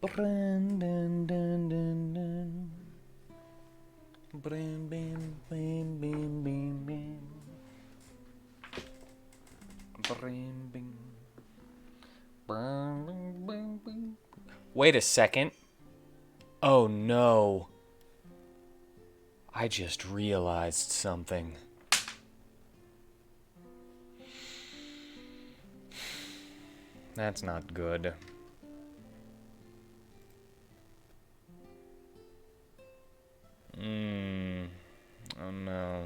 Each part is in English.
Dun, dun, dun, dun, dun. Bim, bim, bim, bim, bim, bim. Bim, bim. Bim, bim, bim, bim. Wait a second. Oh no. I just realized something. That's not good. Oh no.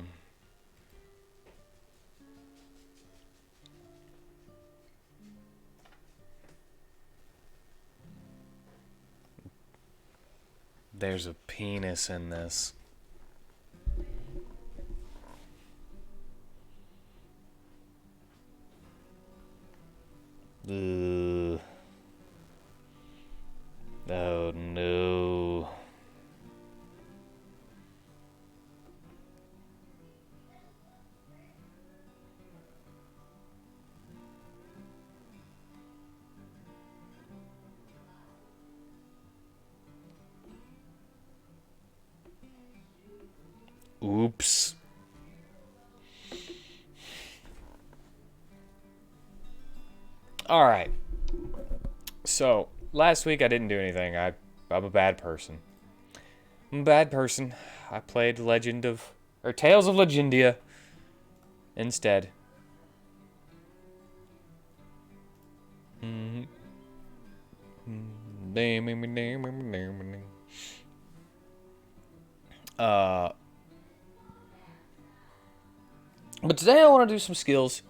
There's a penis in this. Ugh. Oh no. Oops. Alright. So, last week I didn't do anything. I'm a bad person. I'm a bad person. I played Tales of Legendia instead. But today I want to do some skills.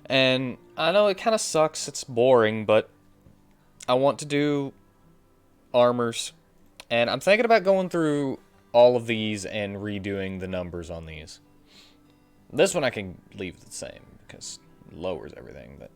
And I know it kind of sucks, it's boring, but I want to do armors. And I'm thinking about going through all of these and redoing the numbers on these. This one I can leave the same because it lowers everything, but...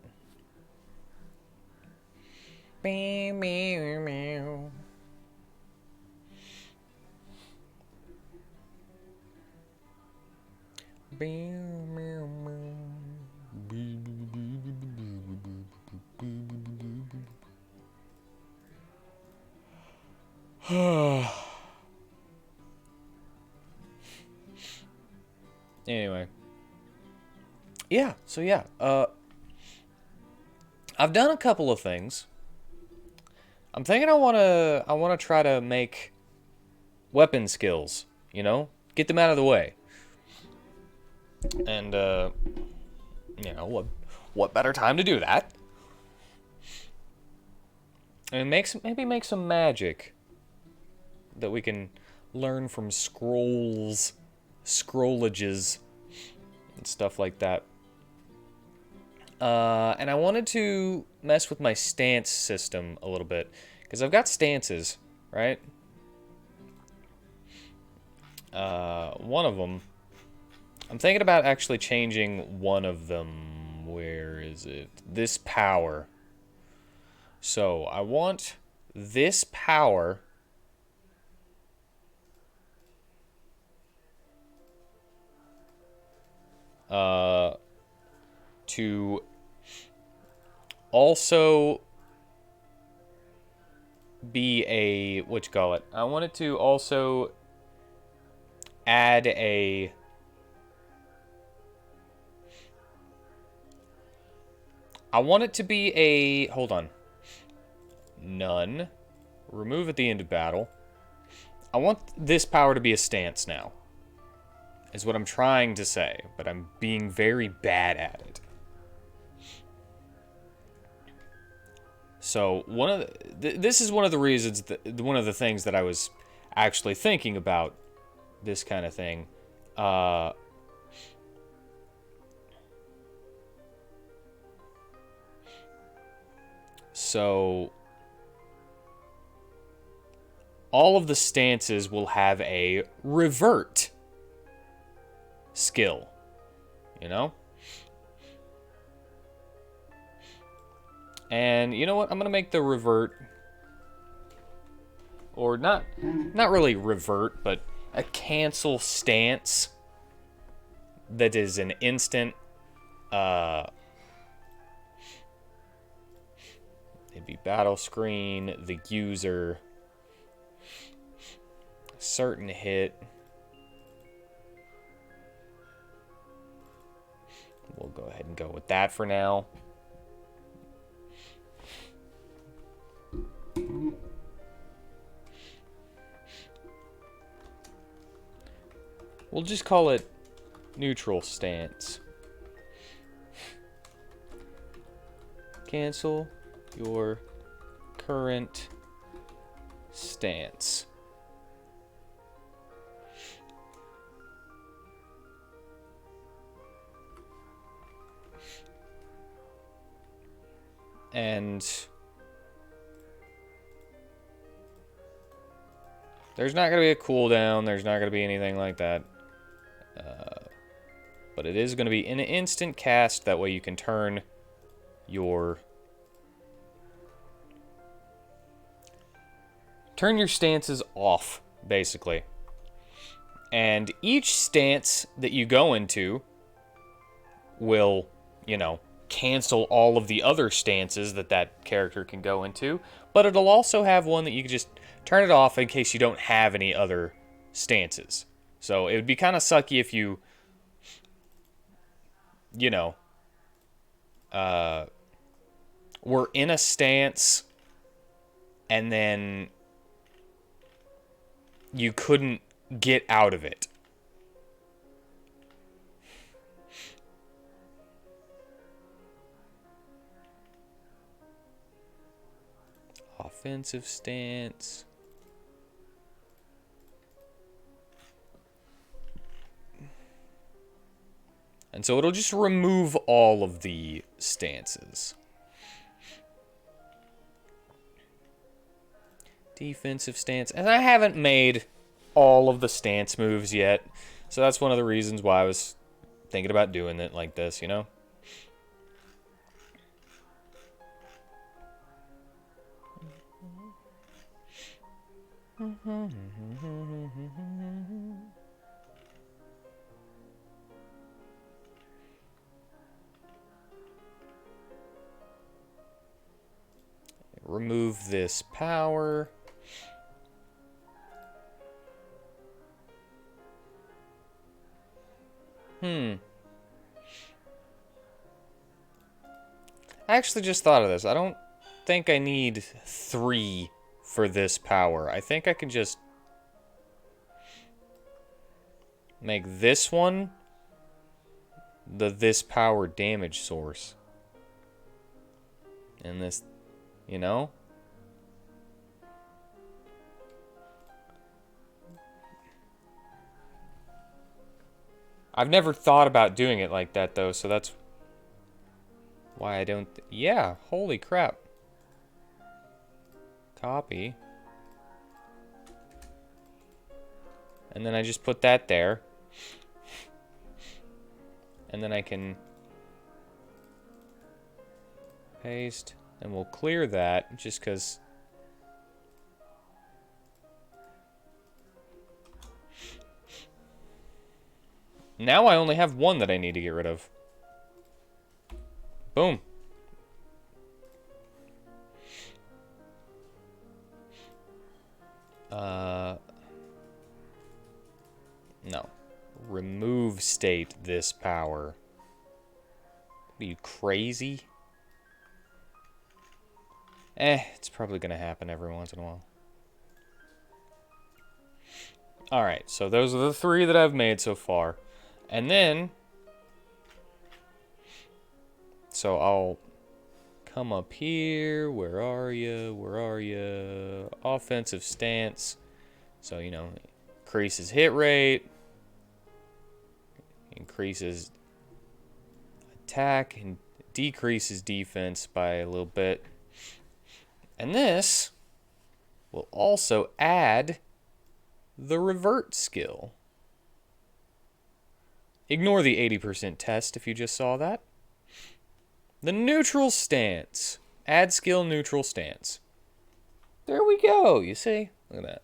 Anyway. Yeah, so yeah. I've done a couple of things. I'm thinking I wanna try to make weapon skills, you know? Get them out of the way. And you know, what better time to do that? And maybe make some magic that we can learn from scrollages, and stuff like that. And I wanted to mess with my stance system a little bit, because I've got stances, right? One of them, I'm thinking about actually changing one of them. Where is it? This power. So I want this power to also be a, what you call it? I want it to also add a I want it to be a, hold on. None. Remove at the end of battle. I want this power to be a stance now. Is what I'm trying to say, but I'm being very bad at it. So one of this is one of the reasons one of the things that I was actually thinking about this kind of thing. So all of the stances will have a revert skill, you know? And you know what? I'm going to make the revert, or not really revert, but a cancel stance that is an instant It'd be battle screen, the user, certain hit. We'll go ahead and go with that for now. We'll just call it neutral stance. Cancel your current stance. And there's not going to be a cooldown. There's not going to be anything like that. But it is going to be an instant cast. That way you can turn your stances off, basically. And each stance that you go into will, you know, cancel all of the other stances that character can go into. But it'll also have one that you can just turn it off in case you don't have any other stances. So it would be kind of sucky if you, you know, were in a stance and then you couldn't get out of it. Offensive stance. And so it'll just remove all of the stances. Defensive stance. And I haven't made all of the stance moves yet. So that's one of the reasons why I was thinking about doing it like this, you know? Remove this power. I actually just thought of this. I don't think I need 3 for this power. I think I can just make this one this power damage source. And this, you know? I've never thought about doing it like that, though, so that's why I don't... Yeah, holy crap. Copy. And then I just put that there. And then I can paste, and we'll clear that just because... Now I only have one that I need to get rid of. Boom. No. Remove state this power. Are you crazy? It's probably gonna happen every once in a while. Alright, so those are the 3 that I've made so far. And then, so I'll come up here. Where are you? Where are you? Offensive stance. So, you know, increases hit rate, increases attack, and decreases defense by a little bit. And this will also add the revert skill. Ignore the 80% test if you just saw that. The neutral stance. Add skill neutral stance. There we go, you see? Look at that.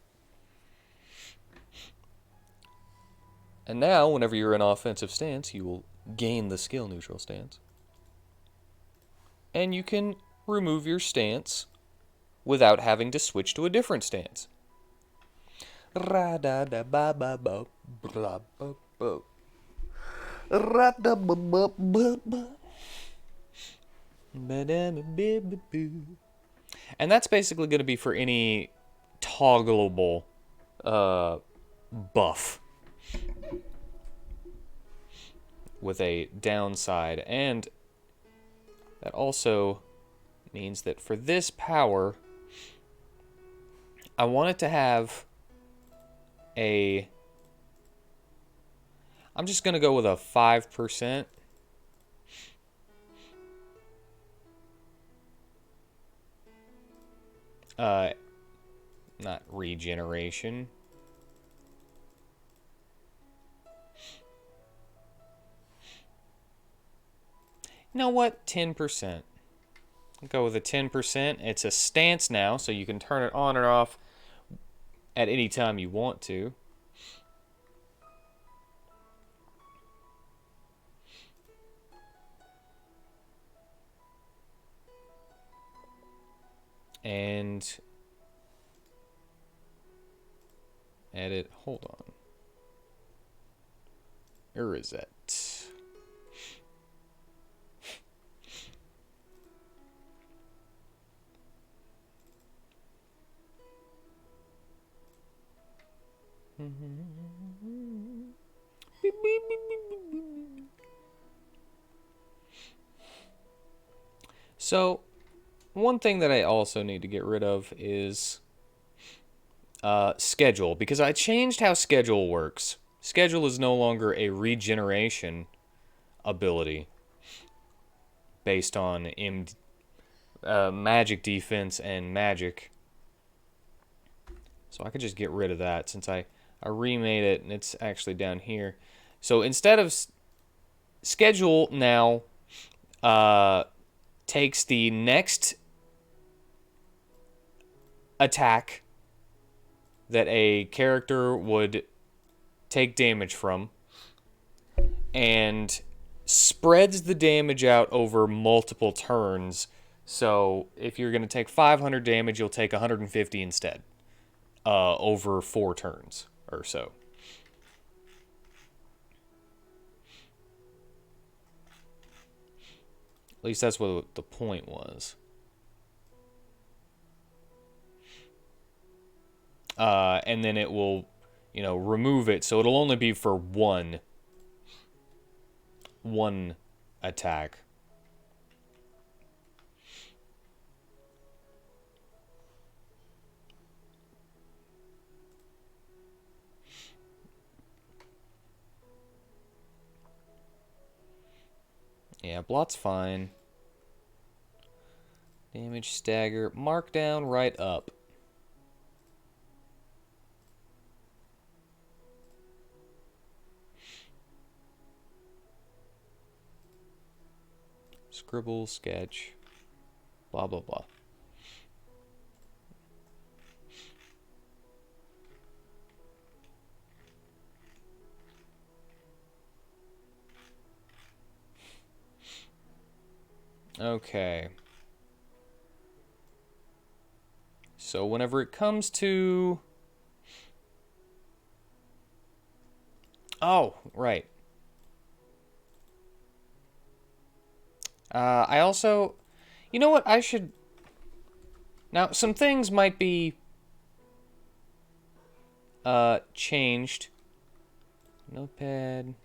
And now, whenever you're in offensive stance, you will gain the skill neutral stance. And you can remove your stance without having to switch to a different stance. And that's basically going to be for any toggleable buff with a downside. And that also means that for this power, I want it to have a... I'm just going to go with a 5%. Not regeneration. You know what? 10%. Go with a 10%. It's a stance now, so you can turn it on or off at any time you want to. And edit, hold on. Where is it? So, one thing that I also need to get rid of is schedule, because I changed how schedule works. Schedule is no longer a regeneration ability based on magic defense and magic. So I could just get rid of that since I remade it and it's actually down here. So instead of schedule now takes the next attack that a character would take damage from and spreads the damage out over multiple turns. So if you're going to take 500 damage, you'll take 150 instead, over 4 turns or so. At least that's what the point was. And then it will, remove it, so it'll only be for one attack. Yeah, blot's fine. Damage, stagger, markdown, right up. Scribble, sketch, blah, blah, blah. Okay. So whenever it comes to... Oh, right. I also... You know what? I should... Now, some things might be changed. Notepad.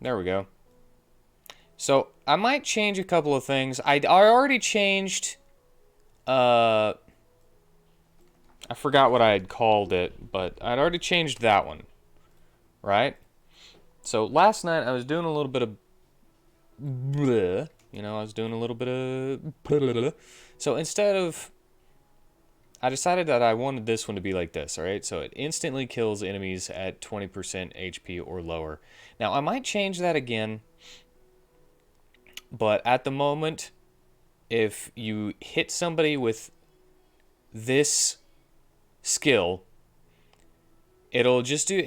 There we go. So, I might change a couple of things. I already changed... I forgot what I had called it, but I'd already changed that one. Right? So, last night I was doing a little bit of... Bleh, I was doing a little bit of... So, instead of... I decided that I wanted this one to be like this, alright? So it instantly kills enemies at 20% HP or lower. Now, I might change that again, but at the moment, if you hit somebody with this skill, it'll just do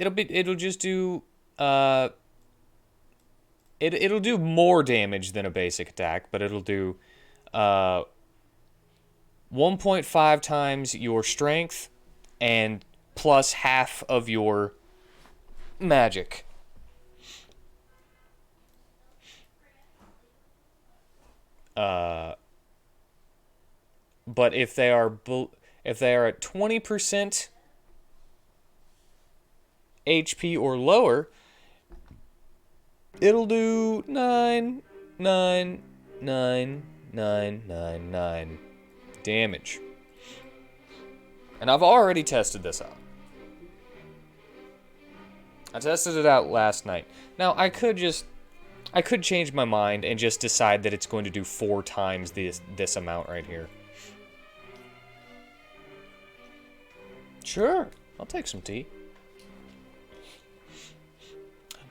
it'll do more damage than a basic attack, but it'll do uh 1.5 times your strength and plus half of your magic. But if they are at 20% HP or lower, it'll do 99999 damage. And I've already tested this out. I tested it out last night. Now, I could change my mind and just decide that it's going to do 4 times this amount right here. Sure, I'll take some tea.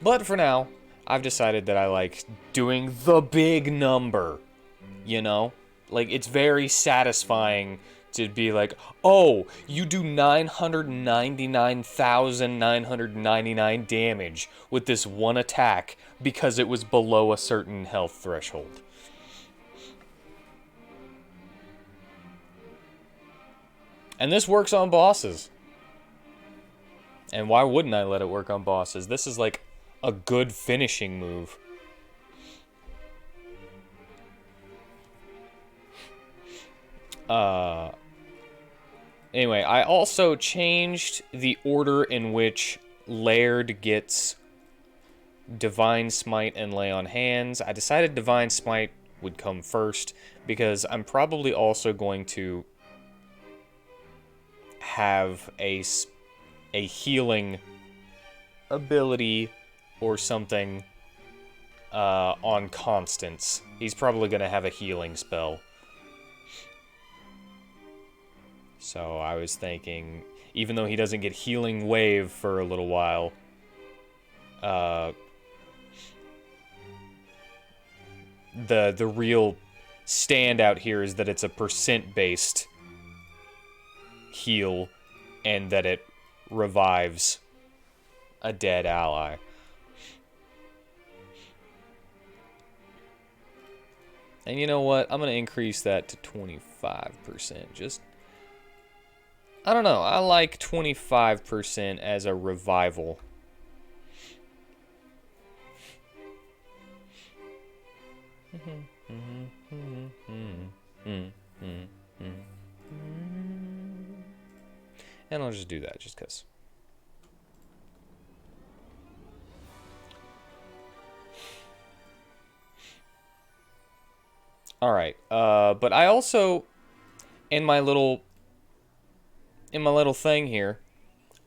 But for now, I've decided that I like doing the big number, you know? Like, it's very satisfying to be like, oh, you do 999,999 damage with this one attack because it was below a certain health threshold. And this works on bosses. And why wouldn't I let it work on bosses? This is like a good finishing move. Anyway, I also changed the order in which Laird gets Divine Smite and Lay on Hands. I decided Divine Smite would come first because I'm probably also going to have a healing ability or something on Constance. He's probably going to have a healing spell. So I was thinking, even though he doesn't get Healing Wave for a little while, the real standout here is that it's a percent-based heal, and that it revives a dead ally. And you know what? I'm going to increase that to 25%. Just, I don't know. I like 25% as a revival. And I'll just do that just because. Alright, but I also, in my little thing here,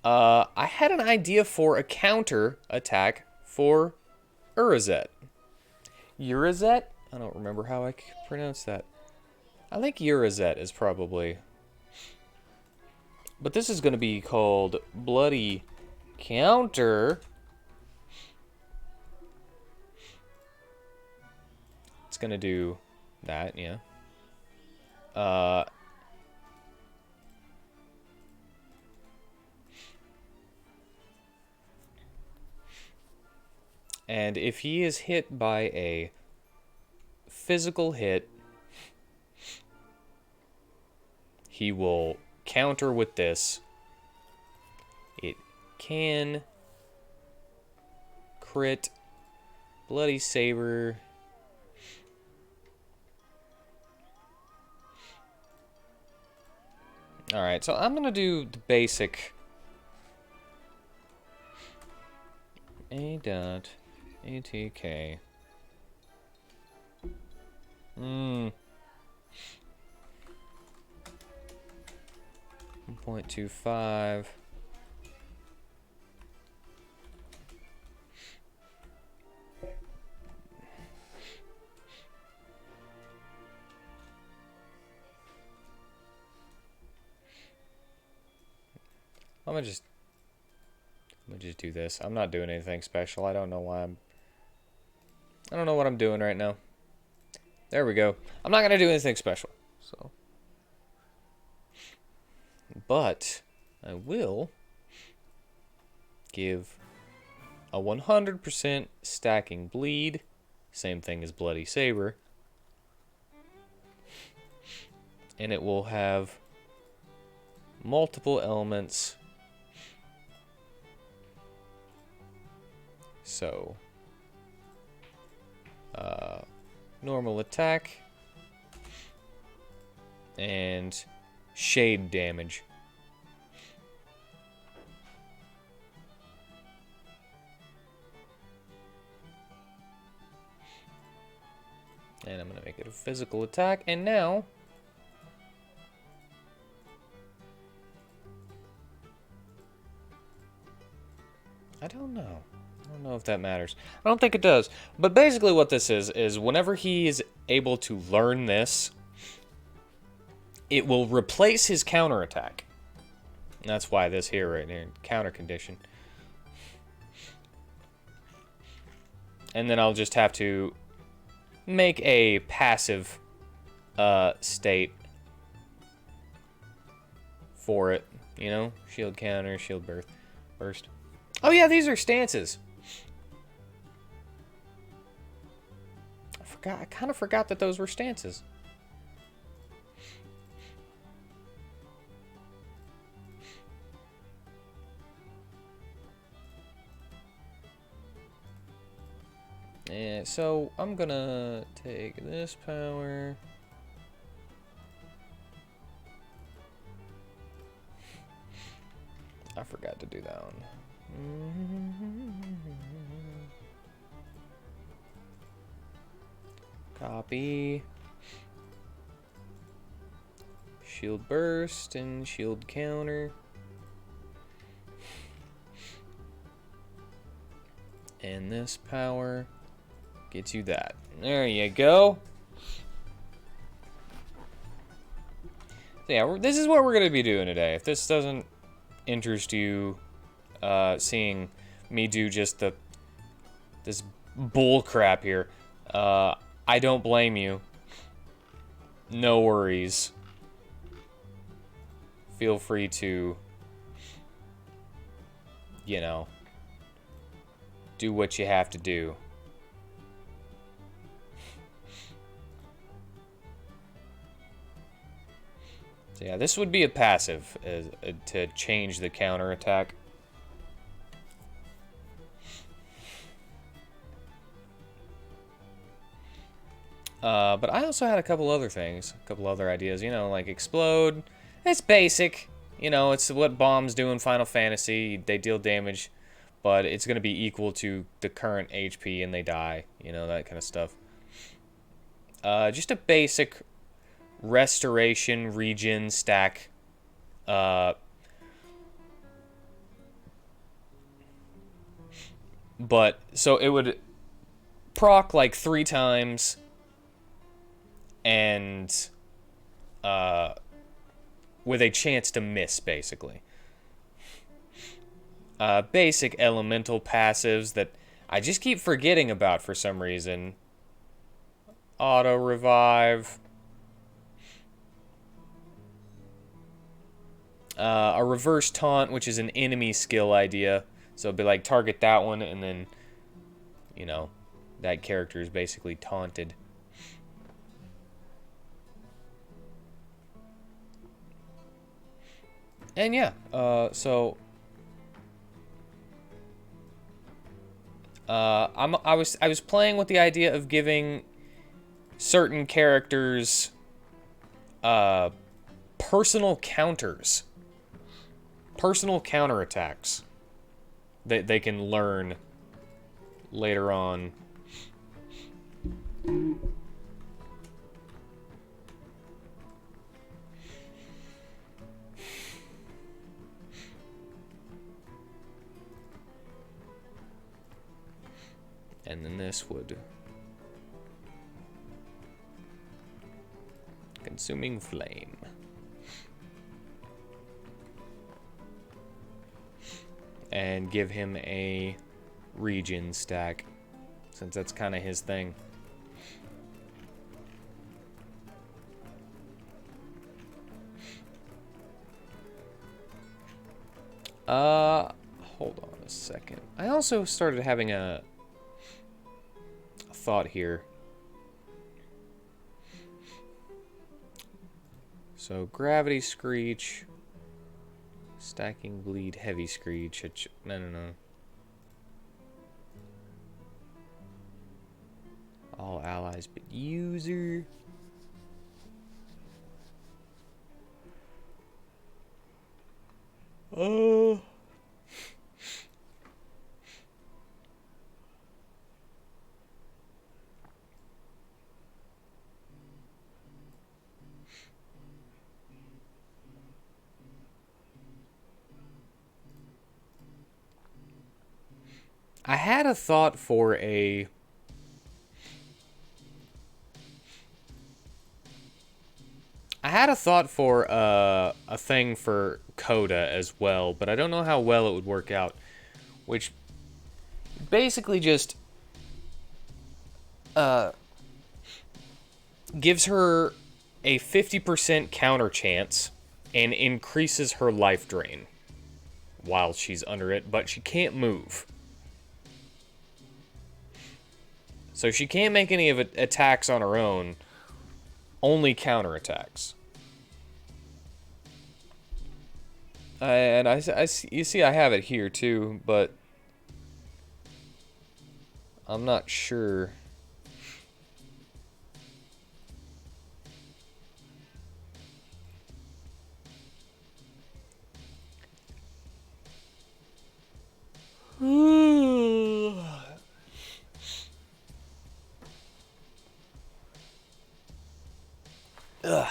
I had an idea for a counter attack for Urazet. Urazet? I don't remember how I pronounce that. I think Urazet is probably. But this is going to be called Bloody Counter. It's going to do that, yeah. And if he is hit by a physical hit, he will counter with this. It can crit Bloody Saber. Alright, so I'm gonna do the basic A.ATK. 1.25. I'm gonna just do this. I'm not doing anything special. I don't know why I don't know what I'm doing right now. There we go. I'm not gonna do anything special. So But I will give a 100% stacking bleed. Same thing as Bloody Saber. And it will have multiple elements. So, normal attack and shade damage. And I'm going to make it a physical attack. And now, I don't know. I don't know if that matters. I don't think it does. But basically what this is whenever he is able to learn this, it will replace his counterattack. And that's why this here right here, counter condition. And then I'll just have to make a passive state for it. You know? Shield counter, shield burst. Oh yeah, these are stances. I kind of forgot that those were stances. And so I'm gonna take this power. I forgot to do that one. Copy. Shield burst and shield counter. And this power gets you that. There you go. So yeah, this is what we're going to be doing today. If this doesn't interest you, seeing me do just this bull crap here, I don't blame you. No worries. Feel free to, you know, do what you have to do. So yeah, this would be a passive to change the counterattack. But I also had a couple other things, a couple other ideas, you know, like explode. It's basic, you know, it's what bombs do in Final Fantasy. They deal damage, but it's going to be equal to the current HP and they die, you know, that kind of stuff. Just a basic restoration, regen, stack. But, so it would proc like 3 times, and, with a chance to miss, basically. Basic elemental passives that I just keep forgetting about for some reason. Auto revive. A reverse taunt, which is an enemy skill idea. So it'd be like target that one, and then, you know, that character is basically taunted. And yeah, so I was playing with the idea of giving certain characters personal counters, personal counterattacks that they can learn later on. And then this would... Consuming Flame. And give him a regen stack, since that's kind of his thing. Uh, hold on a second. I also started having a thought here. So, gravity screech, stacking bleed, heavy screech. No. All allies but user. Oh. I had a thought for a... I had a thought for a thing for Coda as well, but I don't know how well it would work out. Which basically just gives her a 50% counter chance and increases her life drain while she's under it, but she can't move. So she can't make any of it attacks on her own, only counterattacks. And you see I have it here too, but I'm not sure. Ugh.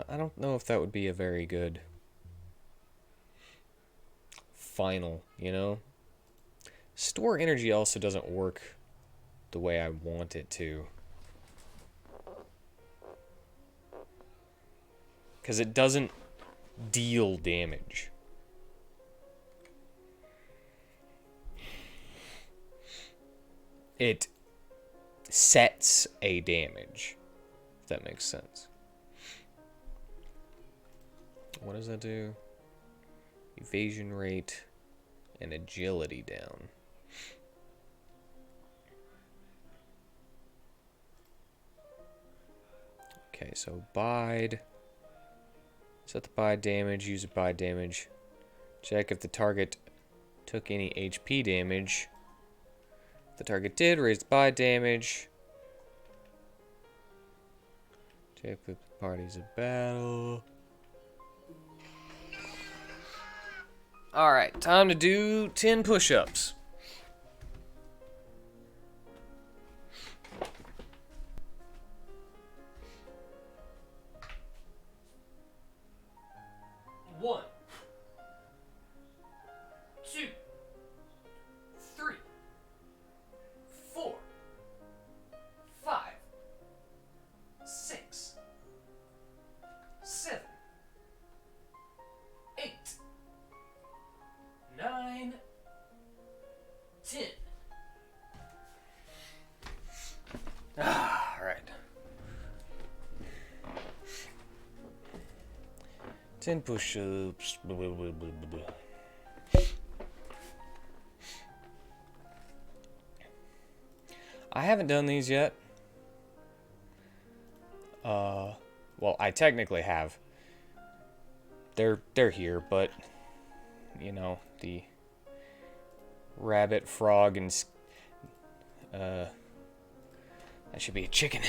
I don't know if that would be a very good final, you know? Store energy also doesn't work the way I want it to. Because it doesn't deal damage. It sets a damage, if that makes sense. What does that do? Evasion rate and agility down. Okay, so bide. Set the bide damage, use a bide damage. Check if the target took any HP damage. If the target did, raise the bide damage. Check if the party's in battle. Alright, time to do 10 push-ups. One, 2, 3, 4, 5, 6, 7, 8, 9, 10. All right. 10 push-ups. I haven't done these yet. Well, I technically have. They're here, but you know, the rabbit, frog, and that should be a chicken.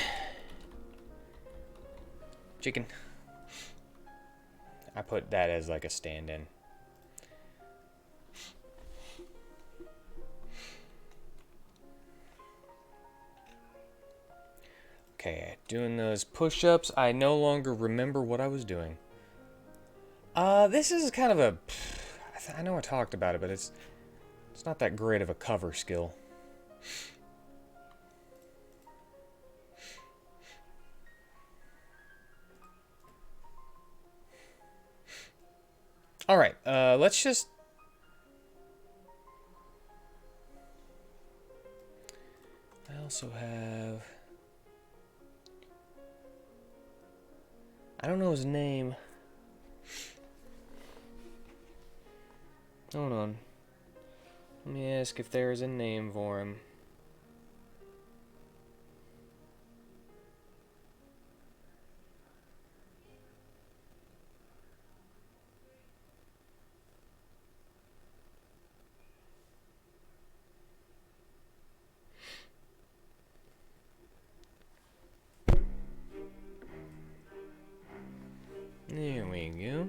Chicken. I put that as like a stand-in. Okay, doing those push-ups. I no longer remember what I was doing. This is kind of a... I know I talked about it, but it's not that great of a cover skill. Alright, let's just... I also have... I don't know his name. Hold on. Let me ask if there is a name for him. There we go.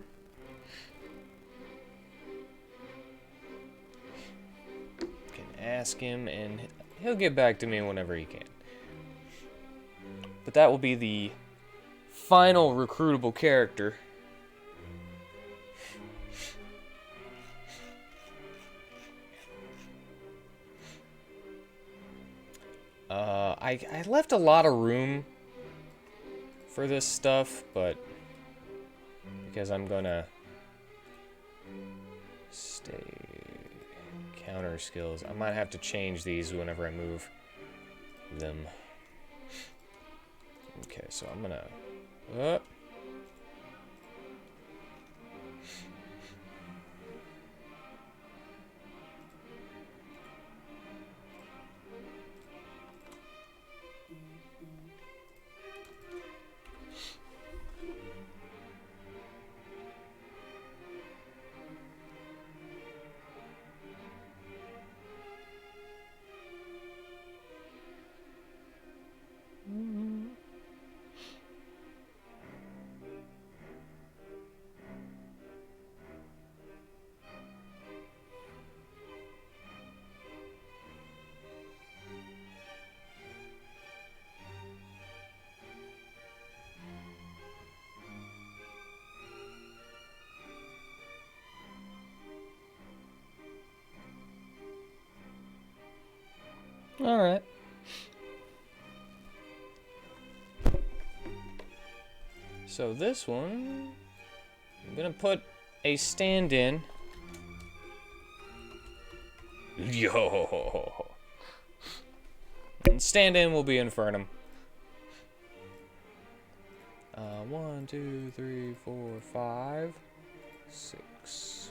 Can ask him, and he'll get back to me whenever he can. But that will be the final recruitable character. I left a lot of room for this stuff, but because I'm gonna stay counter skills, I might have to change these whenever I move them. Okay, so I'm gonna Alright. So this one, I'm gonna put a stand-in. Yo! And stand-in will be Infernum. 1, 2, 3, 4, 5, 6.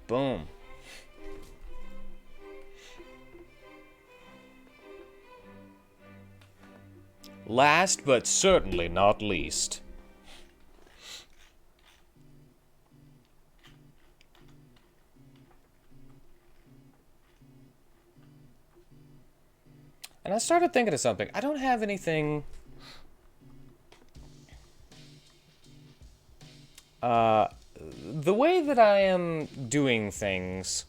Boom. Last but certainly not least. And I started thinking of something. I don't have anything... the way that I am doing things,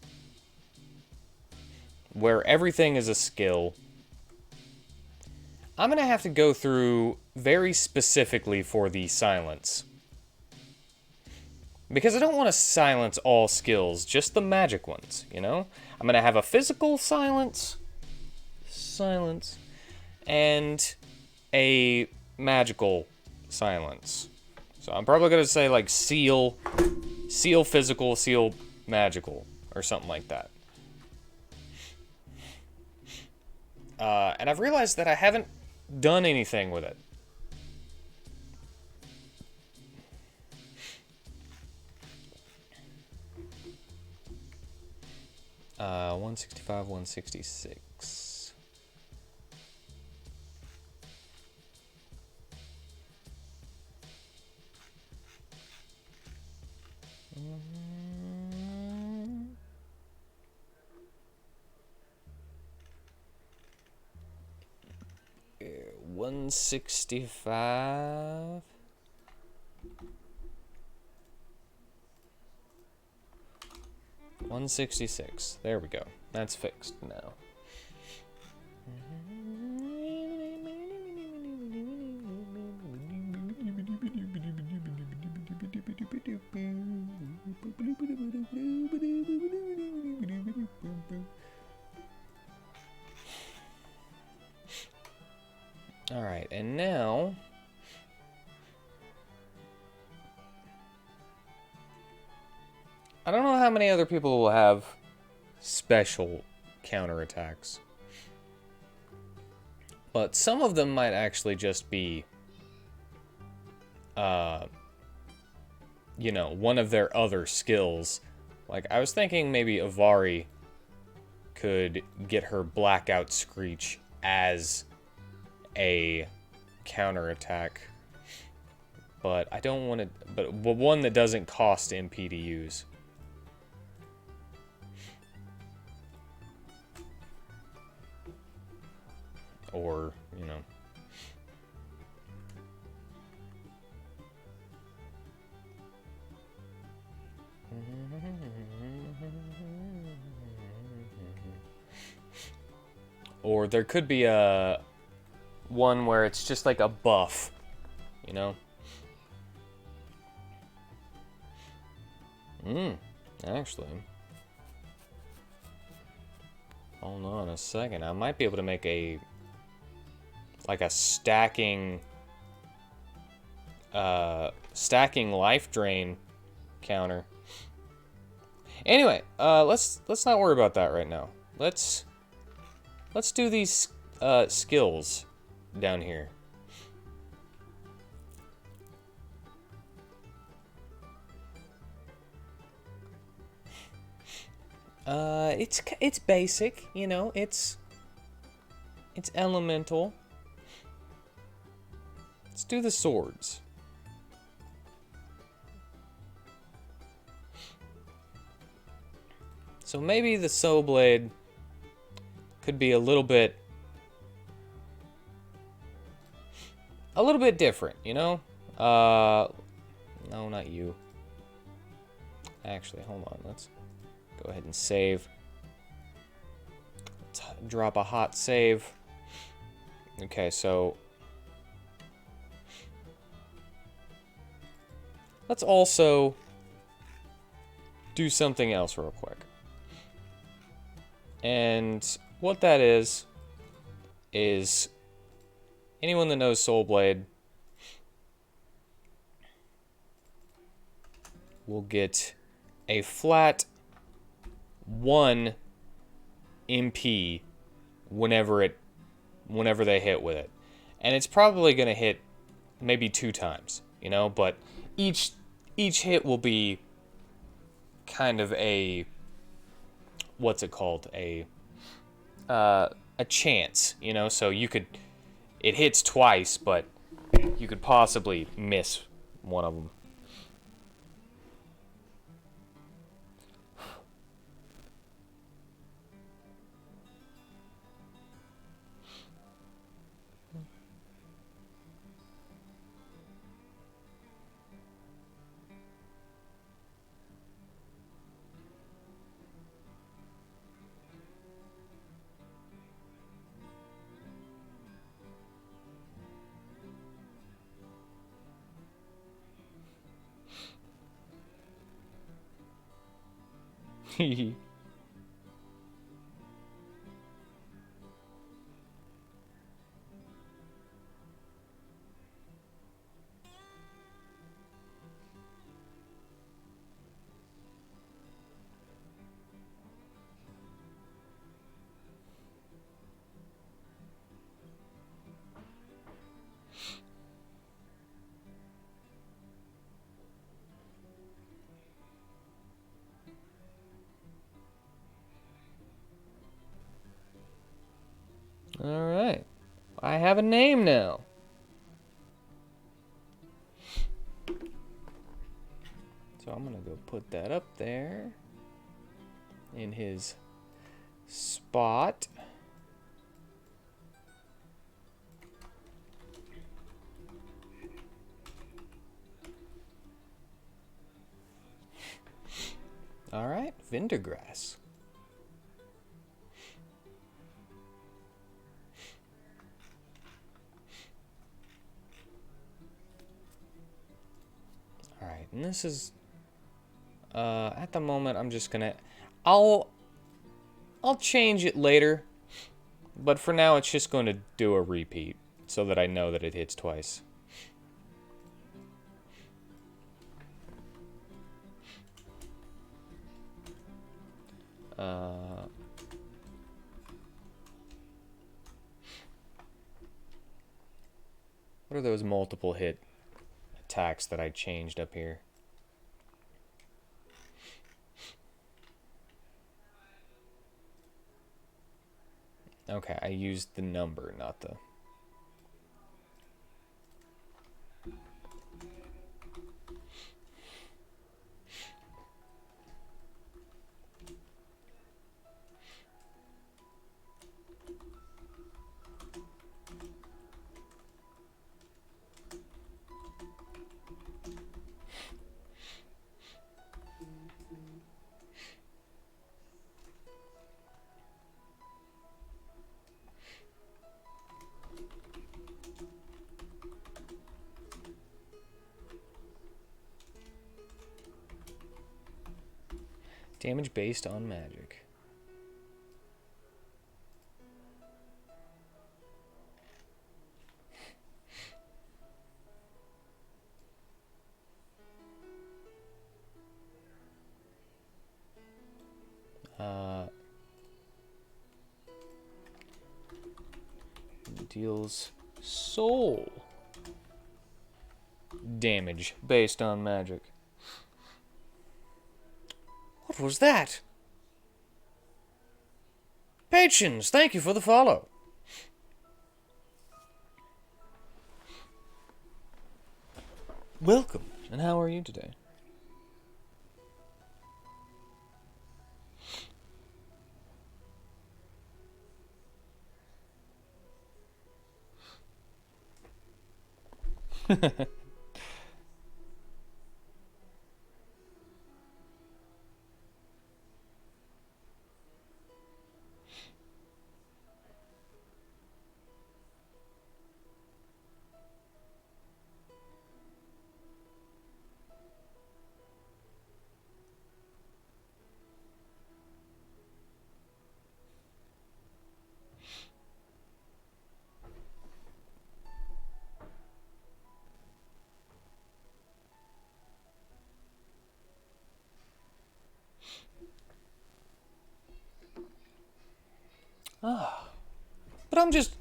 where everything is a skill, I'm gonna have to go through very specifically for the silence. Because I don't want to silence all skills, just the magic ones, you know? I'm gonna have a physical silence, and a magical silence. So I'm probably gonna say like seal physical, seal magical, or something like that. And I've realized that I haven't done anything with it. Uh, 165, 166. Yeah, 165. 166. There we go. That's fixed now. All right, and now I don't know how many other people will have special counterattacks. But some of them might actually just be, you know, one of their other skills. Like, I was thinking maybe Avari could get her Blackout Screech as a counterattack. But I don't want to... But one that doesn't cost MP to use. Or, you know... Or there could be a one where it's just like a buff, you know? Actually. Hold on a second. I might be able to make a like a stacking life drain counter. Anyway, let's not worry about that right now. Let's do these skills down here. It's basic, you know. It's elemental. Let's do the swords. So maybe the Soul Blade could be a little bit different, you know? No, not you. Actually, hold on. Let's go ahead and save. Let's drop a hot save. Okay, so let's also do something else real quick. And what that is anyone that knows Soul Blade will get a flat 1 MP whenever they hit with it. And it's probably going to hit maybe 2 times, you know, but each hit will be kind of a, what's it called? A chance, you know, so it hits twice, but you could possibly miss one of them. Alright. I have a name now. So I'm going to go put that up there in his spot. Alright, Vindergrass. Alright, and this is at the moment I'm just gonna I'll change it later, but for now it's just going to do a repeat so that I know that it hits twice. What are those multiple hit attacks that I changed up here? Okay, I used the number, not the... Damage based on magic. Deals soul damage based on magic. What was that? Patrons, thank you for the follow. Welcome, and how are you today? But I'm just...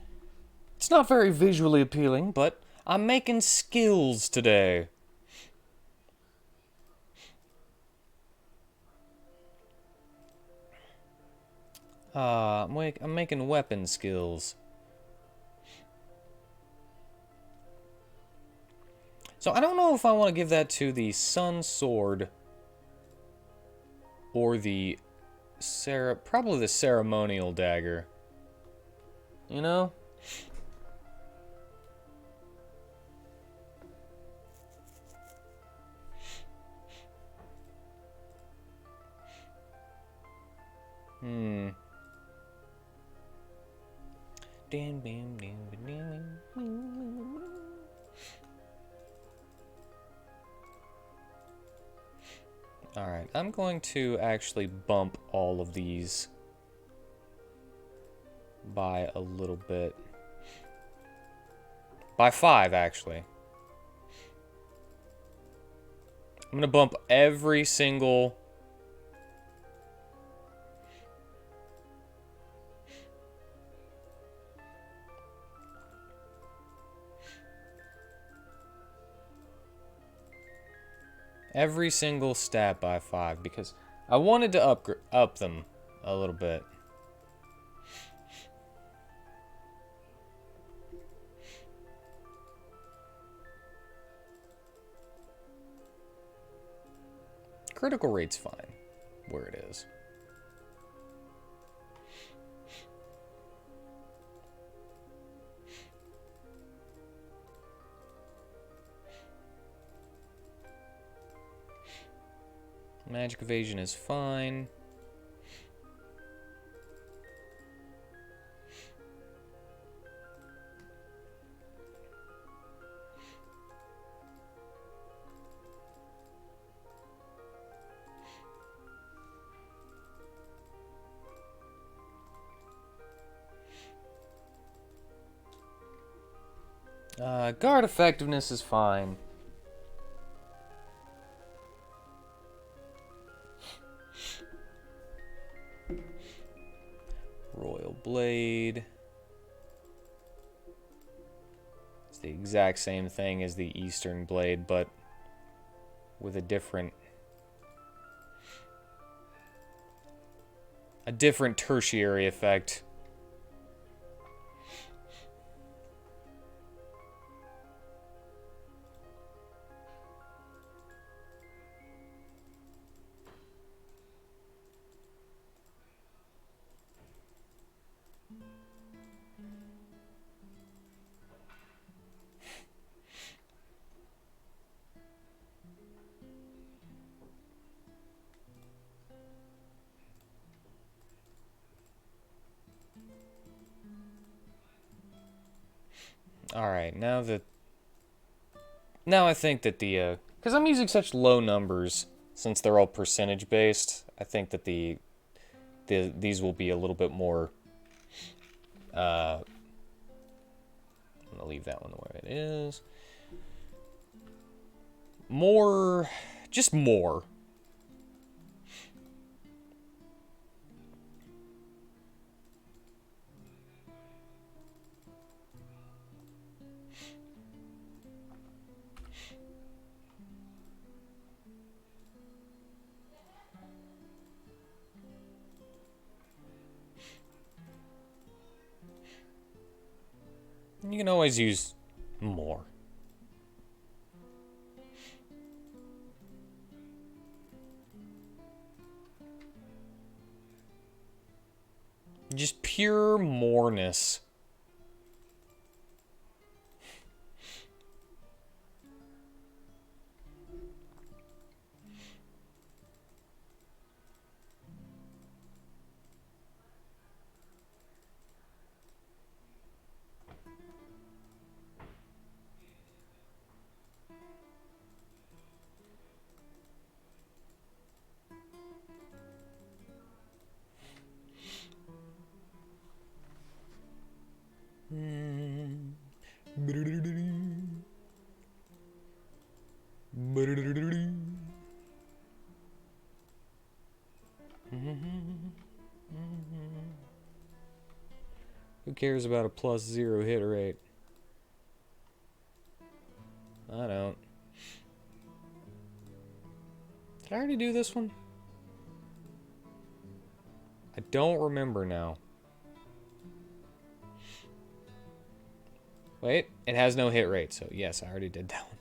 It's not very visually appealing, but I'm making skills today. I'm making weapon skills. So I don't know if I want to give that to the Sun Sword or the probably the Ceremonial Dagger. You know? Alright, I'm going to actually bump all of these by a little bit. By 5, actually. I'm going to bump every single... every single stat by 5 because I wanted to up them a little bit. Critical rate's fine where it is. Magic evasion is fine. Guard effectiveness is fine. Royal Blade. the exact same thing as the Eastern blade, but with a different tertiary effect. Alright, now I think that the, because I'm using such low numbers, since they're all percentage based, I think that these will be a little bit more, I'm going to leave that one the way it is. More, just more. You can always use more. Just pure moreness. Who cares about a +0 hit rate? I don't. Did I already do this one? I don't remember now. Wait, it has no hit rate, so yes, I already did that one.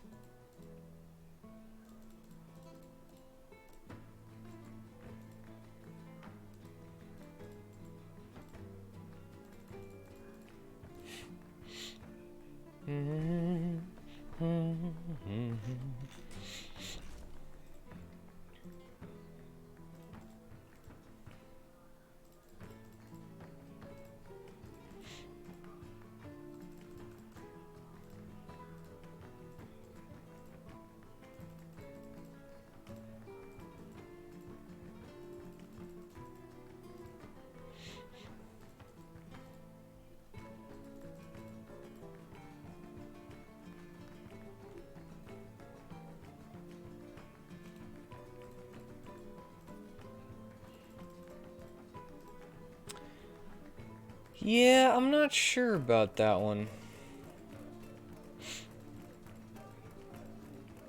Yeah, I'm not sure about that one.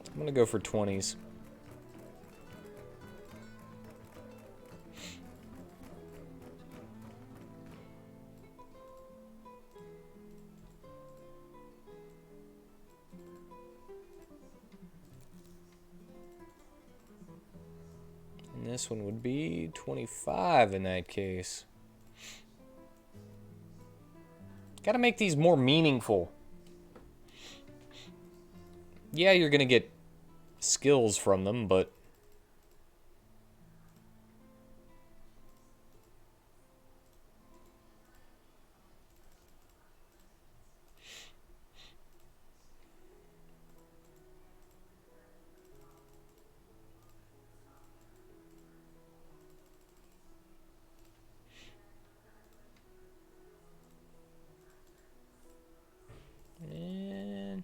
I'm gonna go for 20s. And this one would be 25 in that case. Gotta make these more meaningful. Yeah, you're gonna get skills from them, but... And...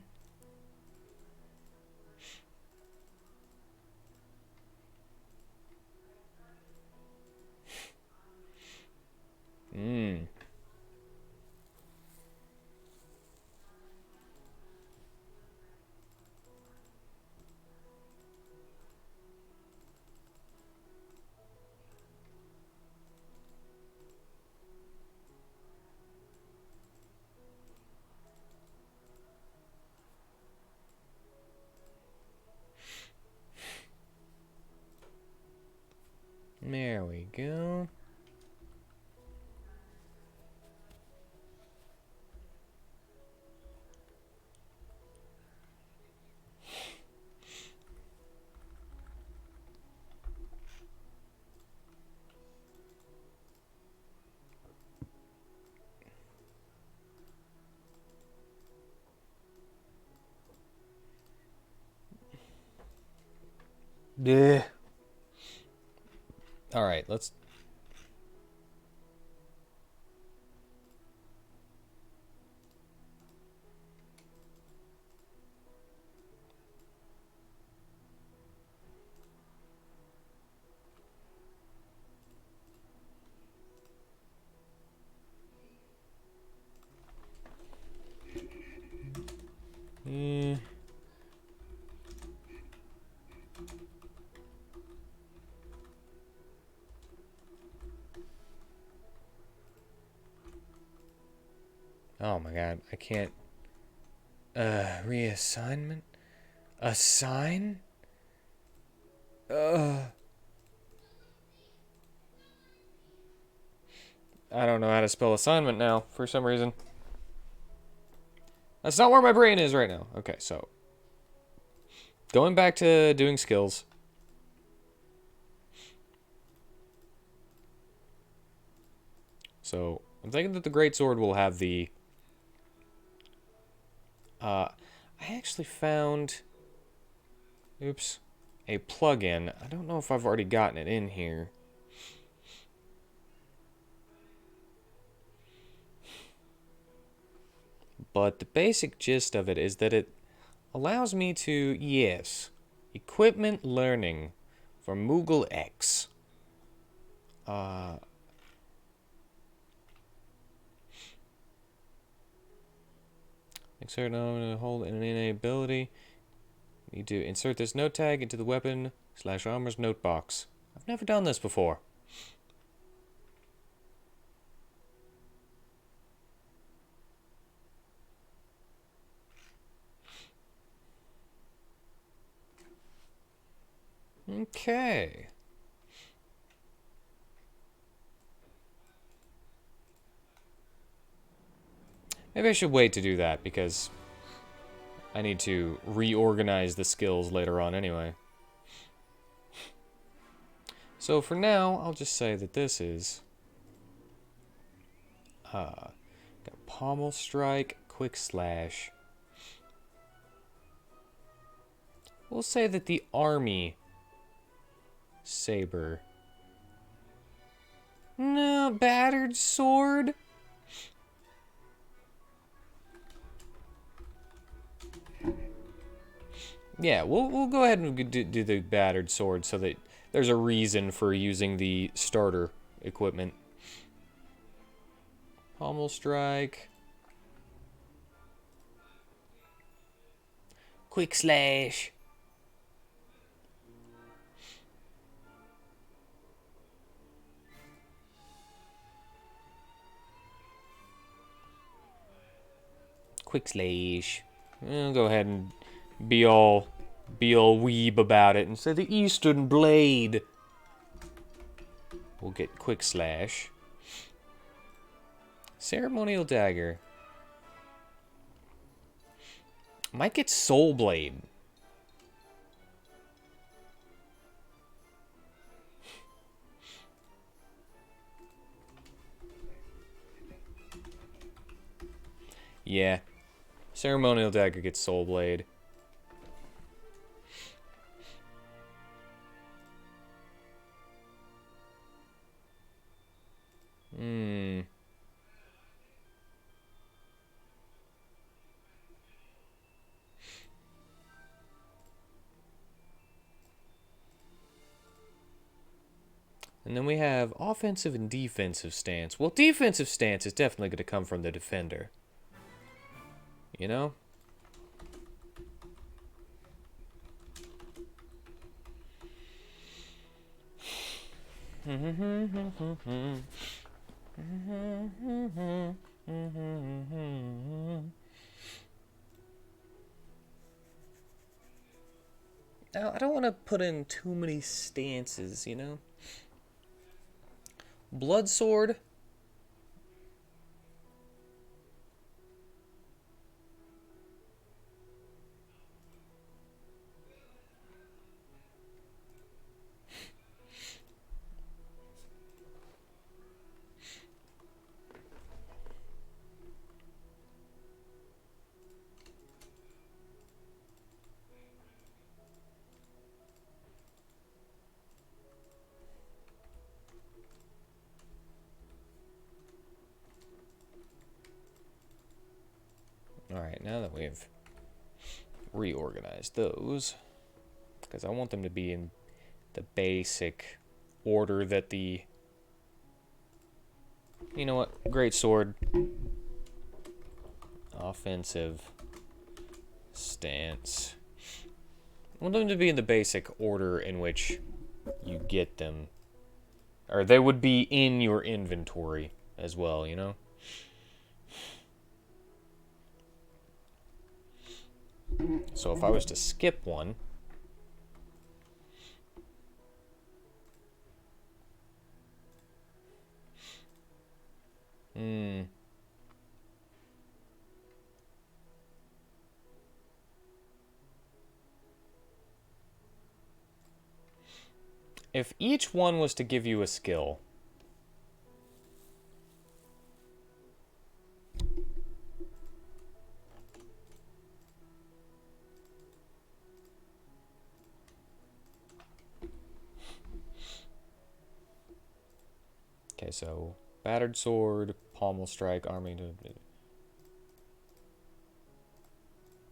There we go. Yeah. All right, let's. Yeah. Oh my god, I can't. Reassignment? Assign? I don't know how to spell assignment now for some reason. That's not where my brain is right now. Okay, so. Going back to doing skills. So, I'm thinking that the Greatsword will have the. I actually found. Oops. A plugin. I don't know if I've already gotten it in here. But the basic gist of it is that it allows me to, yes, equipment learning for Moogle X. Insert hold in an ability. Need to insert this note tag into the weapon / armor's note box. I've never done this before. Okay. Maybe I should wait to do that because I need to reorganize the skills later on anyway. So for now, I'll just say that this is got pommel strike, quick slash. We'll say that the army saber. No, battered sword. Yeah, we'll go ahead and do the battered sword so that there's a reason for using the starter equipment. Pommel strike. Quick slash. Quick slash. I'll go ahead and be all weeb about it and say the Eastern Blade. We'll get quick slash. Ceremonial dagger. Might get soul blade. Yeah. Ceremonial dagger gets soul blade. Hmm. And then we have offensive and defensive stance. Well, defensive stance is definitely going to come from the defender. You know? Now, I don't want to put in too many stances, you know? Blood sword. Alright, now that we've reorganized those, because I want them to be in the basic order that the... You know what? Great sword. Offensive stance. I want them to be in the basic order in which you get them. Or they would be in your inventory as well, you know? So if I was to skip one... If each one was to give you a skill... Okay, so battered sword, pommel strike, arming to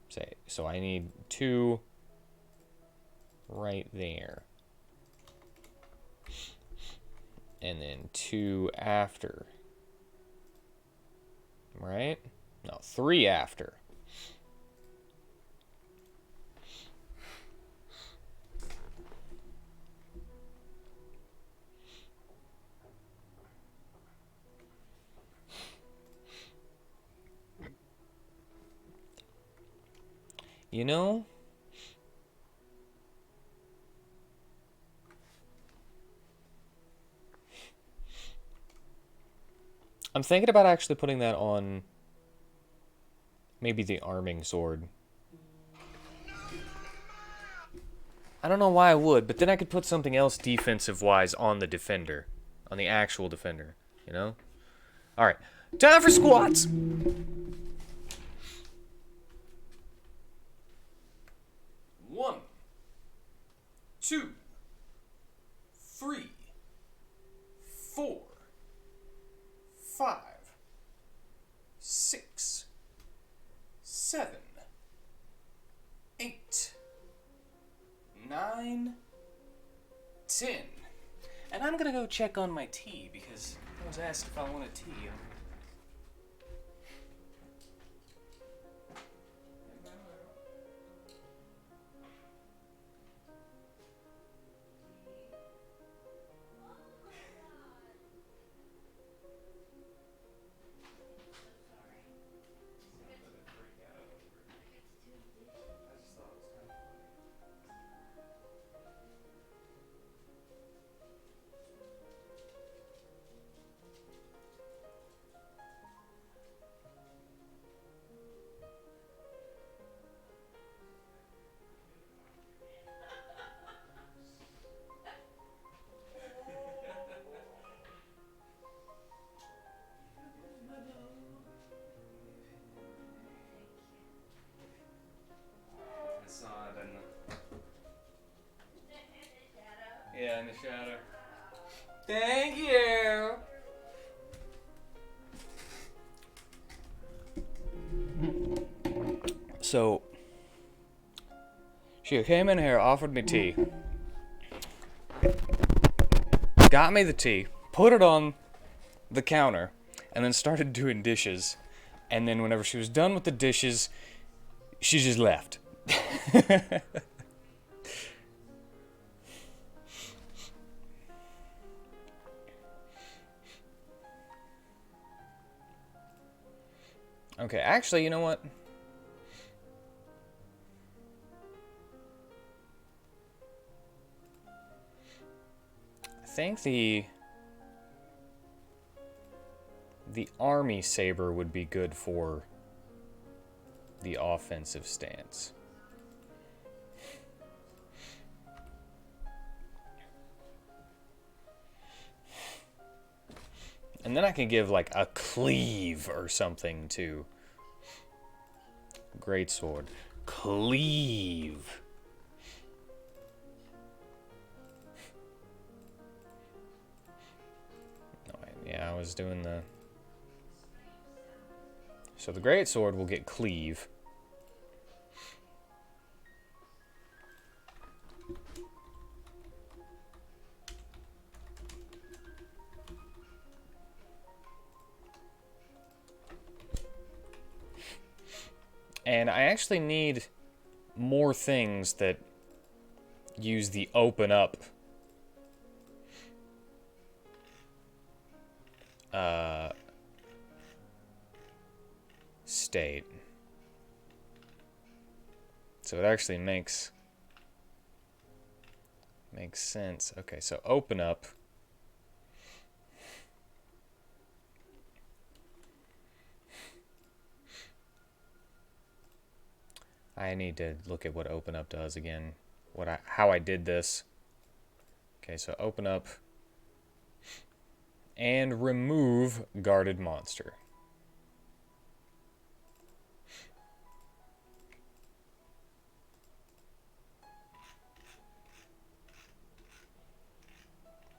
say. So I need 2 right there. And then 2 after. Right? No, 3 after. You know, I'm thinking about actually putting that on maybe the arming sword. I don't know why I would, but then I could put something else defensive-wise on the defender. On the actual defender, you know? Alright, time for squats! 1, 2, 3, 4, 5, 6, 7, 8, 9, 10. And I'm gonna go check on my tea because I was asked if I wanted tea. I saw it in the... Yeah, in the shadow. Thank you! So, she came in here, offered me tea. Got me the tea, put it on the counter, and then started doing dishes. And then whenever she was done with the dishes, she just left. Okay, actually, you know what? I think the the army saber would be good for the offensive stance. And then I can give like a cleave or something to greatsword. Cleave. Oh, yeah, I was doing the... So the greatsword will get cleave. And I actually need more things that use the open up state. So it actually makes sense. Okay, so open up. I need to look at what open up does again. How I did this. Okay, so open up and remove guarded monster.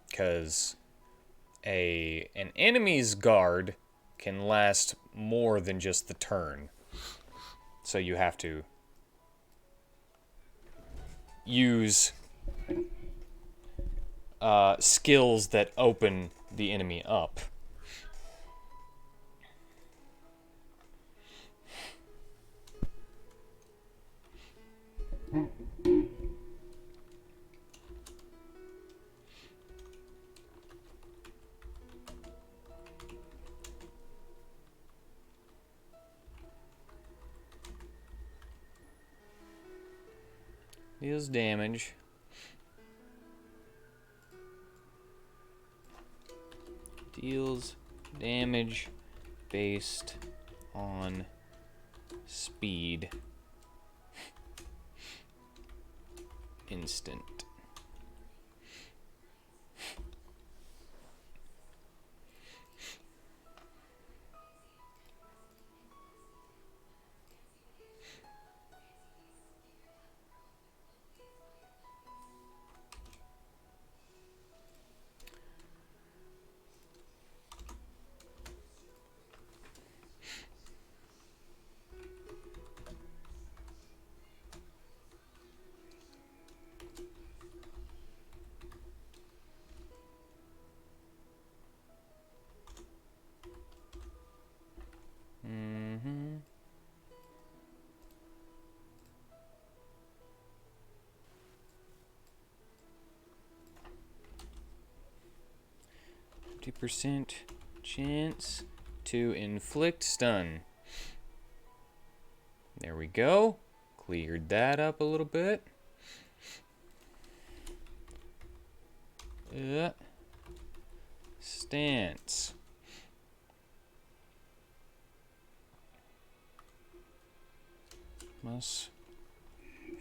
Because an enemy's guard can last more than just the turn. So you have to use skills that open the enemy up. Deals damage. Deals damage based on speed. Instant. Mm-hmm. %, chance to inflict stun. There we go. Cleared that up a little bit. Stance. Plus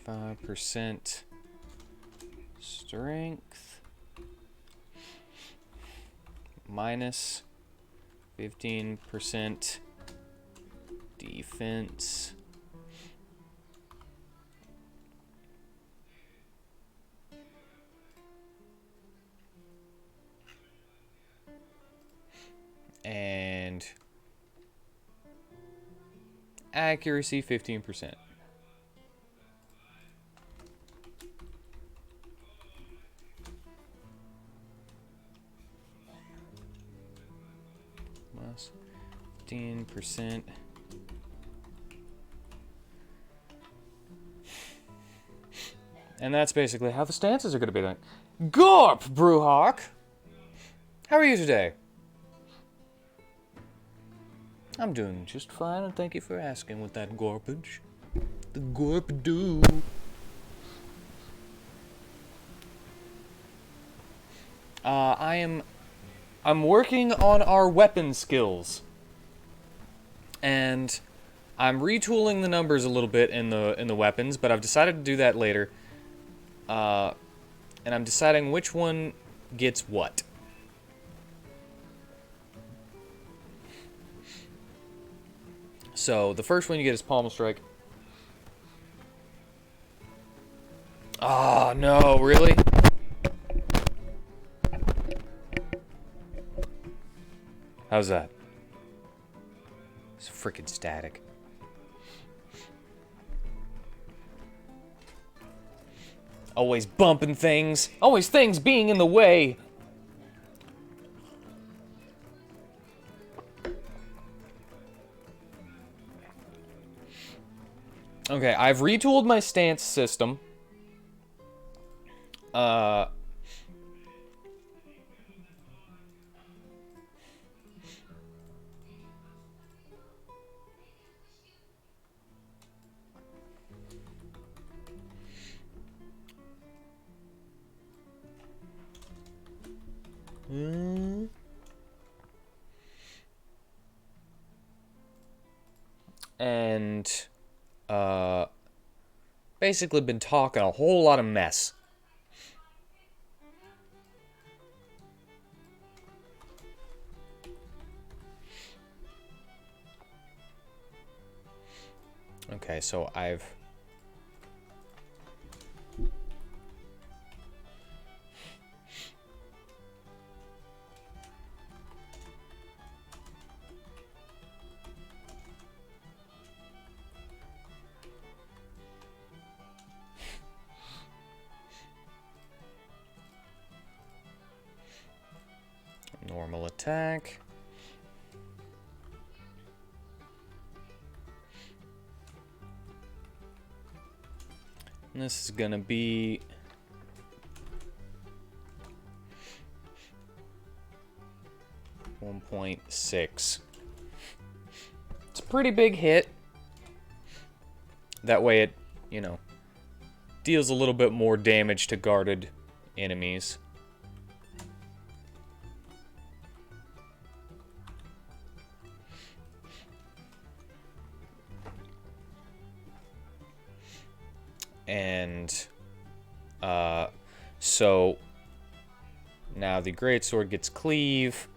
5% strength. Minus 15% defense. And accuracy 15%. Plus 15%. And that's basically how the stances are going to be done. Gorp, Brewhawk! How are you today? I'm doing just fine, and thank you for asking with that gorpage. The gorp do. I am I'm working on our weapon skills. And I'm retooling the numbers a little bit in the weapons, but I've decided to do that later. And I'm deciding which one gets what. So the first one you get is Pommel Strike. Oh no, really? How's that? It's freaking static. Always bumping things. Always things being in the way. Okay, I've retooled my stance system. And basically been talking a whole lot of mess. Okay, so I've normal attack. And this is gonna be 1.6. It's a pretty big hit. That way it, you know, deals a little bit more damage to guarded enemies. And so now the greatsword gets cleave.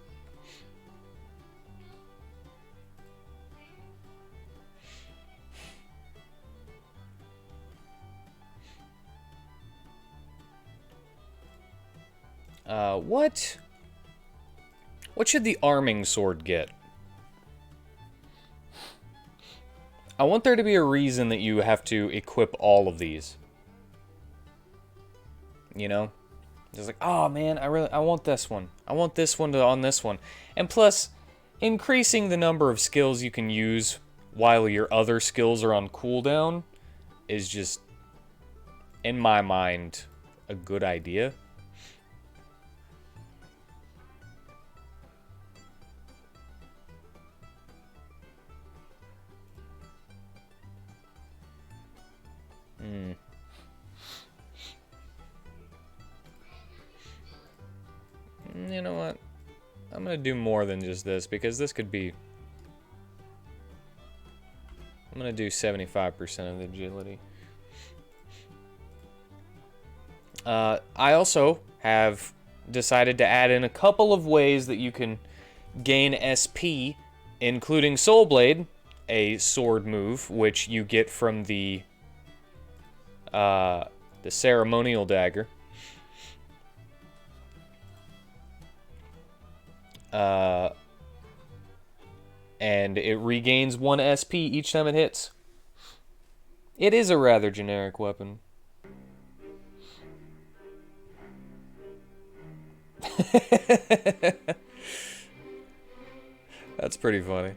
What should the arming sword get? I want there to be a reason that you have to equip all of these. You know? Just like, oh man, I want this one. I want this one on this one. And plus, increasing the number of skills you can use while your other skills are on cooldown is just, in my mind, a good idea. You know what? I'm gonna do more than just this, because this could be... I'm gonna do 75% of the agility. I also have decided to add in a couple of ways that you can gain SP, including Soul Blade, a sword move, which you get from the ceremonial dagger. And it regains 1 SP each time it hits. It is a rather generic weapon. That's pretty funny.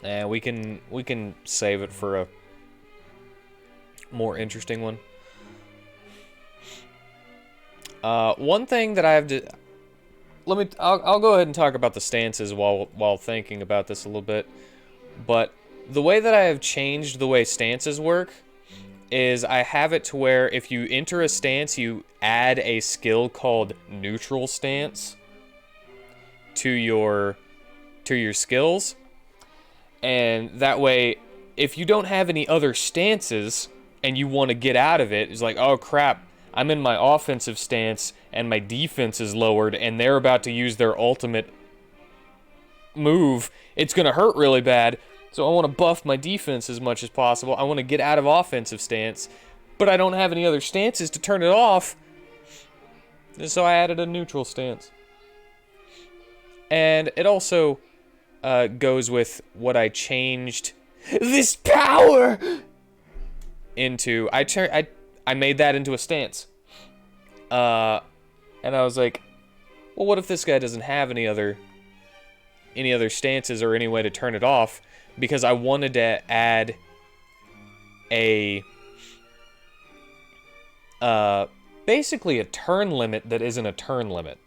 And we can save it for a more interesting one. One thing that I have to... I'll go ahead and talk about the stances while thinking about this a little bit. But the way that I have changed the way stances work is I have it to where if you enter a stance, you add a skill called neutral stance to your skills. And that way, if you don't have any other stances and you want to get out of it, it's like, oh crap, I'm in my offensive stance and my defense is lowered and they're about to use their ultimate move. It's going to hurt really bad. So I want to buff my defense as much as possible. I want to get out of offensive stance, but I don't have any other stances to turn it off. So I added a neutral stance. And it also goes with what I changed this power into. I made that into a stance. And I was like, well, what if this guy doesn't have any other stances or any way to turn it off? Because I wanted to add a basically a turn limit that isn't a turn limit.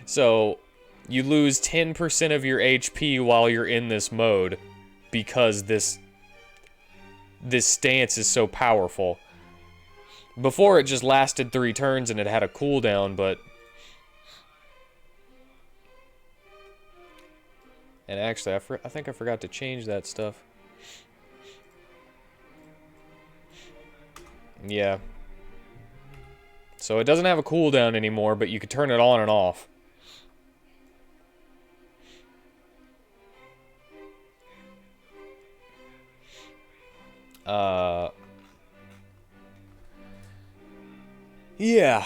So you lose 10% of your HP while you're in this mode because this stance is so powerful. Before it just lasted 3 turns and it had a cooldown, but... And actually, I think I forgot to change that stuff. Yeah. So it doesn't have a cooldown anymore, but you can turn it on and off. Yeah.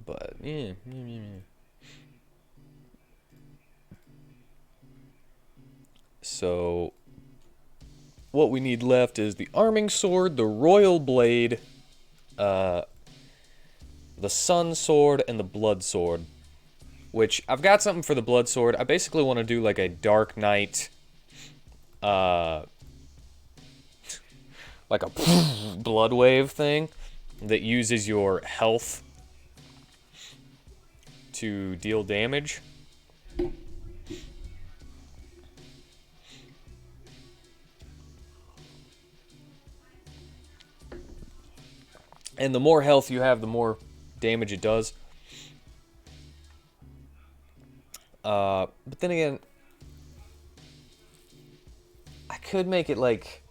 But, yeah. So, what we need left is the arming sword, the royal blade, the sun sword, and the blood sword. Which, I've got something for the blood sword. I basically want to do like a Dark Knight, like a blood wave thing that uses your health to deal damage. And the more health you have, the more damage it does. But then again, I could make it like...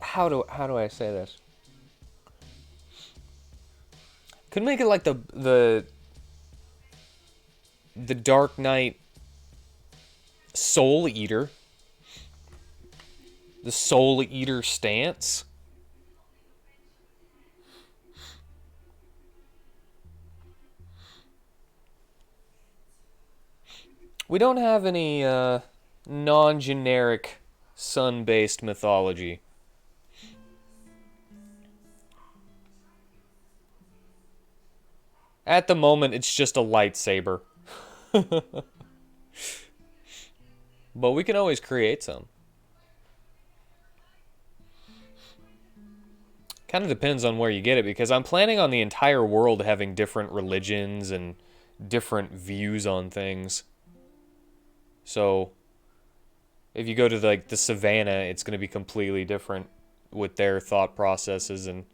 How do I say this? Could make it like the Dark Knight Soul Eater. The Soul Eater stance. We don't have any non-generic sun-based mythology. At the moment, it's just a lightsaber. But we can always create some. Kind of depends on where you get it, because I'm planning on the entire world having different religions and different views on things. So, if you go to like the savannah, it's going to be completely different with their thought processes and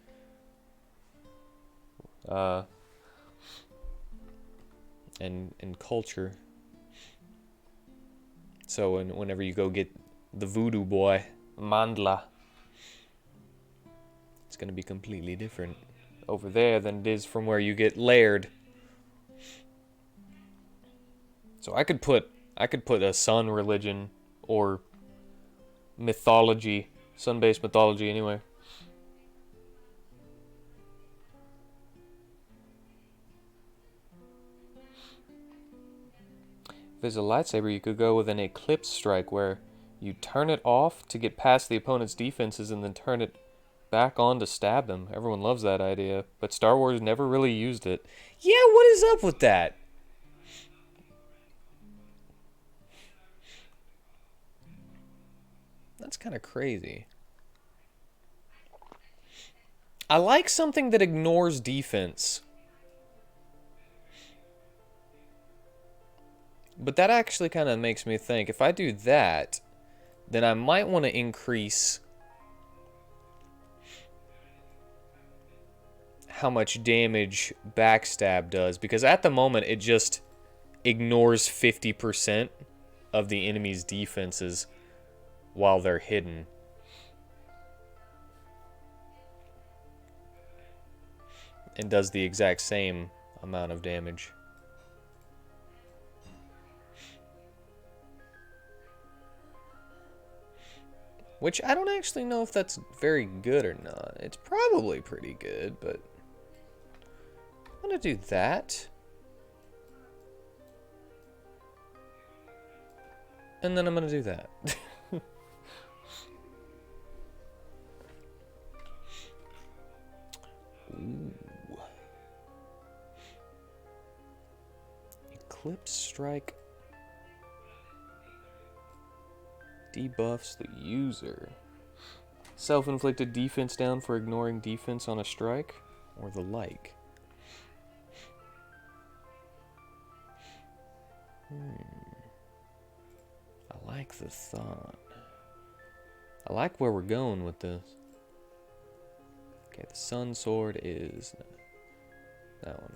culture. So whenever you go get the voodoo boy, Mandla, it's going to be completely different over there than it is from where you get Laird. So I could put a sun religion or mythology, sun-based mythology anyway. If it's a lightsaber, you could go with an eclipse strike where you turn it off to get past the opponent's defenses and then turn it back on to stab them. Everyone loves that idea, but Star Wars never really used it. Yeah, what is up with that? That's kind of crazy. I like something that ignores defense. But that actually kind of makes me think, if I do that, then I might want to increase how much damage backstab does, because at the moment it just ignores 50% of the enemy's defenses while they're hidden. And does the exact same amount of damage. Which I don't actually know if that's very good or not. It's probably pretty good, but I'm gonna do that. And then I'm gonna do that. Ooh. Eclipse Strike debuffs the user. Self-inflicted defense down for ignoring defense on a strike, or the like. I like the thought. I like where we're going with this. Okay, the Sun Sword is that one.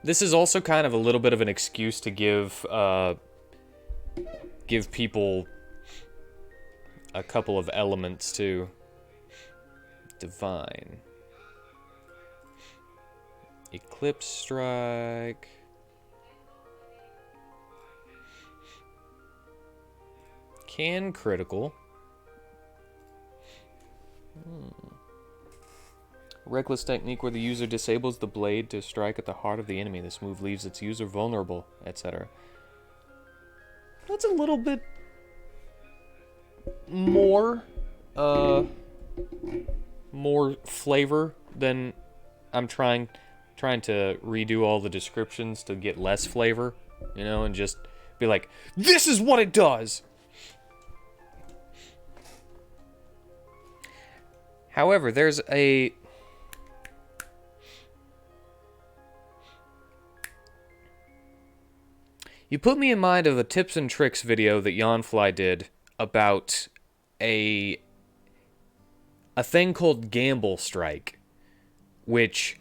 This is also kind of a little bit of an excuse to give people a couple of elements to Divine. Eclipse Strike. Can critical. Reckless technique where the user disables the blade to strike at the heart of the enemy. This move leaves its user vulnerable, etc. That's a little bit more flavor than I'm trying to redo all the descriptions to get less flavor, you know, and just be like, this is what it does. However, there's a you put me in mind of a tips and tricks video that Yonfly did about a thing called Gamble Strike, which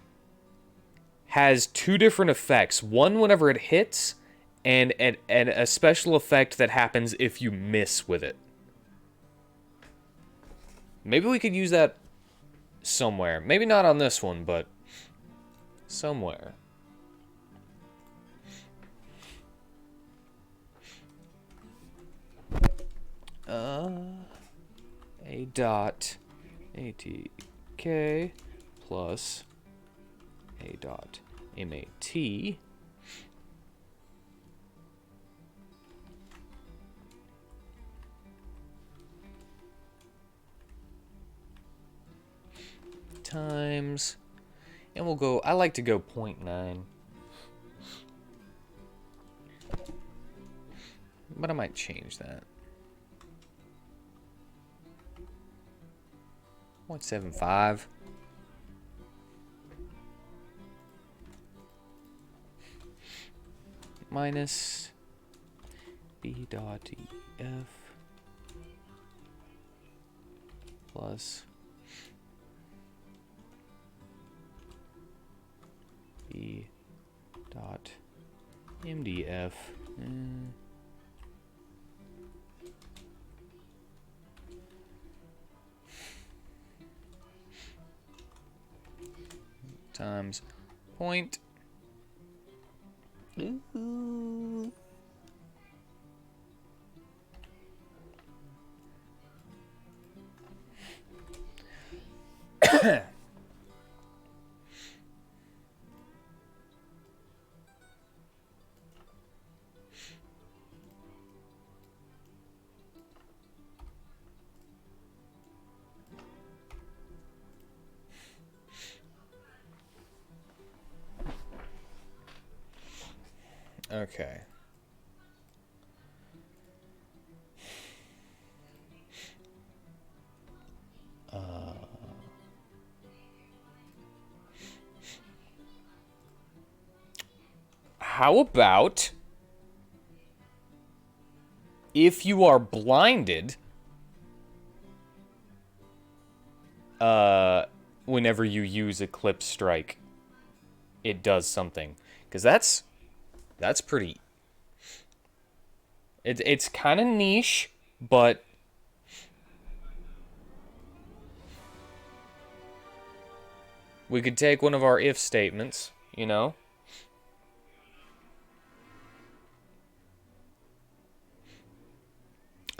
has two different effects. One whenever it hits, and a special effect that happens if you miss with it. Maybe we could use that somewhere. Maybe not on this one, but somewhere. A dot ATK plus a dot MAT times, and we'll go, I like to go 0.9, but I might change that. 0.75. Minus B dot EF plus B dot MDF. Times point. Ooh. Okay. how about if you are blinded, whenever you use Eclipse Strike, it does something. Because that's pretty... It's kind of niche, but... we could take one of our if statements, you know?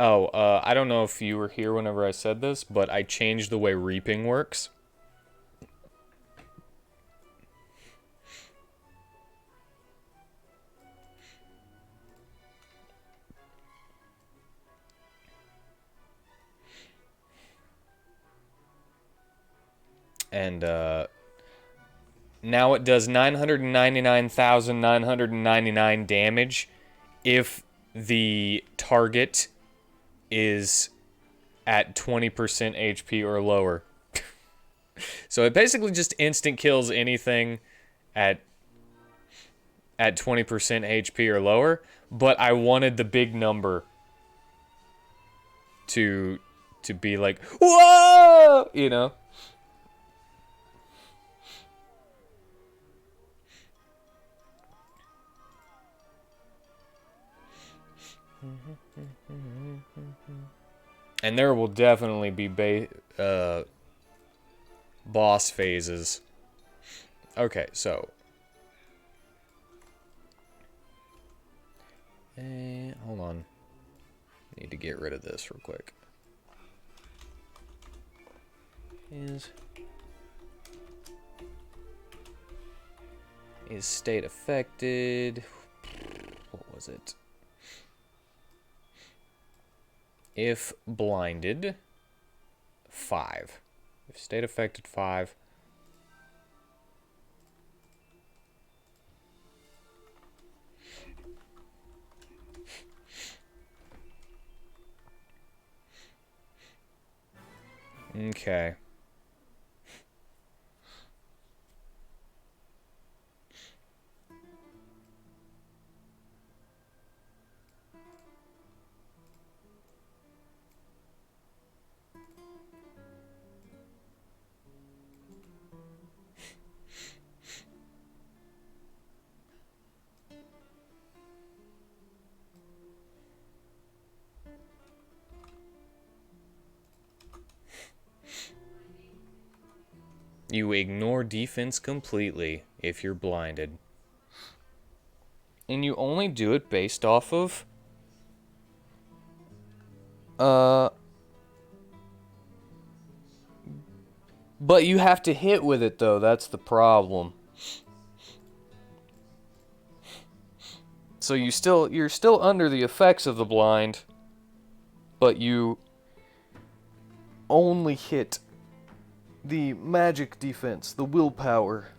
Oh, I don't know if you were here whenever I said this, but I changed the way reaping works. And, now it does 999,999 damage if the target is at 20% HP or lower. So it basically just instant kills anything at 20% HP or lower, but I wanted the big number to be like, whoa, you know? And there will definitely be boss phases. Okay, so... hold on. Need to get rid of this real quick. Is state affected? What was it? If blinded, 5. If state affected, 5. Okay. You ignore defense completely if you're blinded. And you only do it based off of... But you have to hit with it, though. That's the problem. So you're still under the effects of the blind, but you only hit the magic defense, the willpower.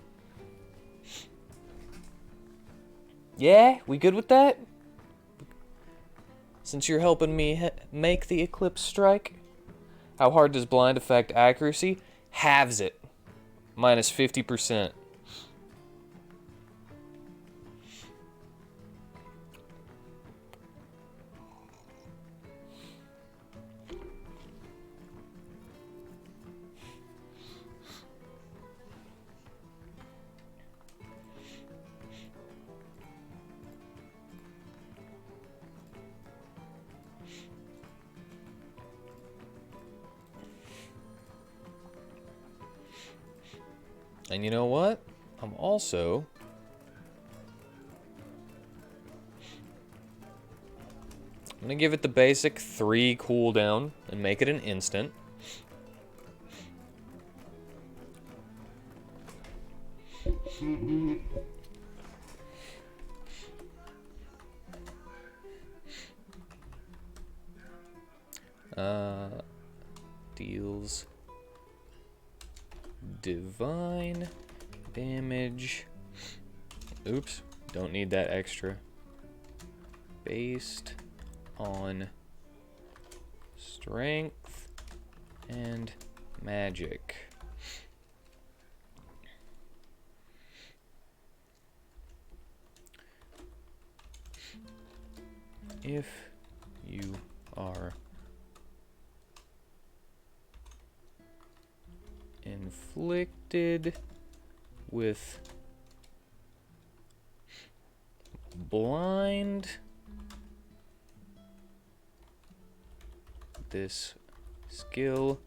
Yeah, we good with that? Since you're helping me make the Eclipse Strike. How hard does blind affect accuracy? Halves it. Minus 50%. And you know what? I'm also... I'm gonna give it the basic 3 cooldown and make it an instant. Deals divine damage. Oops, don't need that extra. Based on strength and magic. If you are inflicted with blind, this skill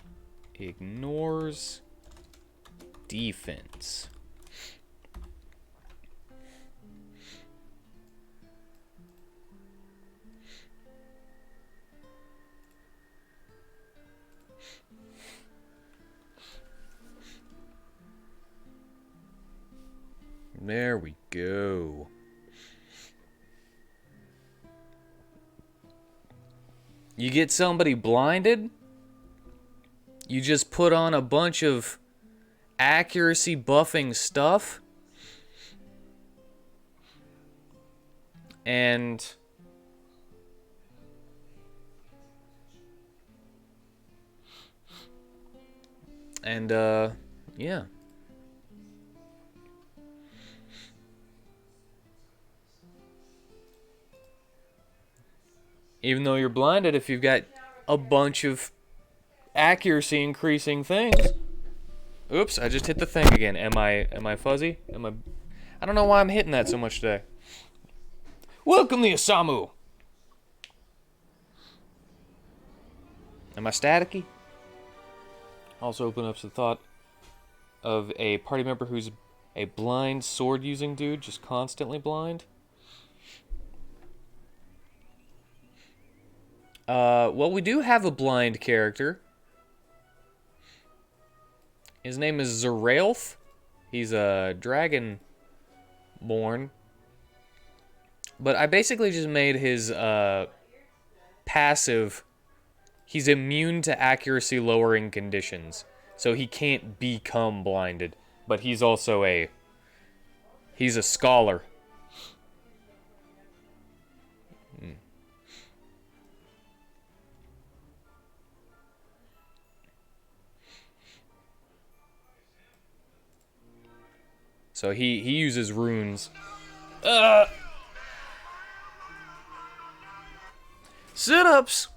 ignores defense. There we go. You get somebody blinded, you just put on a bunch of accuracy buffing stuff, and yeah. Even though you're blinded, if you've got a bunch of accuracy increasing things. Oops, I just hit the thing again. Am I fuzzy? I don't know why I'm hitting that so much today. Welcome to Osamu. Am I staticky? Also open up to the thought of a party member who's a blind sword using dude, just constantly blind. Well, we do have a blind character. His name is Zeraelf. He's a dragon born. But I basically just made his passive. He's immune to accuracy lowering conditions. So he can't become blinded. But he's also he's a scholar. So he uses runes. Sit-ups!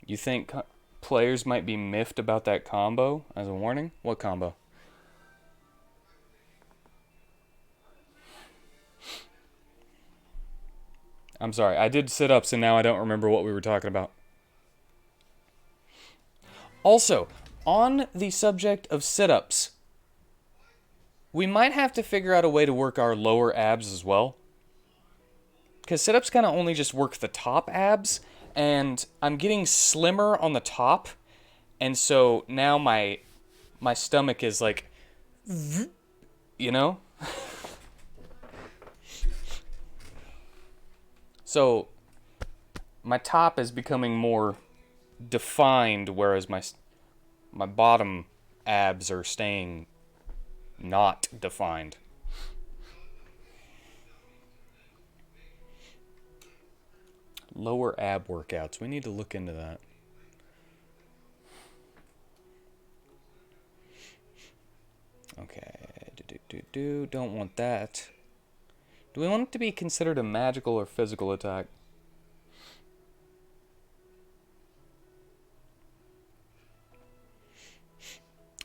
You think players might be miffed about that combo as a warning? What combo? I'm sorry, I did sit-ups and now I don't remember what we were talking about. Also, on the subject of sit-ups, we might have to figure out a way to work our lower abs as well. Because sit-ups kind of only just work the top abs, and I'm getting slimmer on the top, and so now my stomach is like, you know? So my top is becoming more defined, whereas my bottom abs are staying not defined. Lower ab workouts. We need to look into that. Okay. Don't want that. Do we want it to be considered a magical or physical attack?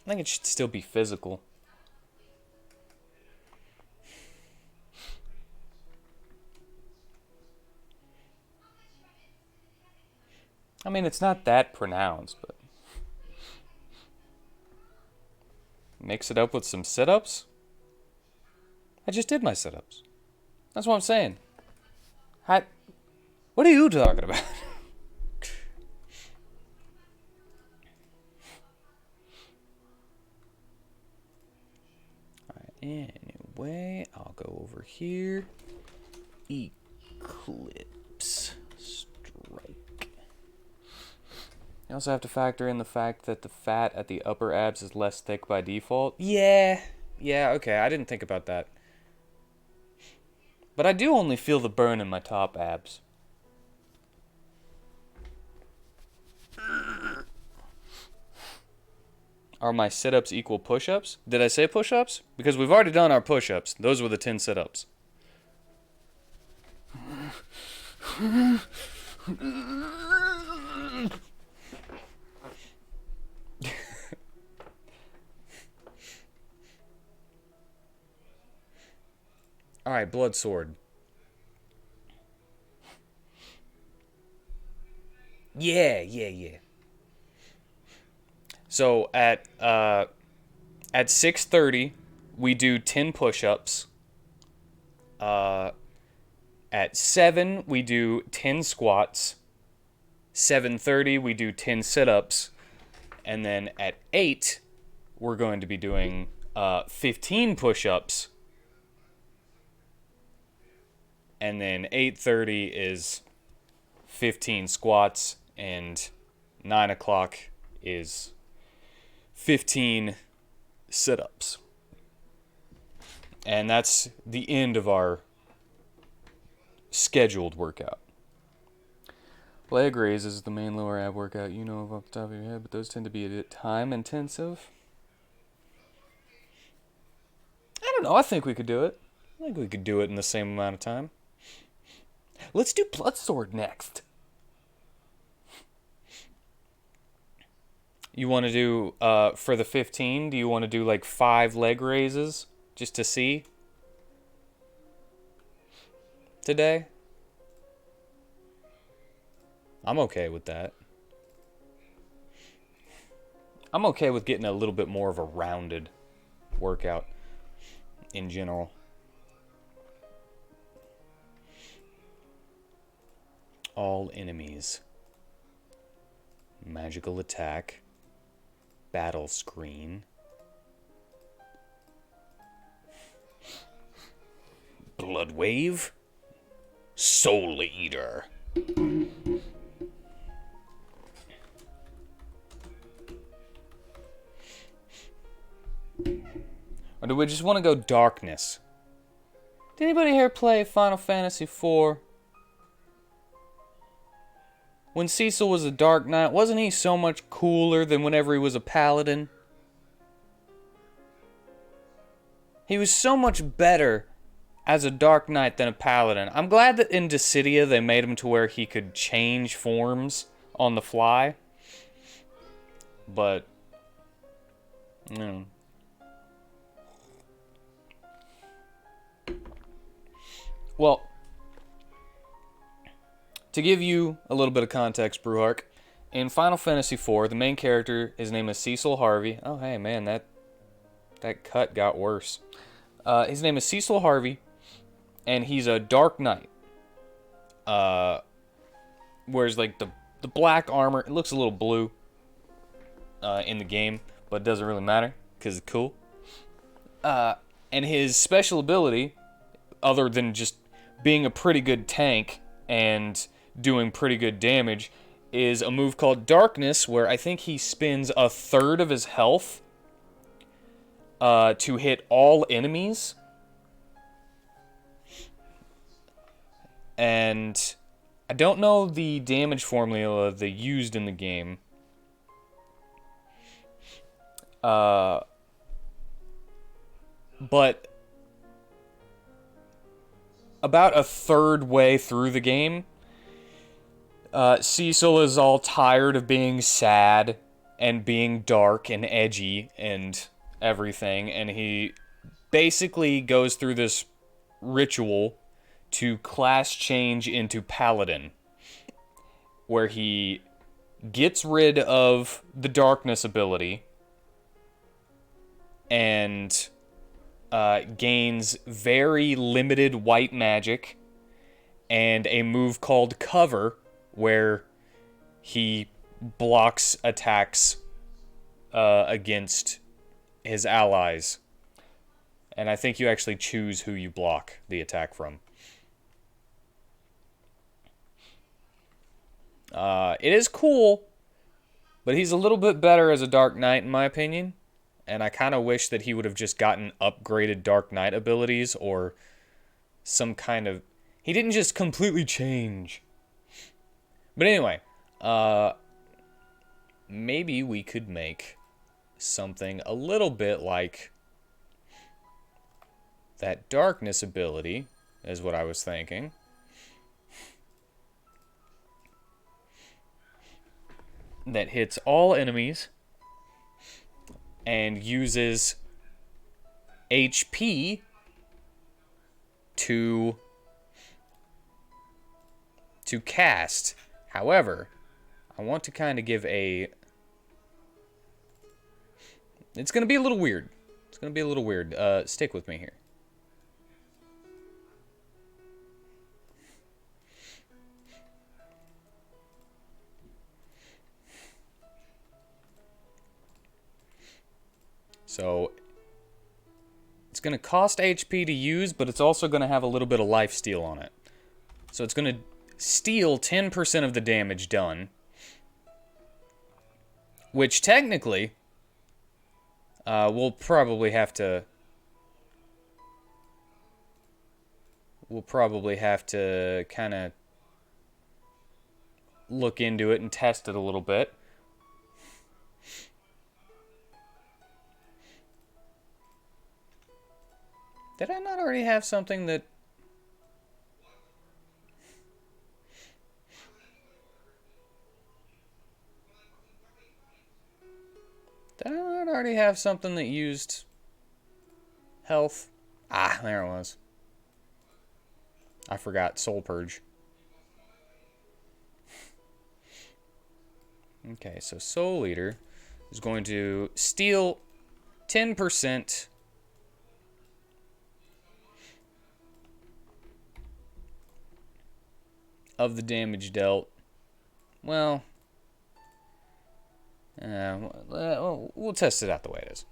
I think it should still be physical. I mean, it's not that pronounced, but... Mix it up with some sit-ups? I just did my sit-ups. That's what I'm saying. What are you talking about? Anyway, I'll go over here. Eclipse strike. You also have to factor in the fact that the fat at the upper abs is less thick by default. Yeah, okay, I didn't think about that. But I do only feel the burn in my top abs. Are my sit-ups equal push-ups? Did I say push-ups? Because we've already done our push-ups. Those were the 10 sit-ups. Alright, blood sword. Yeah. So at 6:30, we do 10 push-ups. At 7, we do 10 squats. 7:30, we do 10 sit-ups. And then at 8, we're going to be doing 15 push-ups. And then 8:30 is 15 squats. And 9 o'clock is 15 sit-ups. And that's the end of our scheduled workout. Leg raises is the main lower ab workout you know of off the top of your head, but those tend to be a bit time intensive. I don't know, I think we could do it. I think we could do it in the same amount of time. Let's do blood sword next. You want to do, for the 15, do you want to do like 5 leg raises just to see? Today? I'm okay with that. I'm okay with getting a little bit more of a rounded workout in general. All enemies. Magical attack. Battle screen. Blood wave. Soul eater. Or do we just want to go darkness? Did anybody here play Final Fantasy IV? When Cecil was a Dark Knight, wasn't he so much cooler than whenever he was a paladin? He was so much better as a Dark Knight than a paladin. I'm glad that in Dissidia they made him to where he could change forms on the fly. But, well, to give you a little bit of context, Brewhark, in Final Fantasy IV, the main character, his name is Cecil Harvey. Oh, hey, man, that cut got worse. His name is Cecil Harvey, and he's a Dark Knight. Wears, like, the black armor. It looks a little blue in the game, but it doesn't really matter, because it's cool. And his special ability, other than just being a pretty good tank and doing pretty good damage, is a move called Darkness, where I think he spends a third of his health to hit all enemies. And I don't know the damage formula they used in the game. But about a third way through the game, Cecil is all tired of being sad and being dark and edgy and everything, and he basically goes through this ritual to class change into Paladin, where he gets rid of the darkness ability and gains very limited white magic and a move called Cover, where he blocks attacks against his allies. And I think you actually choose who you block the attack from. It is cool, but he's a little bit better as a Dark Knight in my opinion. And I kind of wish that he would have just gotten upgraded Dark Knight abilities or some kind of... He didn't just completely change. But anyway, maybe we could make something a little bit like that darkness ability, is what I was thinking. That hits all enemies and uses HP to cast. However, I want to kind of give a... It's going to be a little weird. It's going to be a little weird. Stick with me here. So, it's going to cost HP to use, but it's also going to have a little bit of lifesteal on it. So it's going to steal 10% of the damage done. Which technically, we'll probably have to kind of look into it and test it a little bit. Did I not already have something that... Did I not already have something that used health? Ah, there it was. I forgot. Soul Purge. Okay, so Soul Eater is going to steal 10% of the damage dealt. Well, we'll test it out the way it is.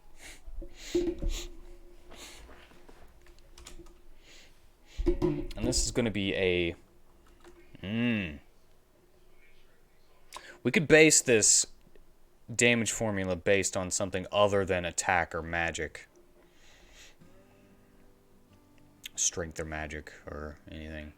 And this is going to be a... We could base this damage formula based on something other than attack or magic. Strength or magic or anything.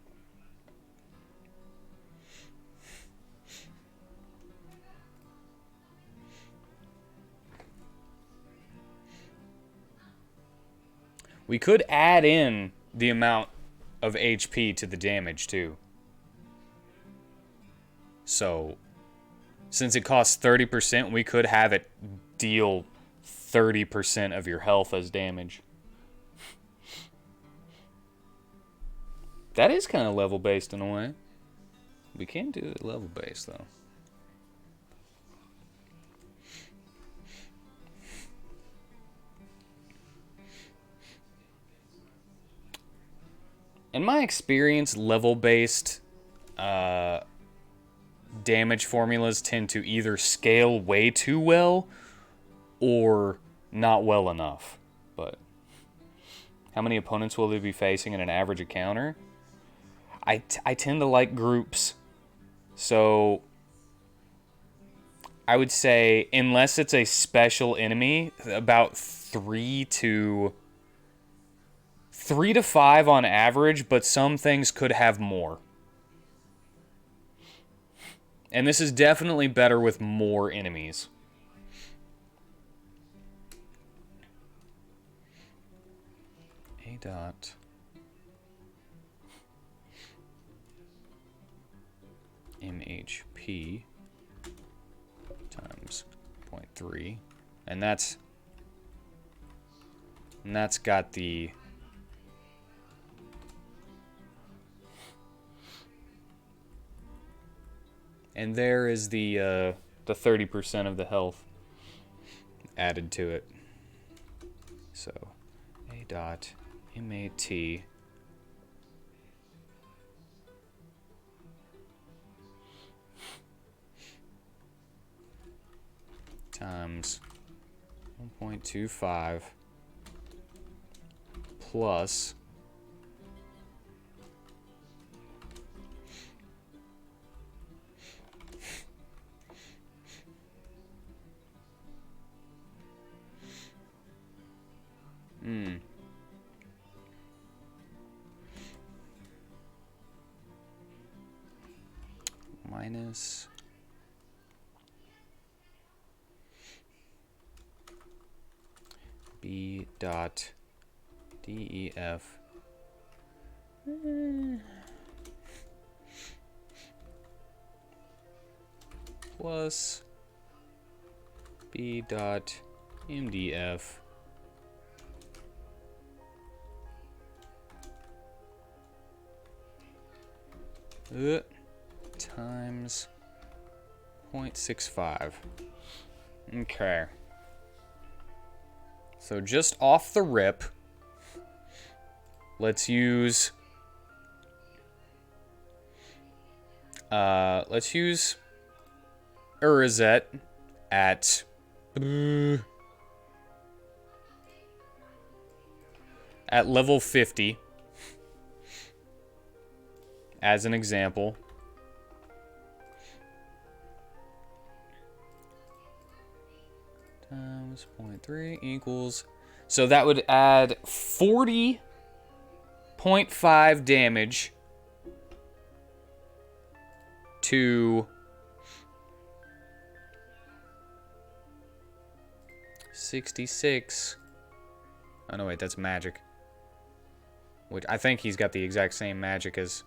We could add in the amount of HP to the damage, too. So, since it costs 30%, we could have it deal 30% of your health as damage. That is kind of level-based in a way. We can do it level-based, though. In my experience, level-based damage formulas tend to either scale way too well or not well enough. But how many opponents will they be facing in an average encounter? I tend to like groups. So I would say, unless it's a special enemy, about 3 to 5 on average, but some things could have more. And this is definitely better with more enemies. A dot. MHP times 0.3. And that's got the... And there is the 30% of the health added to it. So, A dot MAT times 1.25 plus minus B dot DEF plus B dot MDF times 0.65. Okay. So just off the rip, let's use Urzet at level 50 as an example. Times 0.3 equals... So that would add 40.5 damage to 66. Oh, no, wait, that's magic. Which I think he's got the exact same magic as...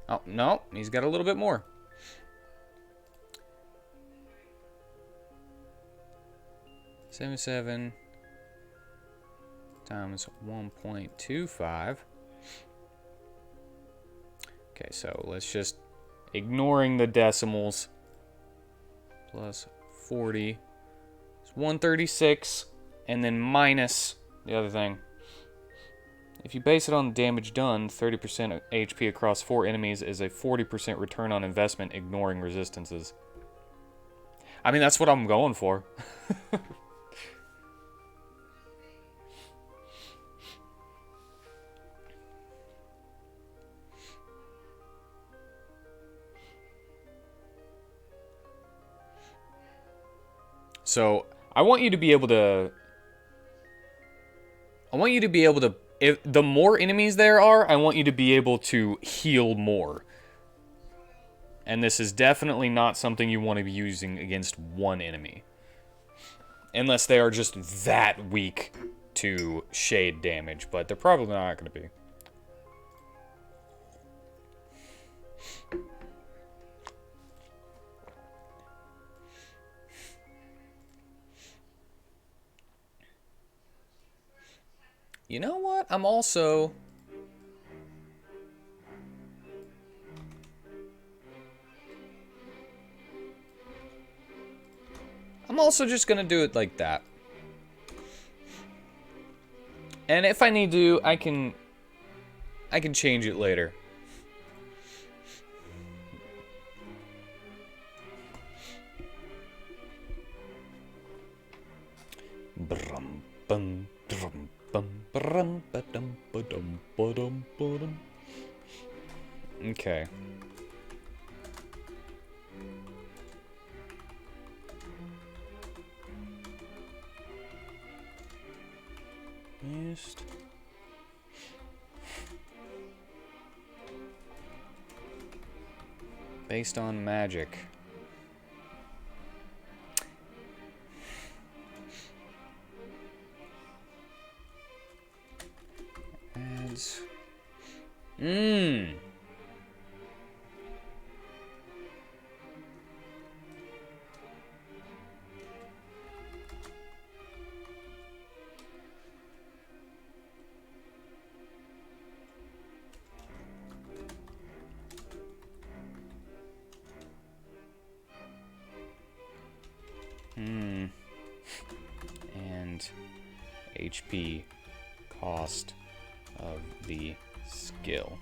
Oh, no, he's got a little bit more. $77 times 1.25. Okay, so let's just, ignoring the decimals, plus 40 is 136, and then minus the other thing. If you base it on damage done, 30% HP across 4 enemies is a 40% return on investment, ignoring resistances. I mean, that's what I'm going for. So, I want you to be able to... If the more enemies there are, I want you to be able to heal more. And this is definitely not something you want to be using against one enemy. Unless they are just that weak to shade damage, but they're probably not going to be. You know what? I'm also just gonna do it like that. And if I need to, I can change it later. Okay. Just based on magic. Adds. And HP cost of the skill.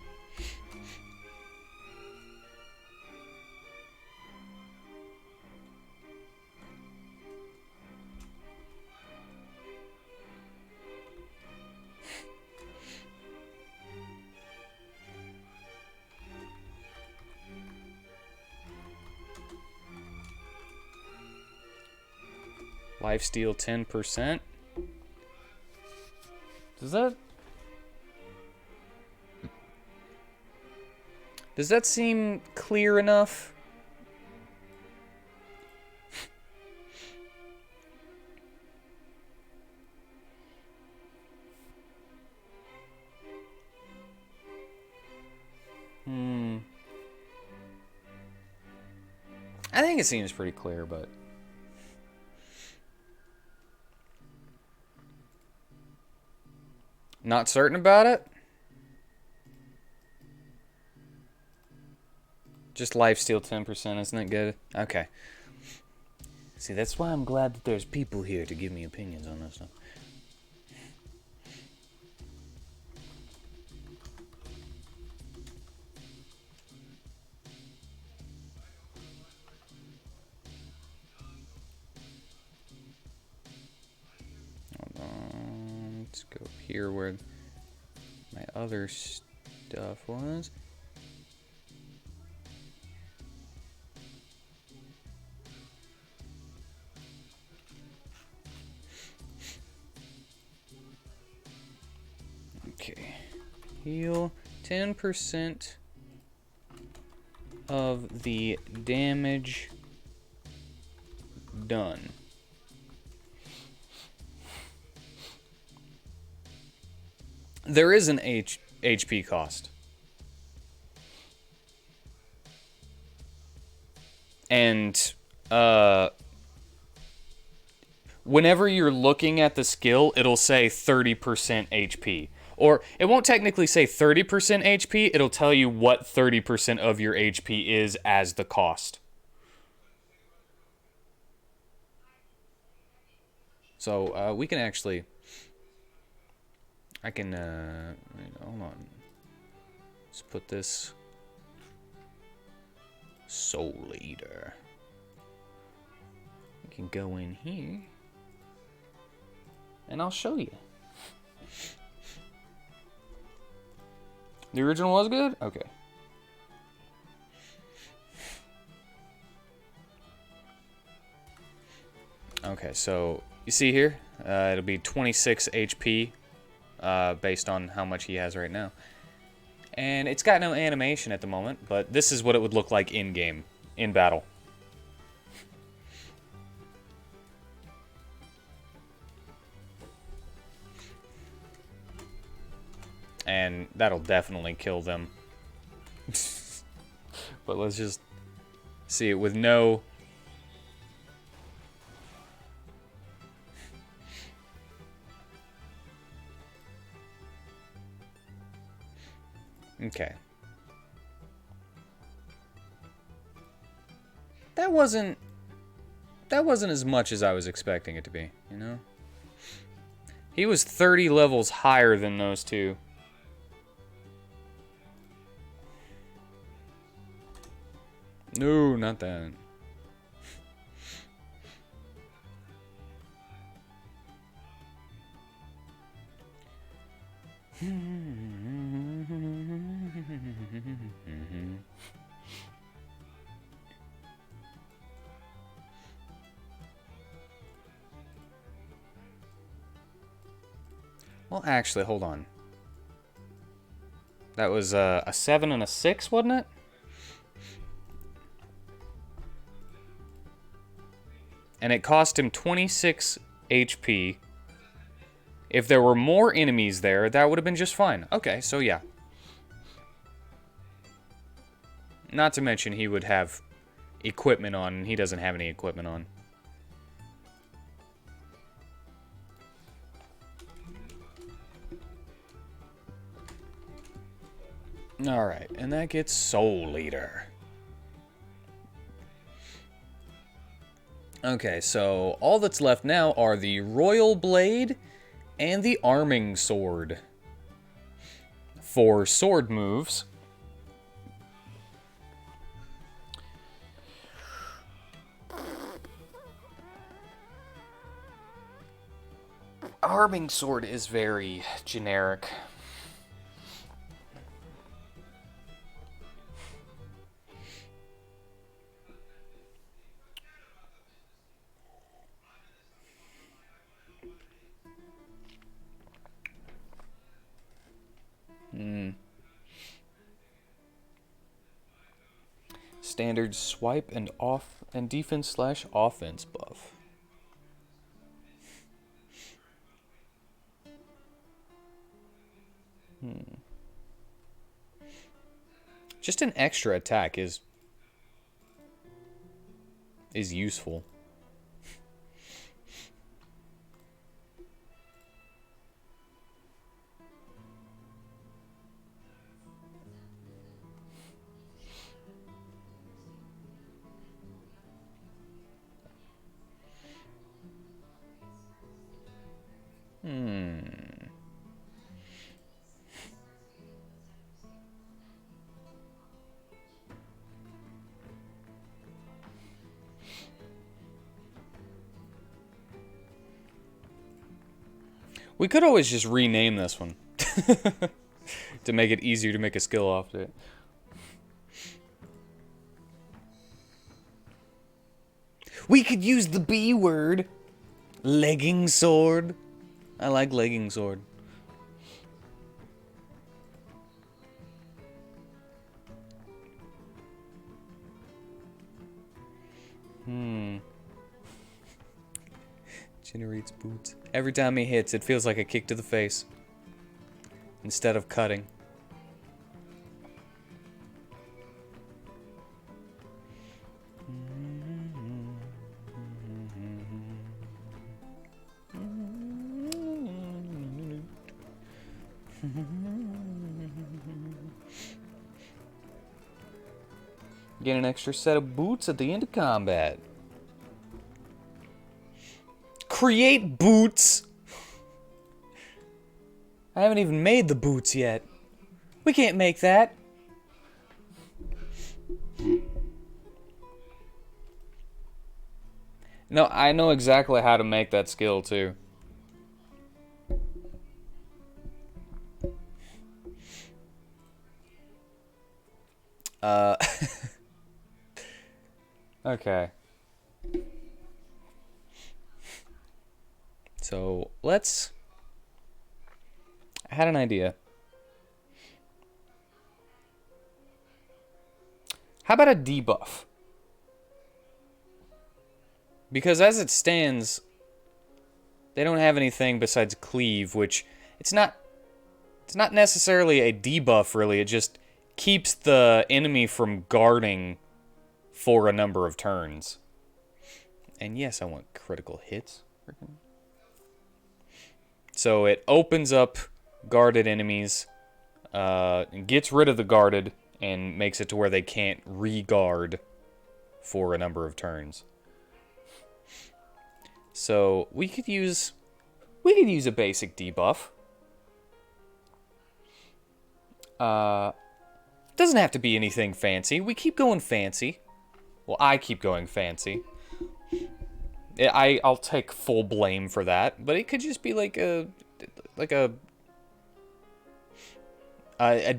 Lifesteal 10%. Does that... Does that seem clear enough? I think it seems pretty clear, but... Not certain about it? Just lifesteal 10%, isn't it good? Okay. See, that's why I'm glad that there's people here to give me opinions on this stuff. Hold on. Let's go here where my other stuff was. Okay. Heal 10% of the damage done. There is an HP cost. And whenever you're looking at the skill, it'll say 30% HP. Or it won't technically say 30% HP, it'll tell you what 30% of your HP is as the cost. So we can actually... I can, hold on. Let's put this Soul Eater. We can go in here, and I'll show you. The original was good? Okay. Okay, so you see here, it'll be 26 HP. Based on how much he has right now. And it's got no animation at the moment, but this is what it would look like in-game, in battle. And that'll definitely kill them. But let's just see it with no... Okay. That wasn't as much as I was expecting it to be, you know? He was 30 levels higher than those two. No, not that. Well, actually, hold on. That was a 7 and a 6, wasn't it? And it cost him 26 HP. If there were more enemies there, that would have been just fine. Okay, so yeah. Not to mention he would have equipment on, and he doesn't have any equipment on. Alright, and that gets Soul Eater. Okay, so all that's left now are the Royal Blade and the Arming Sword. For sword moves. Arming Sword is very generic. Standard swipe and off and defense slash offense buff. Just an extra attack is useful. We could always just rename this one to make it easier to make a skill off it. We could use the B word. Legging sword. I like legging sword. Generates boots. Every time he hits, it feels like a kick to the face. Instead of cutting. Get an extra set of boots at the end of combat. Create boots! I haven't even made the boots yet. We can't make that. No, I know exactly how to make that skill too. Okay. So, I had an idea. How about a debuff? Because as it stands, they don't have anything besides cleave, which it's not necessarily a debuff really, it just keeps the enemy from guarding for a number of turns. And yes, I want critical hits. So it opens up guarded enemies, gets rid of the guarded, and makes it to where they can't re-guard for a number of turns. So we could use a basic debuff. Doesn't have to be anything fancy. We keep going fancy. Well, I keep going fancy. I'll take full blame for that, but it could just be like a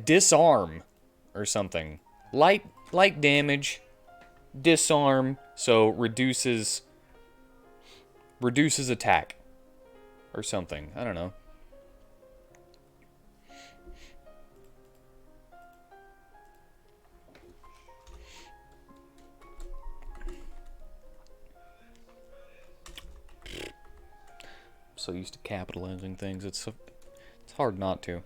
disarm or something. Light damage, disarm, so reduces attack or something. I don't know. So used to capitalizing things, it's hard not to.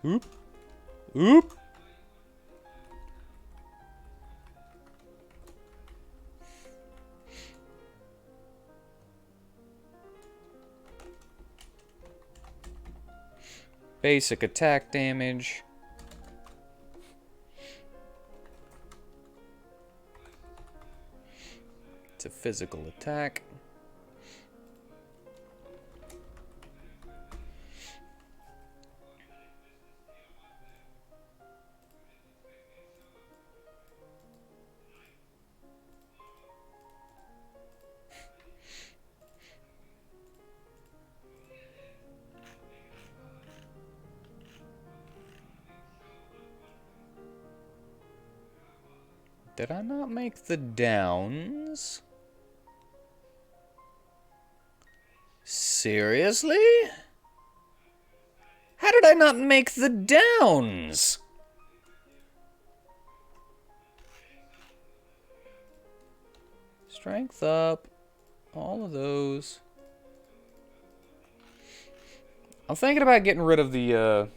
Oop. Oop. Basic attack damage. It's a physical attack. Did I not make the downs? Seriously? How did I not make the downs? Strength up. All of those. I'm thinking about getting rid of the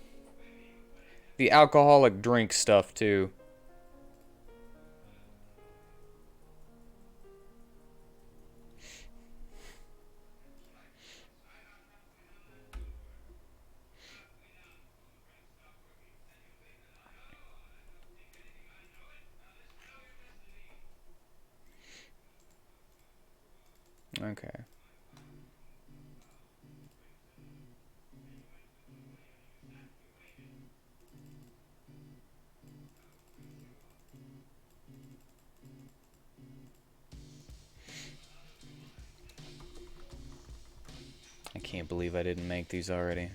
alcoholic drink stuff, too. Okay. I can't believe I didn't make these already.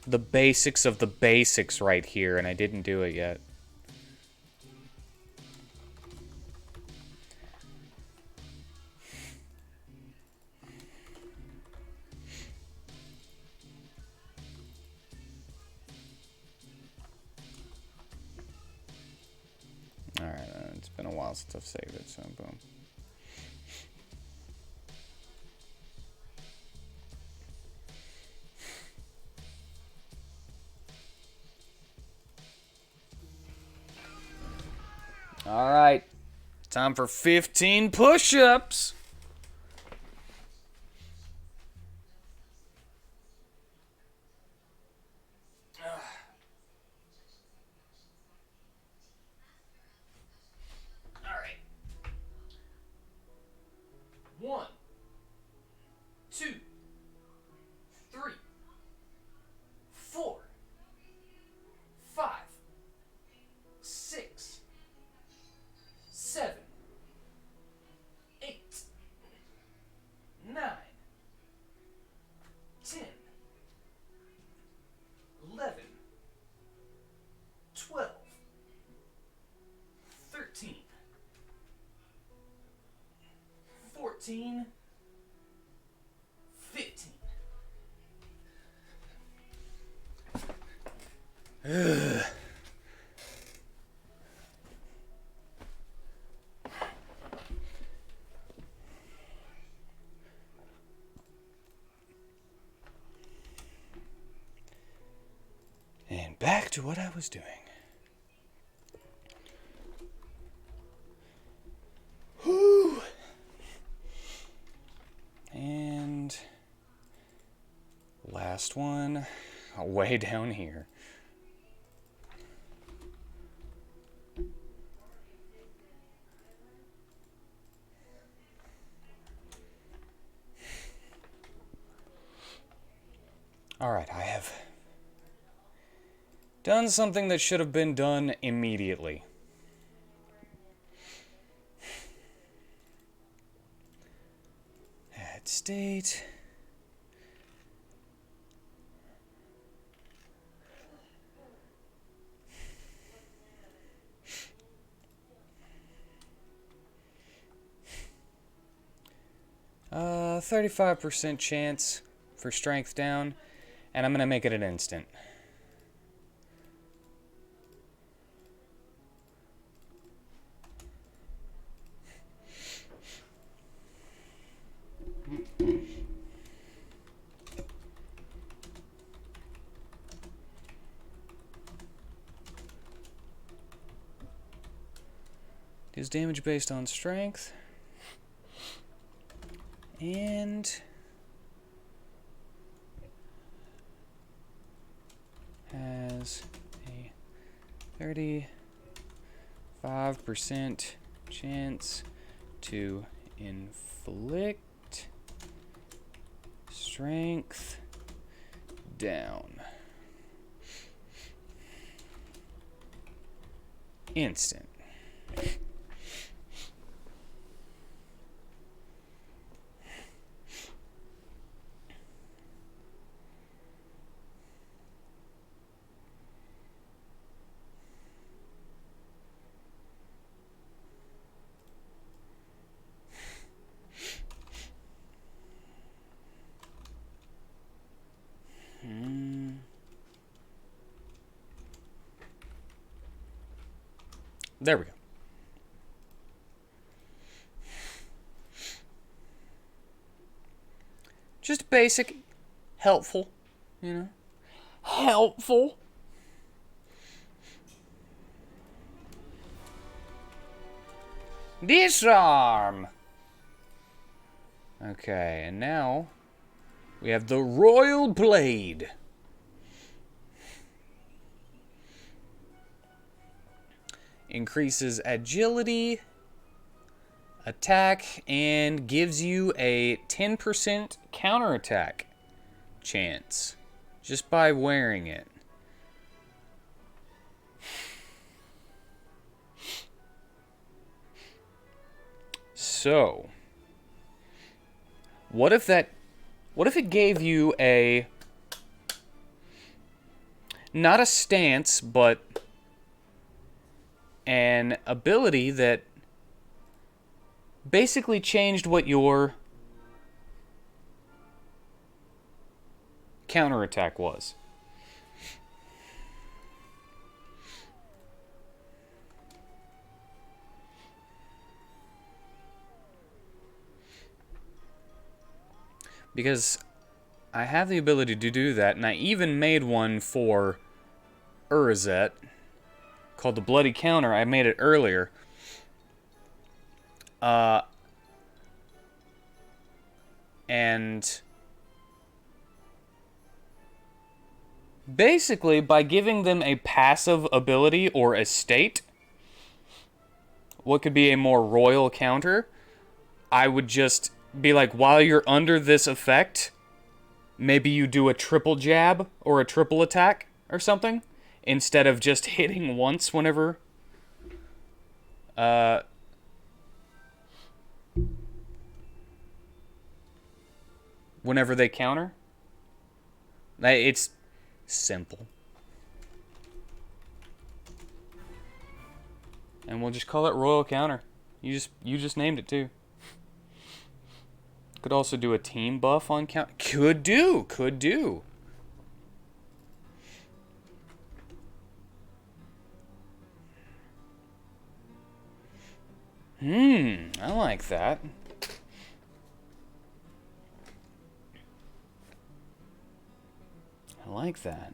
The basics of the basics right here, and I didn't do it yet. Alright, it's been a while since I've saved it, so boom. Alright, time for 15 push-ups. Alright. 1, 2, 3, 4, 5, 6, 7, 8, 9, 10, 11, 12, 13, 14, 15. Ugh. And back to what I was doing. Whew. And last one, way down here. All right, I have done something that should have been done immediately. Add state. Uh, 35% chance for strength down, and I'm gonna make it an instant. Deals damage based on strength. And has a 35% chance to inflict strength down. Instant. There we go. Just basic, helpful, you know? Helpful. Disarm! Okay, and now we have the Royal Blade. Increases agility, attack, and gives you a 10% counterattack chance just by wearing it. So, what if it gave you a, not a stance, but an ability that basically changed what your counterattack was? Because I have the ability to do that, and I even made one for Urzet called the Bloody Counter. I made it earlier. And basically, by giving them a passive ability or a state, what could be a more royal counter, I would just be like, while you're under this effect, maybe you do a triple jab or a triple attack or something, instead of just hitting once whenever whenever they counter. It's simple. And we'll just call it Royal Counter. You just named it too. Could also do a team buff on count. Could do. I like that. I like that.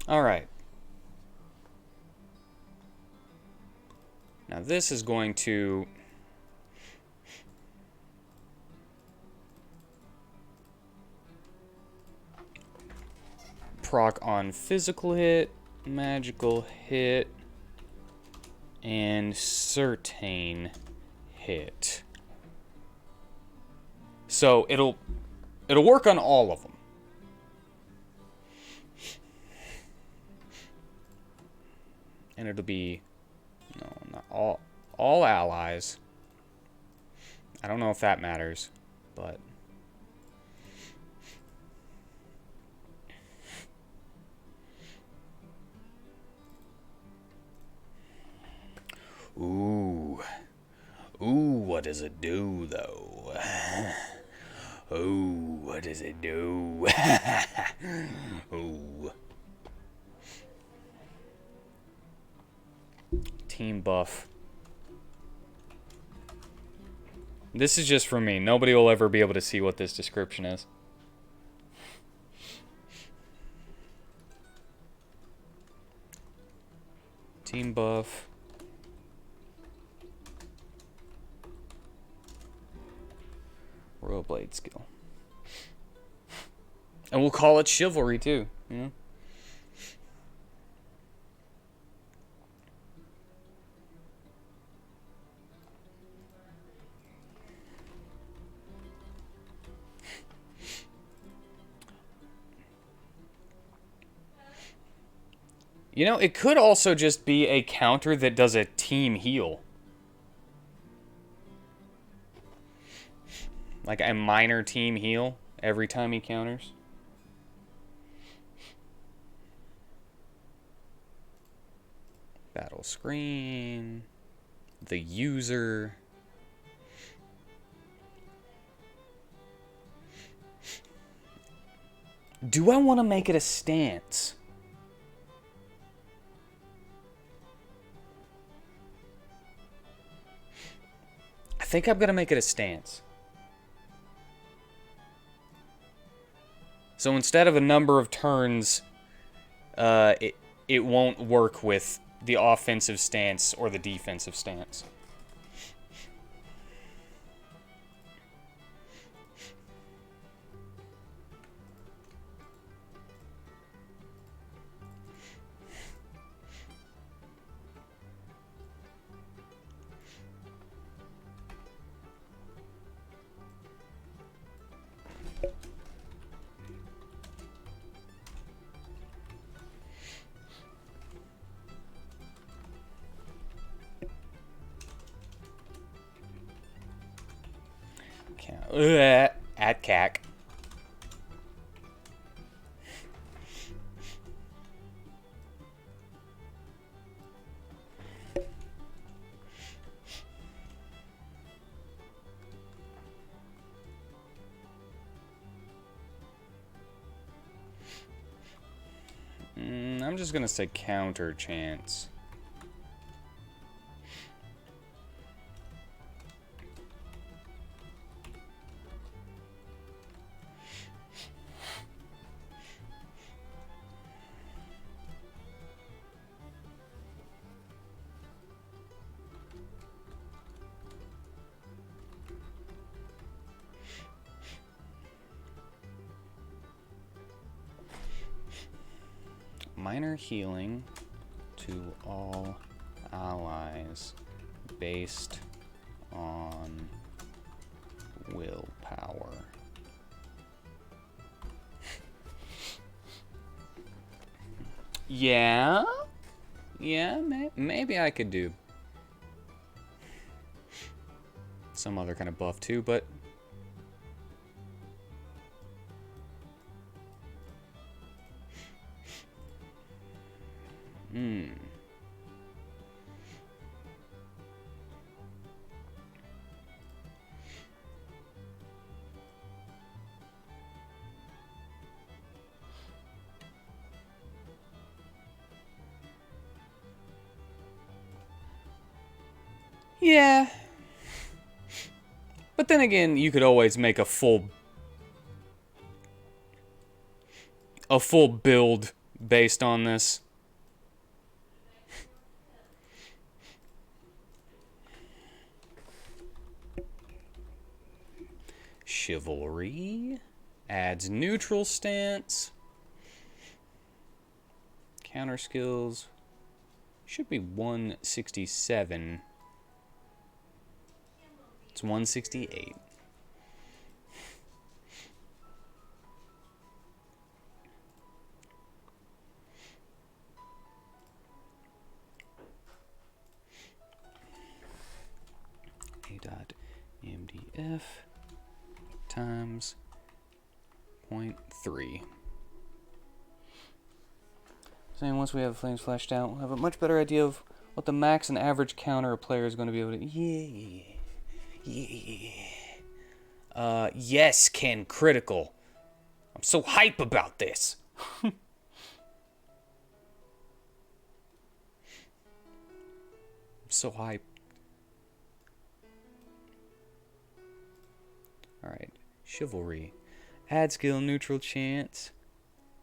All right. Now this is going to proc on physical hit, magical hit, and certain hit. So it'll work on all of them. And it'll be, no, not all allies. I don't know if that matters, but ooh, what does it do though? Ooh, what does it do? Ooh. Team buff. This is just from me. Nobody will ever be able to see what this description is. Team buff. Royal Blade skill. And we'll call it chivalry too, you know? You know, it could also just be a counter that does a team heal. Like a minor team heal every time he counters. screen. The user. Do I want to make it a stance? I think I'm going to make it a stance. So instead of a number of turns, it won't work with the offensive stance or the defensive stance. At CAC. I'm just gonna say counter chance. Minor healing to all allies based on willpower. Yeah, maybe I could do some other kind of buff too, but yeah. But then again, you could always make a full build based on this. Chivalry adds neutral stance. Counter skills should be 167. It's 168. A.mdf times 0.3. Saying once we have flames fleshed out, we'll have a much better idea of what the max and average counter a player is going to be able to... Yes, Ken Critical. I'm so hype about this. I'm so hype. Alright. Chivalry. Add skill, neutral chance.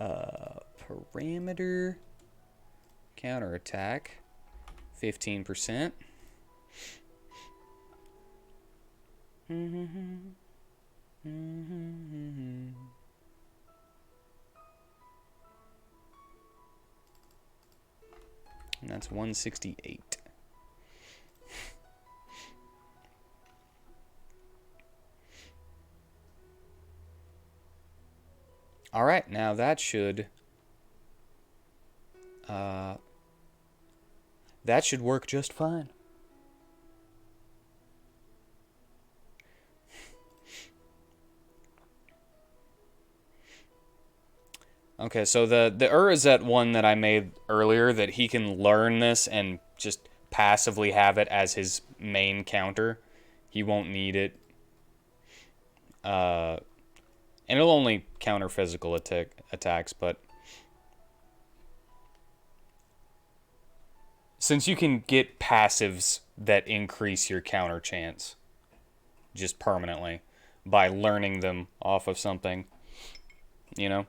Parameter. Counterattack. 15%. And that's 168. All right, now that should work just fine. Okay, so the Urazet one that I made earlier, that he can learn this and just passively have it as his main counter. He won't need it. And it'll only counter physical attacks, but since you can get passives that increase your counter chance just permanently by learning them off of something, you know?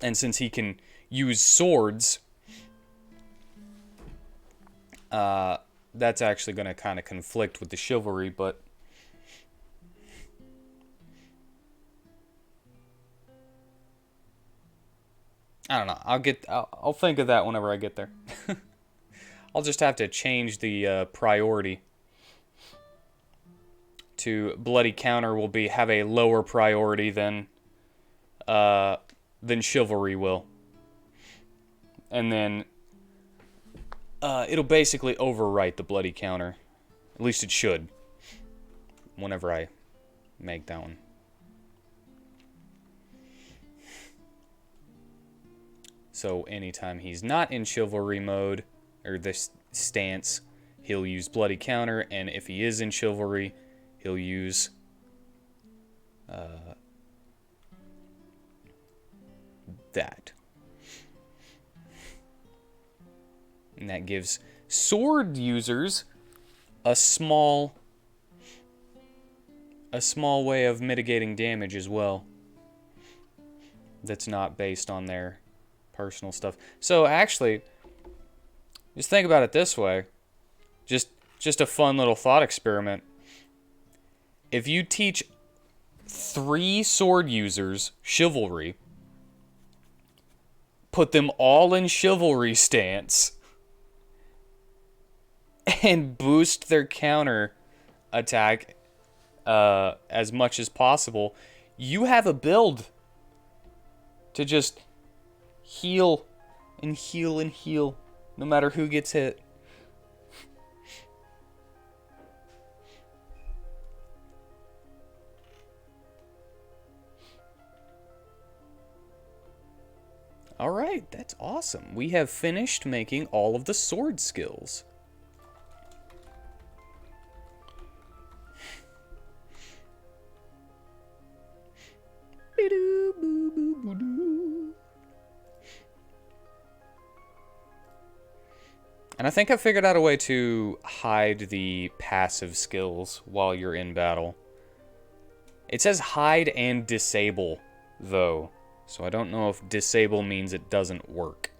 And since he can use swords, that's actually going to kind of conflict with the chivalry, but I don't know. I'll think of that whenever I get there. I'll just have to change the priority to bloody counter will have a lower priority than chivalry will, and then it'll basically overwrite the bloody counter. At least it should. Whenever I make that one. So anytime he's not in chivalry mode, or this stance, he'll use bloody counter, and if he is in chivalry, he'll use that. And that gives sword users a small way of mitigating damage as well. That's not based on their personal stuff. So actually, just think about it this way. Just a fun little thought experiment. If you teach 3 sword users chivalry, put them all in chivalry stance, and boost their counter attack as much as possible, you have a build to just heal and heal and heal, no matter who gets hit. Alright, that's awesome. We have finished making all of the sword skills. And I think I figured out a way to hide the passive skills while you're in battle. It says hide and disable, though. So I don't know if disable means it doesn't work.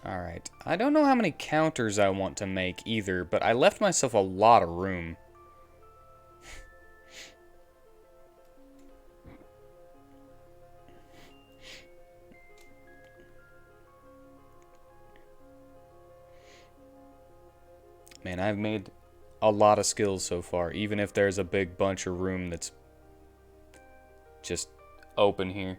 Alright, I don't know how many counters I want to make either, but I left myself a lot of room. Man, I've made a lot of skills so far, even if there's a big bunch of room that's just open here.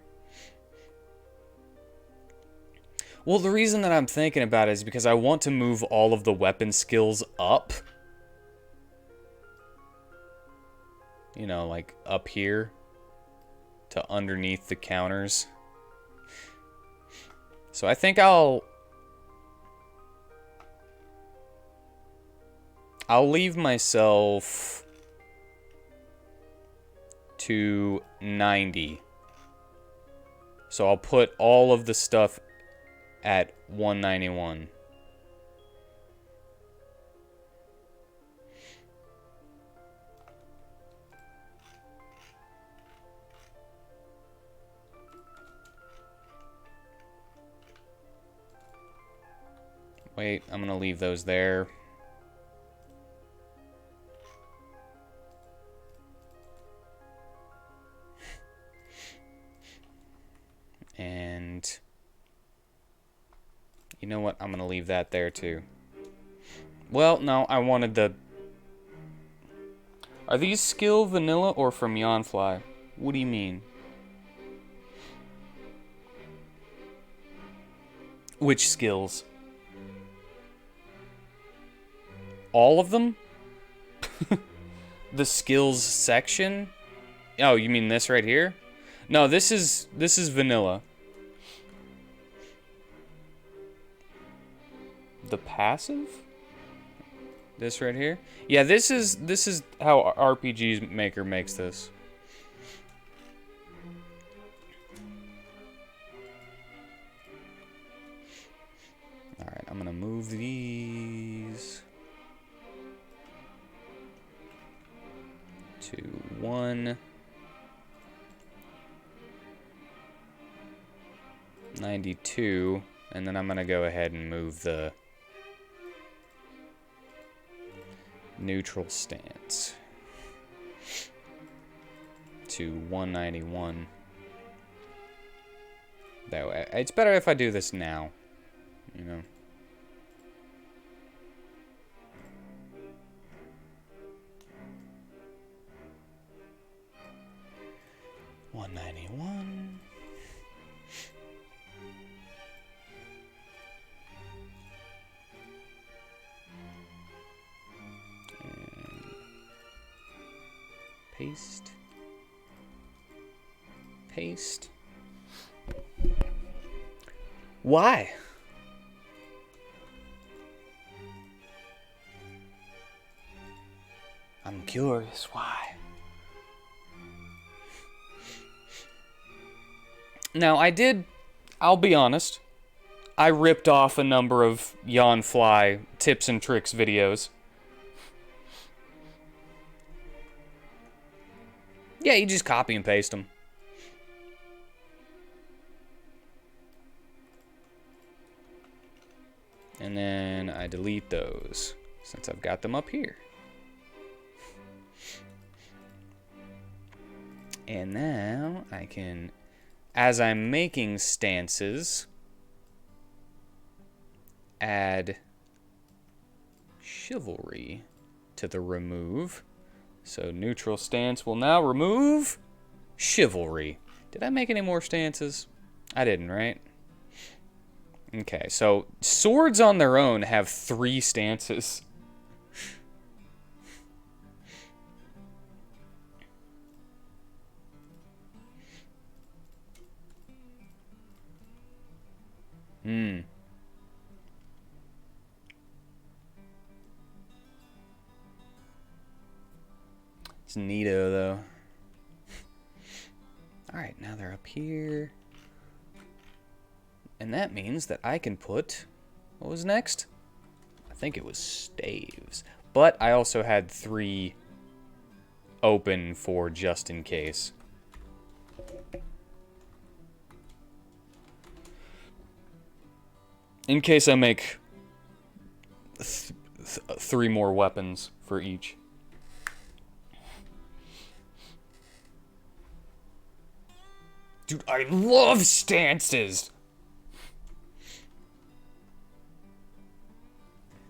Well, the reason that I'm thinking about it is because I want to move all of the weapon skills up. You know, like up here to underneath the counters. So I think I'll leave myself to 90. So I'll put all of the stuff at 191. Wait, I'm gonna leave those there. And you know what? I'm going to leave that there too. Well, no, I wanted Are these skill vanilla or from Yawnfly? What do you mean? Which skills? All of them? The skills section? Oh, you mean this right here? No, this is vanilla. The passive? This right here? Yeah, this is how RPG Maker makes this. Alright, I'm gonna move these to 192, and then I'm gonna go ahead and move the neutral stance to 191. That way, it's better if I do this now, you know. $191. Paste. Paste. Why? I'm curious why. Now, I'll be honest, I ripped off a number of Yawnfly tips and tricks videos. Yeah, you just copy and paste them. And then I delete those, since I've got them up here. And now I can, as I'm making stances, add chivalry to the remove. So neutral stance will now remove chivalry. Did I make any more stances? I didn't, right? Okay, so swords on their own have 3 stances. It's neato, though. Alright, now they're up here. And that means that I can put... What was next? I think it was staves. But I also had 3 open for just in case. In case I make 3 more weapons for each. Dude, I love stances!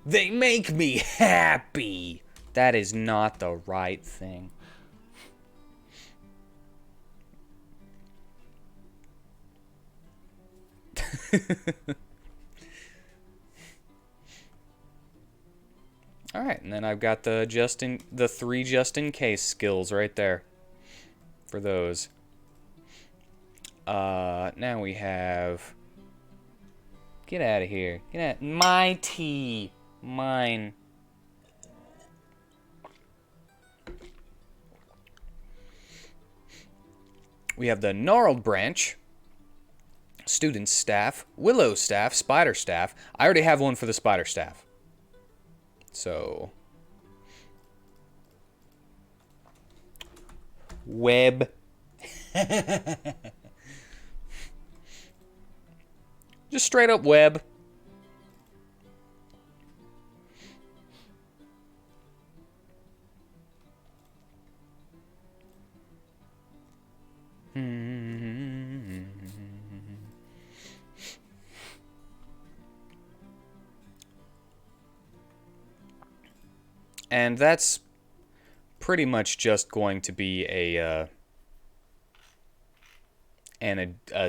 They make me happy! That is not the right thing. Alright, and then I've got the 3 just in case skills right there. For those. Now we have... Get out of here. Get out. My tea. Mine. We have the gnarled branch, student staff, willow staff, spider staff. I already have one for the spider staff. So... Web. Just straight up web. And that's pretty much just going to be a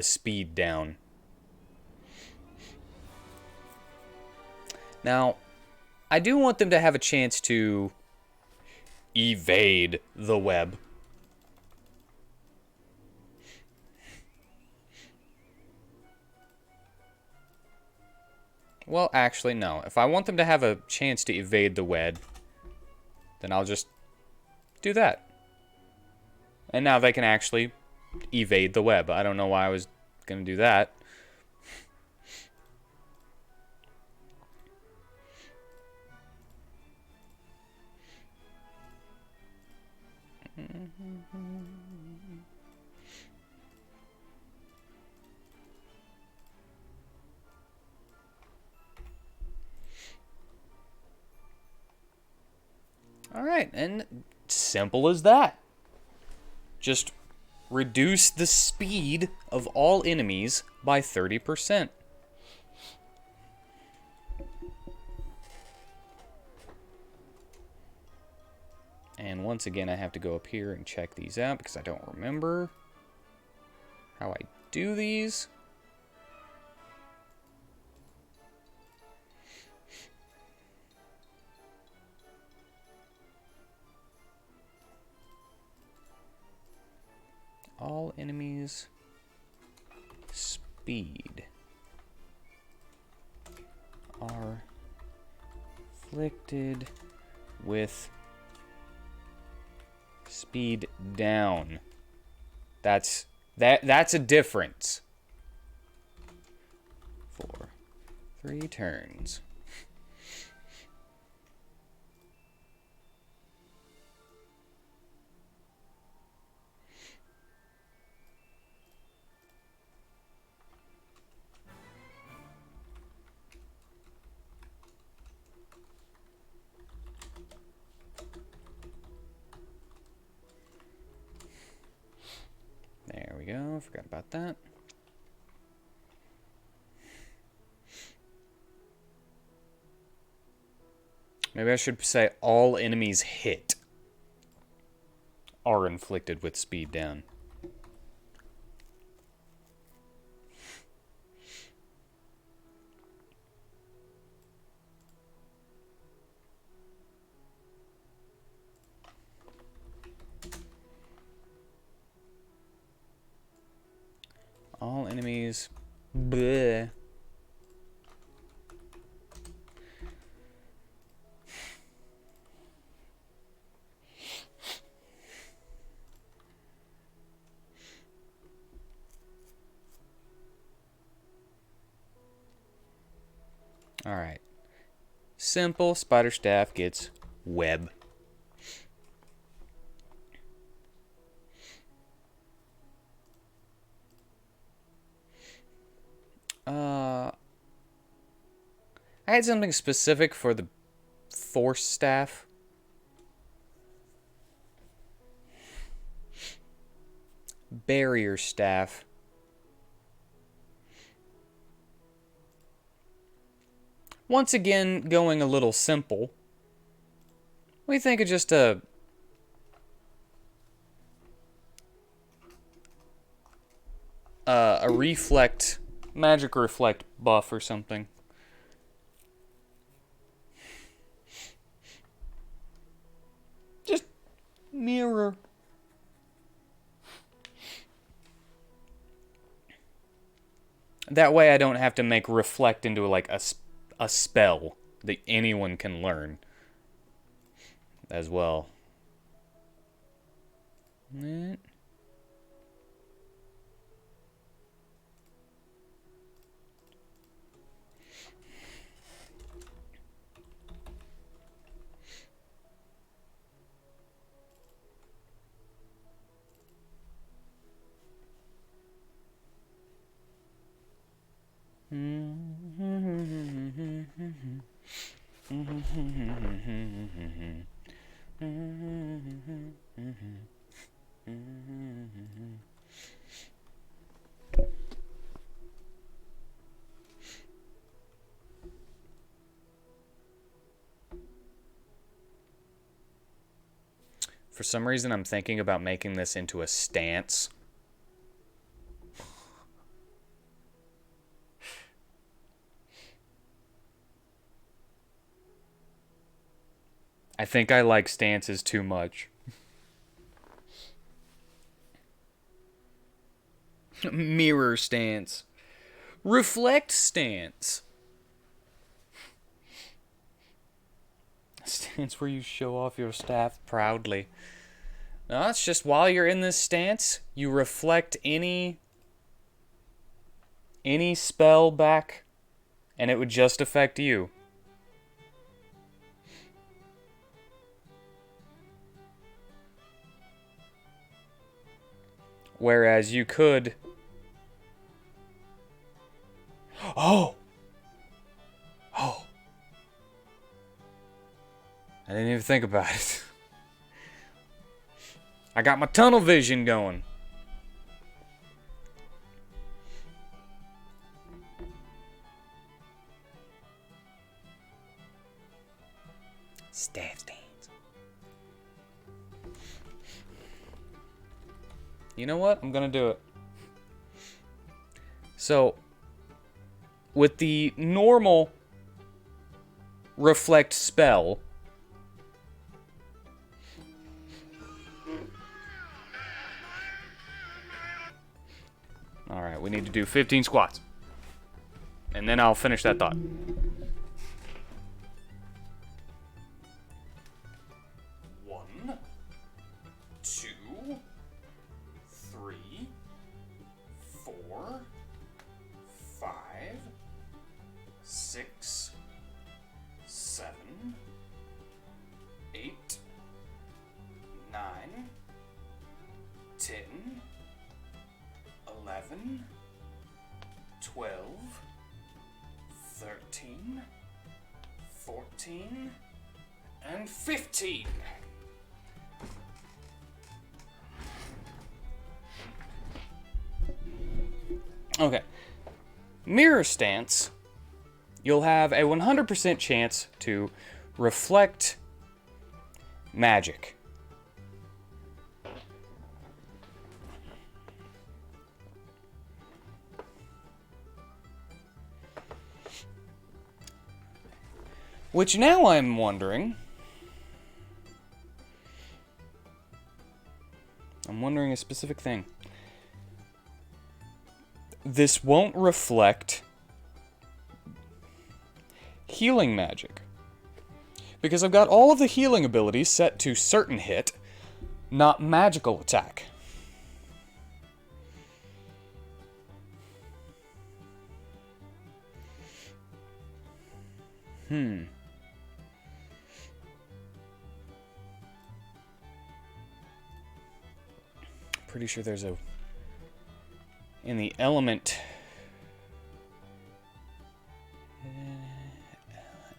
speed down. Now, I do want them to have a chance to evade the web. Well, actually, no. If I want them to have a chance to evade the web, then I'll just do that. And now they can actually evade the web. I don't know why I was going to do that. Alright, and simple as that. Just reduce the speed of all enemies by 30%. And once again, I have to go up here and check these out because I don't remember how I do these. All enemies speed are afflicted with speed down. That's a difference. For 3 turns. There we go, forgot about that. Maybe I should say all enemies hit are inflicted with speed down. All enemies. Bleh. Alright. Simple spider staff gets web. I had something specific for the force staff. Barrier staff. Once again, going a little simple. We think of just a reflect, magic reflect buff or something. Just mirror. That way I don't have to make reflect into like a spell that anyone can learn as well. For some reason, I'm thinking about making this into a stance. I think I like stances too much. Mirror stance. Reflect stance. Stance where you show off your staff proudly. No, it's just while you're in this stance, you reflect any spell back, and it would just affect you. Whereas you could... Oh! Oh! I didn't even think about it. I got my tunnel vision going. Staff stance. You know what? I'm gonna do it. So, with the normal reflect spell, alright, we need to do 15 squats. And then I'll finish that thought. 1, 2, 3, 4, 5, 6, 7, 8, 9, 10, 11, 12, 13, 14, and 15. Okay. Mirror stance, you'll have a 100% chance to reflect magic. Which now I'm wondering... I'm wondering a specific thing. This won't reflect healing magic. Because I've got all of the healing abilities set to certain hit, not magical attack. Pretty sure there's a... in the element...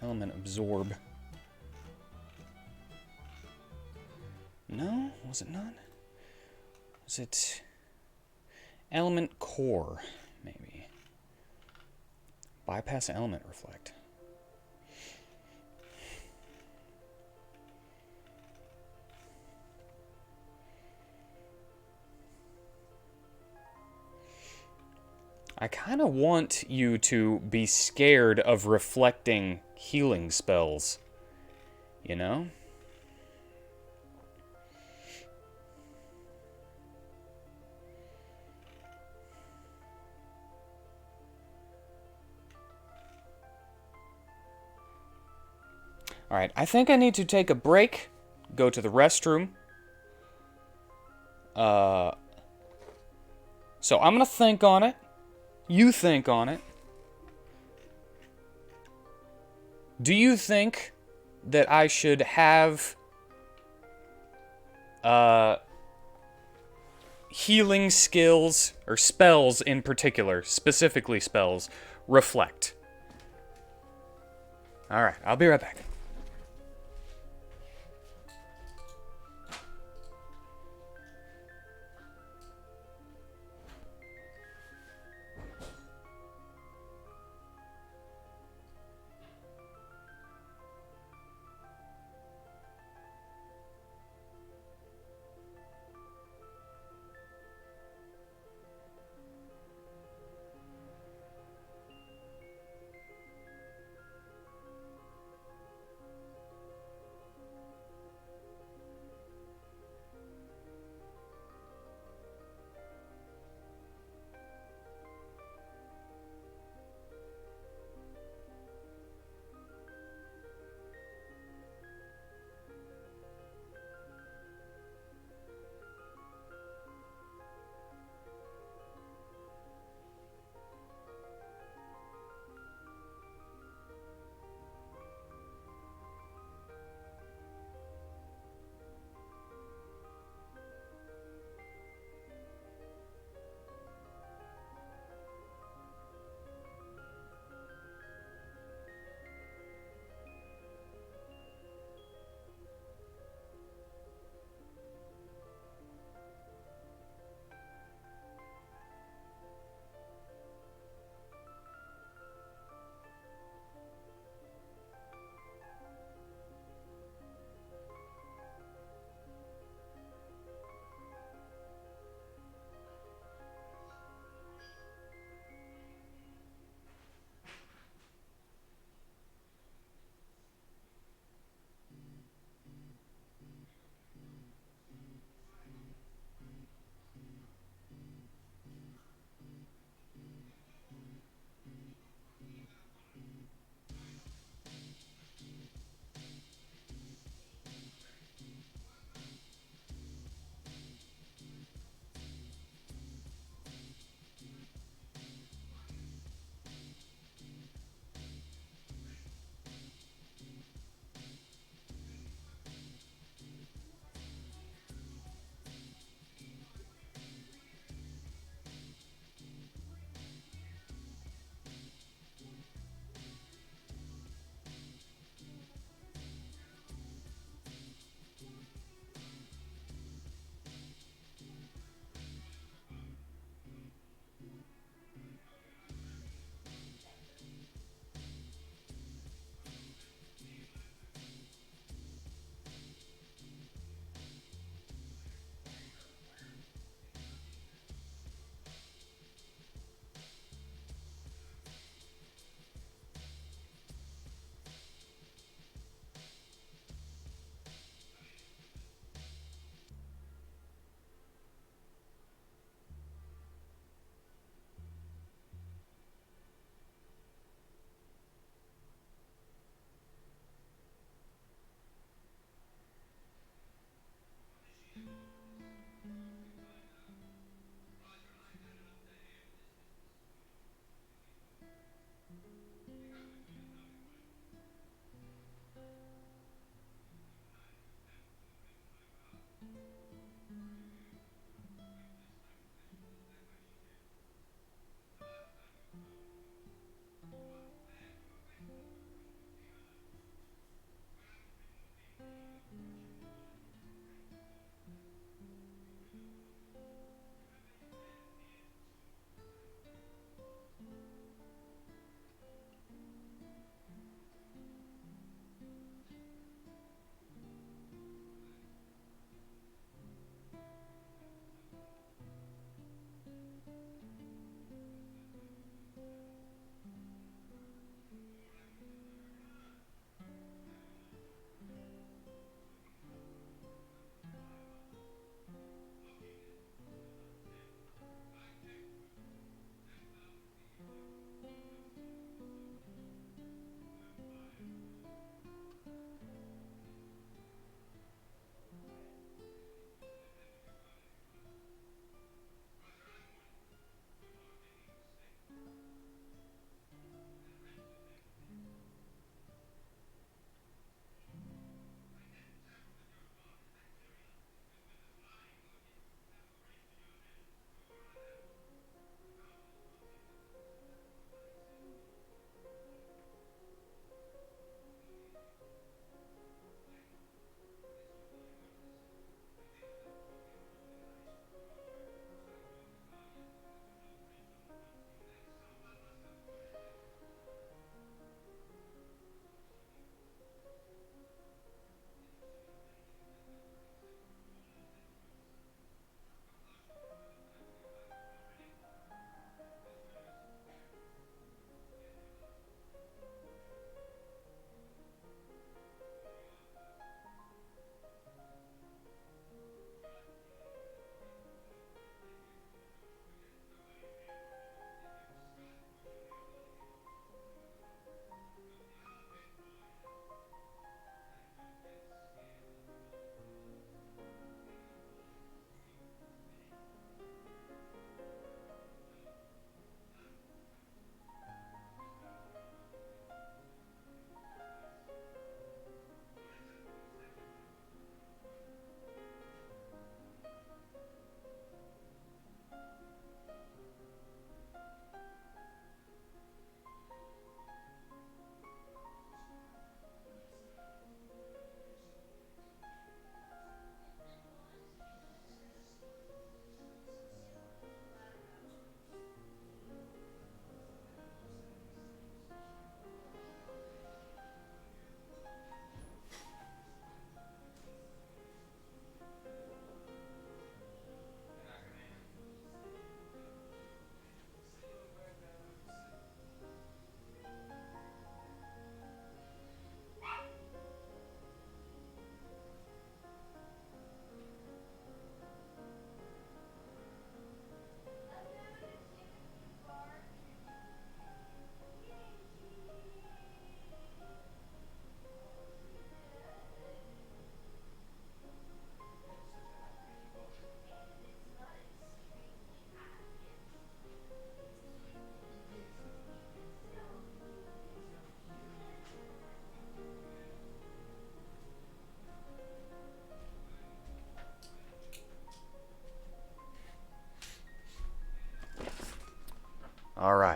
element absorb. No? Was it not? Was it... element core, maybe? Bypass element reflect. I kind of want you to be scared of reflecting healing spells, you know? Alright, I think I need to take a break, go to the restroom. So I'm gonna think on it. You think on it. Do you think that I should have healing skills, or spells in particular, specifically spells, reflect? Alright, I'll be right back.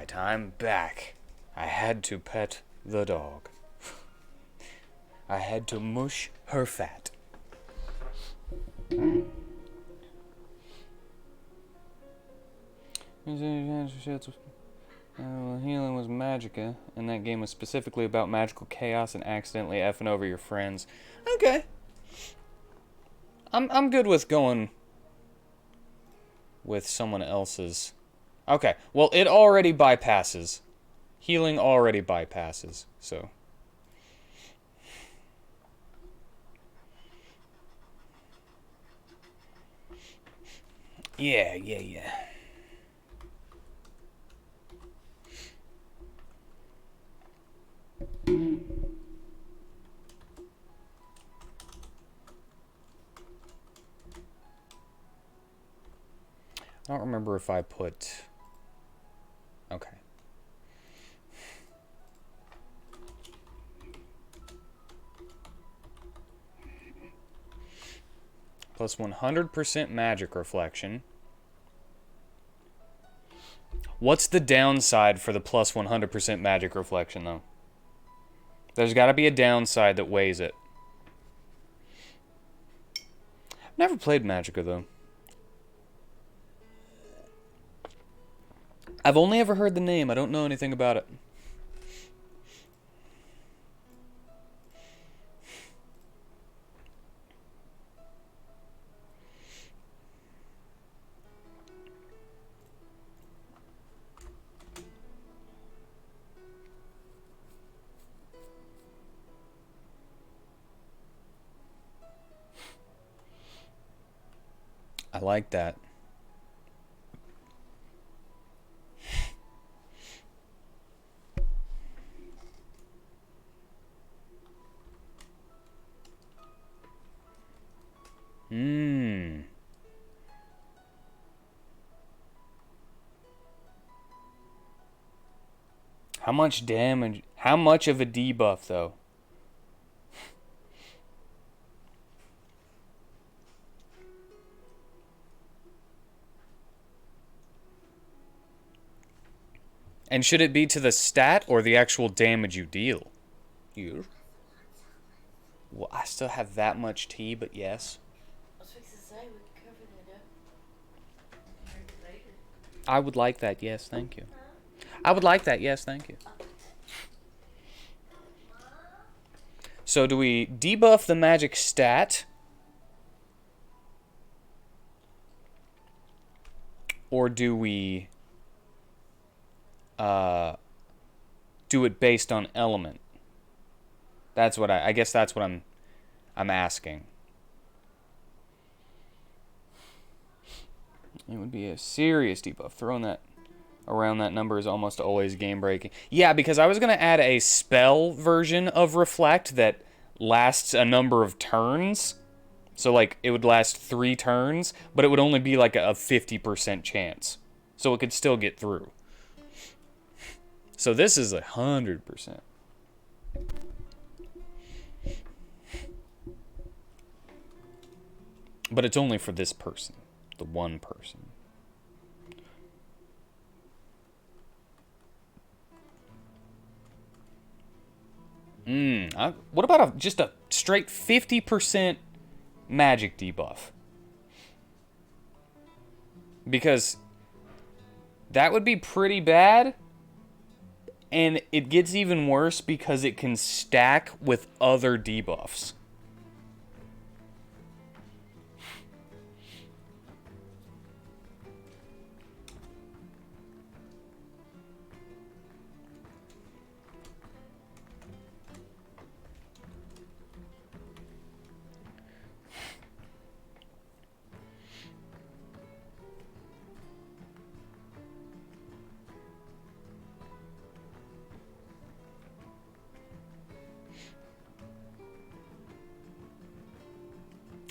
time back. I had to pet the dog. I had to mush her fat. Healing was Magica, and that game was specifically about magical chaos and accidentally effing over your friends. Okay. I'm good with going with someone else's. Okay, well, it already bypasses. Healing already bypasses, so. Yeah. I don't remember if I put... Okay. Plus 100% magic reflection. What's the downside for the plus 100% magic reflection, though? There's got to be a downside that weighs it. Never played Magica, though. I've only ever heard the name. I don't know anything about it. I like that. How much damage? How much of a debuff, though? And should it be to the stat or the actual damage you deal? You. Well, I still have that much tea, but yes. I was fixing to say we can cover that up. Drink it later. I would like that, yes, thank you. I would like that, yes, thank you. So do we debuff the magic stat? Or do we do it based on element? That's what I guess that's what I'm asking. It would be a serious debuff. Throwing that around that number is almost always game breaking. Yeah, because I was going to add a spell version of Reflect that lasts a number of turns. So, like, it would last 3 turns, but it would only be like a 50% chance. So it could still get through. So this is 100%. But it's only for this person. The one person. What about just a straight 50% magic debuff? Because that would be pretty bad. And it gets even worse because it can stack with other debuffs.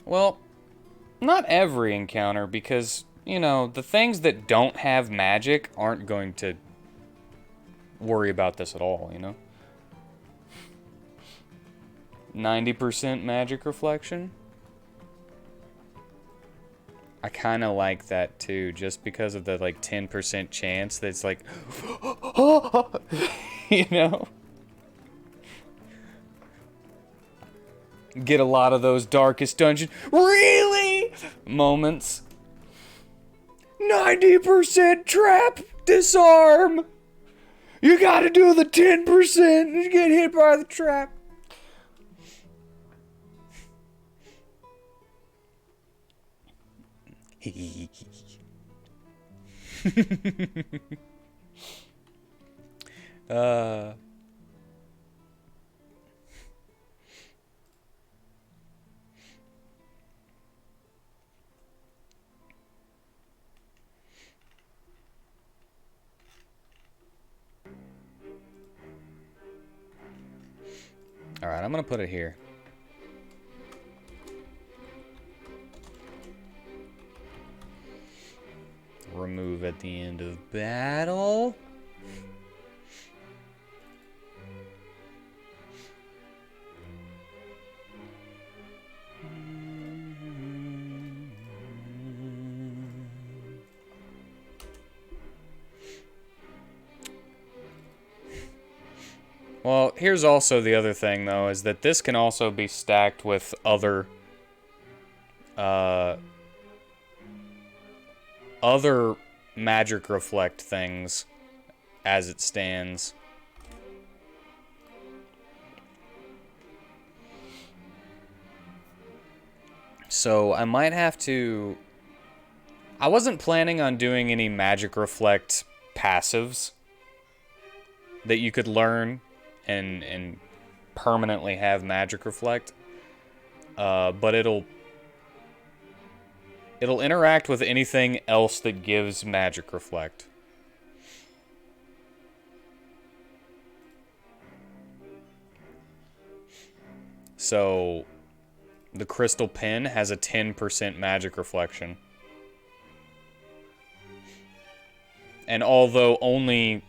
Well, not every encounter, because, you know, the things that don't have magic aren't going to worry about this at all, you know? 90% magic reflection? I kind of like that too, just because of the, like, 10% chance that's like, You know? Get a lot of those darkest dungeon really moments. 90% trap disarm. You gotta do the 10% and get hit by the trap. uh All right, I'm gonna put it here. Remove at the end of battle. Well, here's also the other thing, though, is that this can also be stacked with other magic reflect things as it stands. So I might have to... I wasn't planning on doing any magic reflect passives that you could learn and permanently have magic reflect. But it'll interact with anything else that gives magic reflect. So the crystal pin has a 10% magic reflection. And although only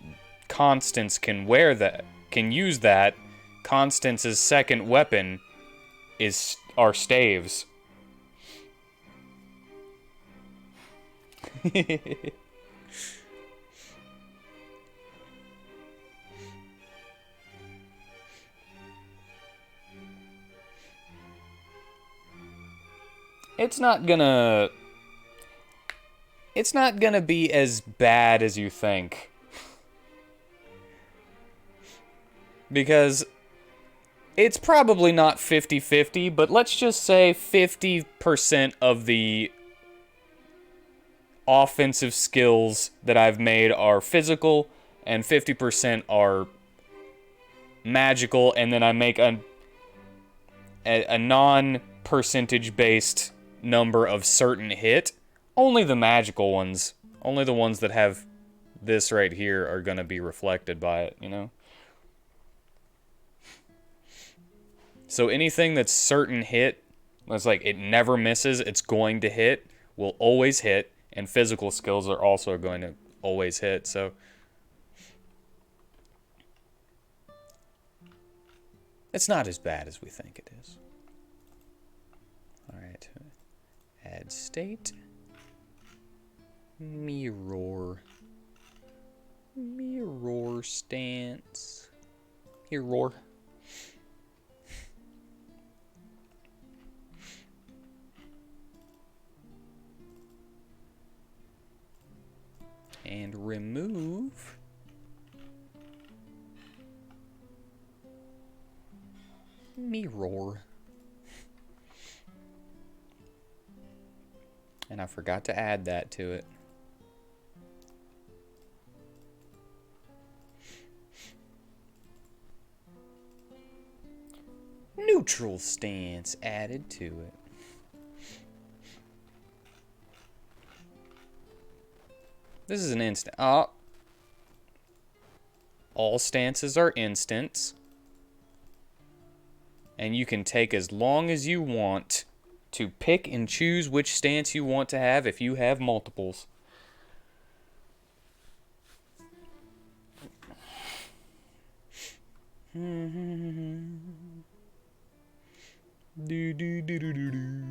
Constance can wear that, can use that, Constance's second weapon are staves. It's not gonna be as bad as you think. Because it's probably not 50-50, but let's just say 50% of the offensive skills that I've made are physical, and 50% are magical, and then I make a non-percentage based number of certain hit. Only the magical ones, only the ones that have this right here are going to be reflected by it, you know? So anything that's certain hit, it's like it never misses, it's going to hit, will always hit, and physical skills are also going to always hit, so... It's not as bad as we think it is. Alright. Add state. Mirror. Mirror stance. Here, roar. And remove mirror. And I forgot to add that to it. Neutral stance added to it. This is an instant. All stances are instants. And you can take as long as you want to pick and choose which stance you want to have if you have multiples. Do do do do do do.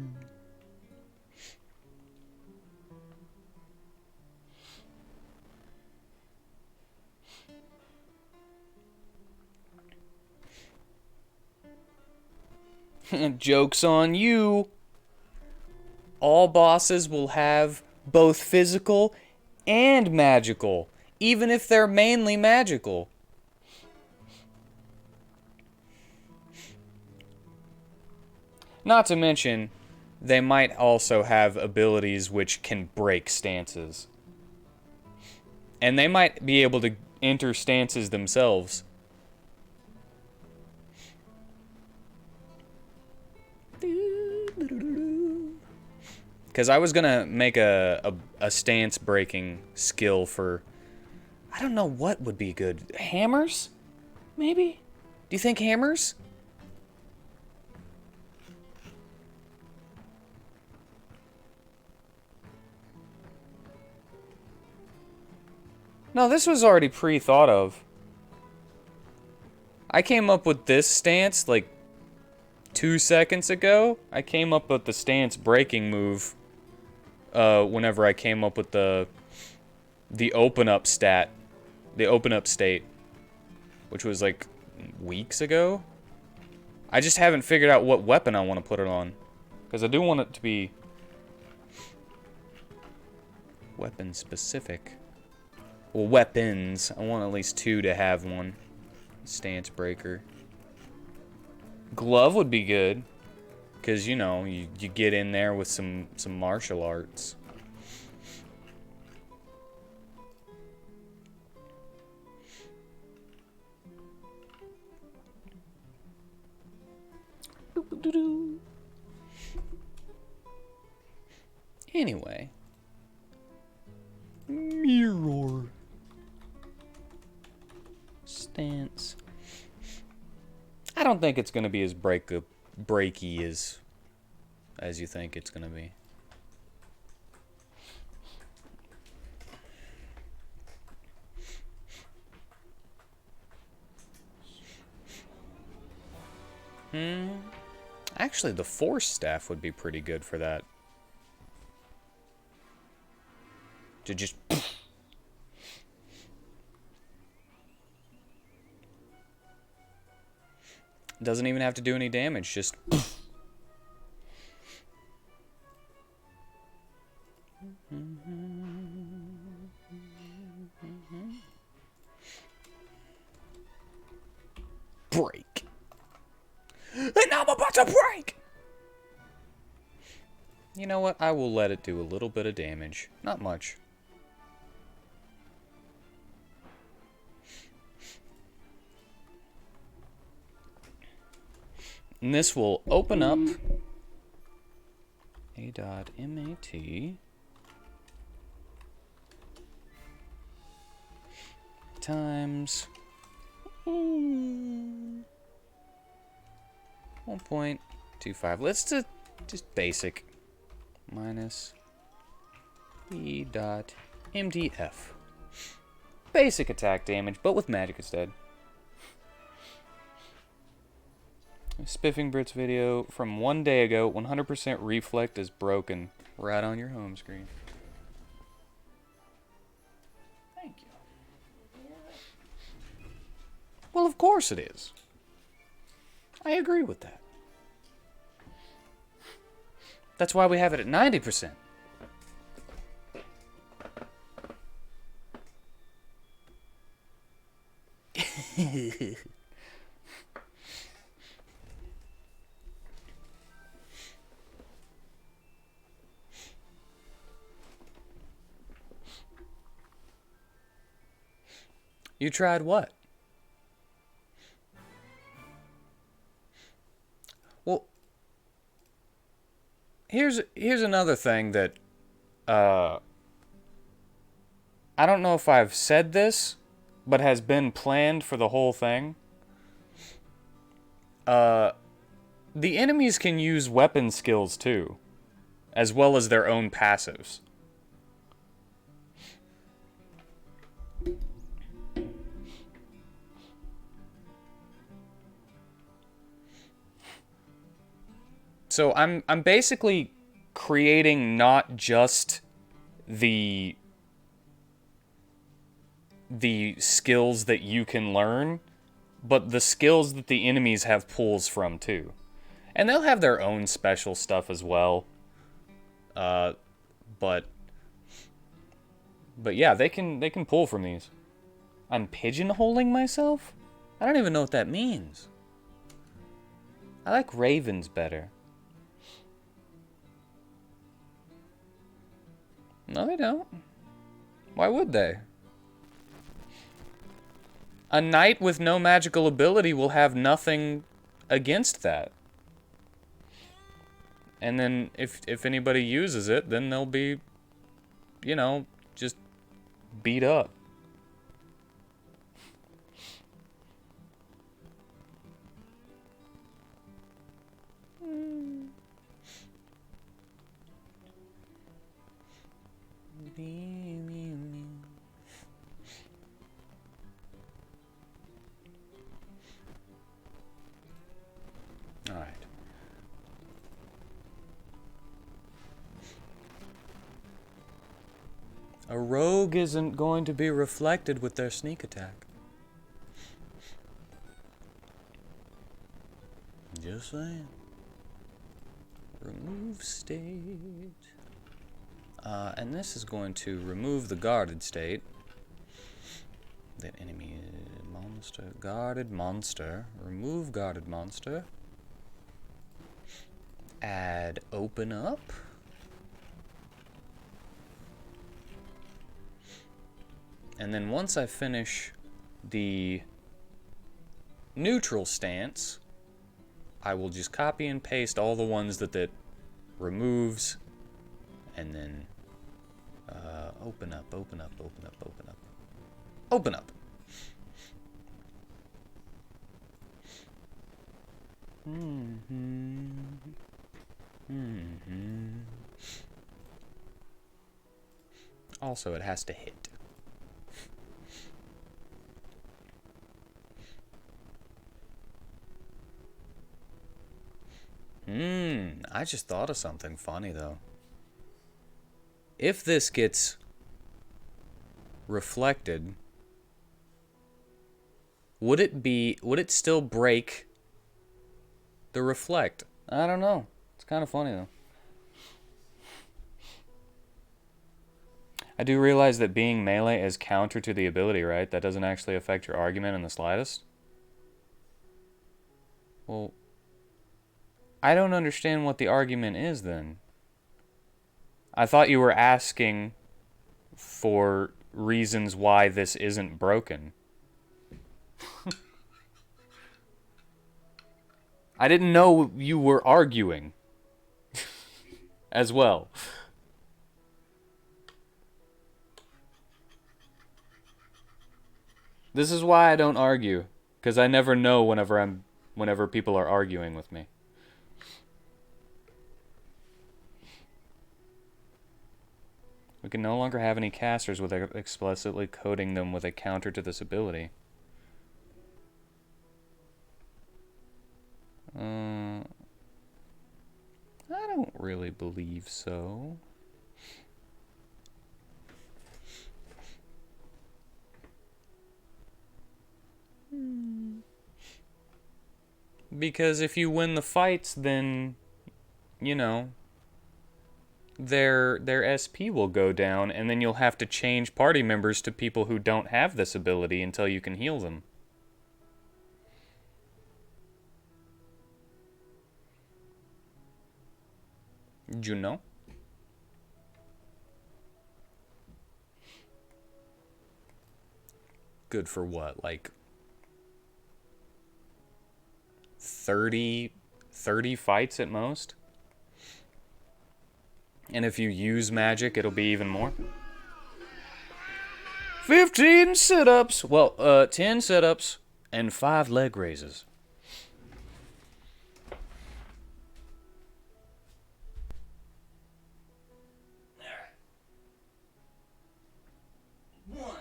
Joke's on you. All bosses will have both physical and magical, even if they're mainly magical. Not to mention, they might also have abilities which can break stances. And they might be able to enter stances themselves. Because I was gonna make a stance breaking skill for... I don't know what would be good. Hammers? Maybe? Do you think hammers? No, this was already pre-thought of. I came up with this stance like 2 seconds ago. I came up with the stance breaking move whenever I came up with the open up stat, the open up state, which was like weeks ago. I just haven't figured out what weapon I want to put it on, because I do want it to be weapon specific. Well, weapons. I want at least 2 to have one. Stance breaker. Glove would be good, because you know you get in there with some martial arts. Anyway. Mirror. Stance. I don't think it's gonna be as breaky as you think it's gonna be. Actually, the force staff would be pretty good for that. To just... Doesn't even have to do any damage, just... Break. And I'm about to break! You know what? I will let it do a little bit of damage. Not much. And this will open up a.mat times 1.25. Let's do just basic minus e.mdf. Basic attack damage, but with magic instead. Spiffing Brits video from 1 day ago. 100% reflect is broken. Right on your home screen. Thank you. Well, of course it is. I agree with that. That's why we have it at 90%. You tried what? Well, here's another thing that I don't know if I've said this, but has been planned for the whole thing. The enemies can use weapon skills too, as well as their own passives. So I'm basically creating not just the skills that you can learn, but the skills that the enemies have pulls from too. And they'll have their own special stuff as well. Uh, but yeah, they can pull from these. I'm pigeonholing myself? I don't even know what that means. I like ravens better. No, they don't. Why would they? A knight with no magical ability will have nothing against that. And then if anybody uses it, then they'll be, you know, just beat up. Alright. A rogue isn't going to be reflected with their sneak attack. Just saying. Remove state. And this is going to remove the guarded state. That enemy monster. Guarded monster. Remove guarded monster. Add open up. And then once I finish the neutral stance, I will just copy and paste all the ones that removes, and then open up, open up, open up, open up, open up. Also, it has to hit. I just thought of something funny, though. If this gets reflected, would it still break the reflect? I don't know. It's kind of funny, though. I do realize that being melee is counter to the ability, right? That doesn't actually affect your argument in the slightest. Well, I don't understand what the argument is then. I thought you were asking for reasons why this isn't broken. I didn't know you were arguing as well. This is why I don't argue, because I never know whenever people are arguing with me. We can no longer have any casters without explicitly coding them with a counter to this ability. I don't really believe so. Because if you win the fights, then, you know, their SP will go down, and then you'll have to change party members to people who don't have this ability until you can heal them. Did you know? Good for what? Like 30 fights at most? And if you use magic, it'll be even more. 15 sit-ups! Well, 10 sit-ups and 5 leg raises. Alright. 1,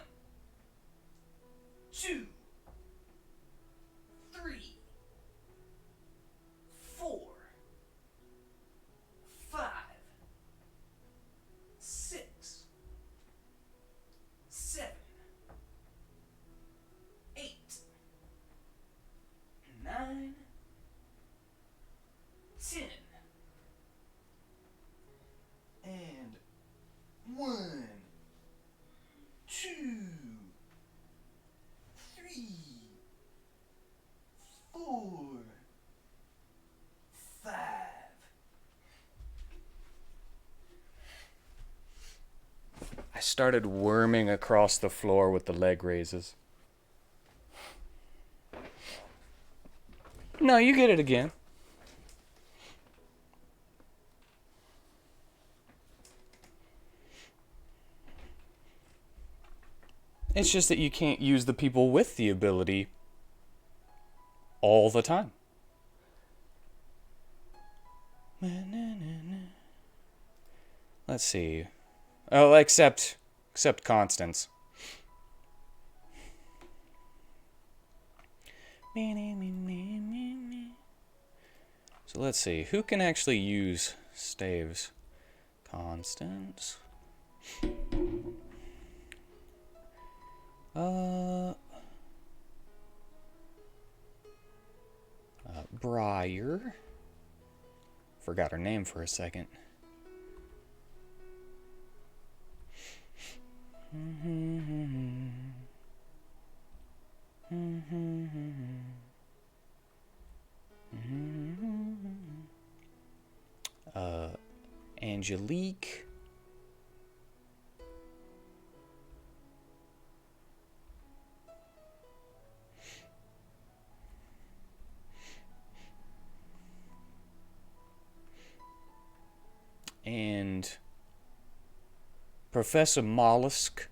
2, 3, 4, 5, 6, 7, 8, 9, 10. And 1, 2, 3, 4, 5. I started worming across the floor with the leg raises. No, you get it again. It's just that you can't use the people with the ability all the time. Let's see. Oh, except Constance. So let's see. Who can actually use staves? Constance. Briar. Forgot her name for a second. Angelique. And Professor Mollusk.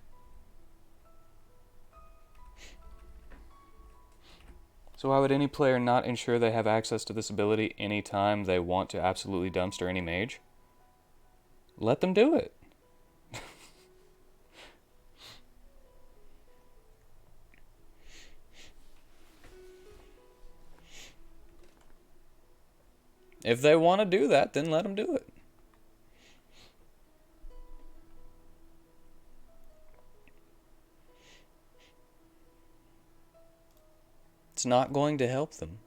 So why would any player not ensure they have access to this ability anytime they want to absolutely dumpster any mage? Let them do it. If they want to do that, then let them do it. It's not going to help them.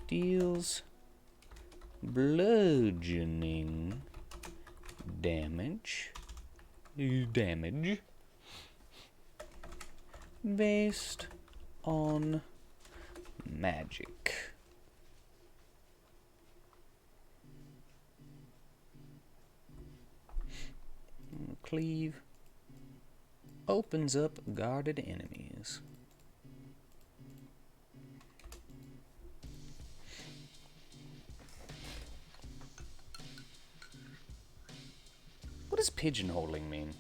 Deals bludgeoning damage based on magic. Cleave opens up guarded enemies. What does pigeonholing mean?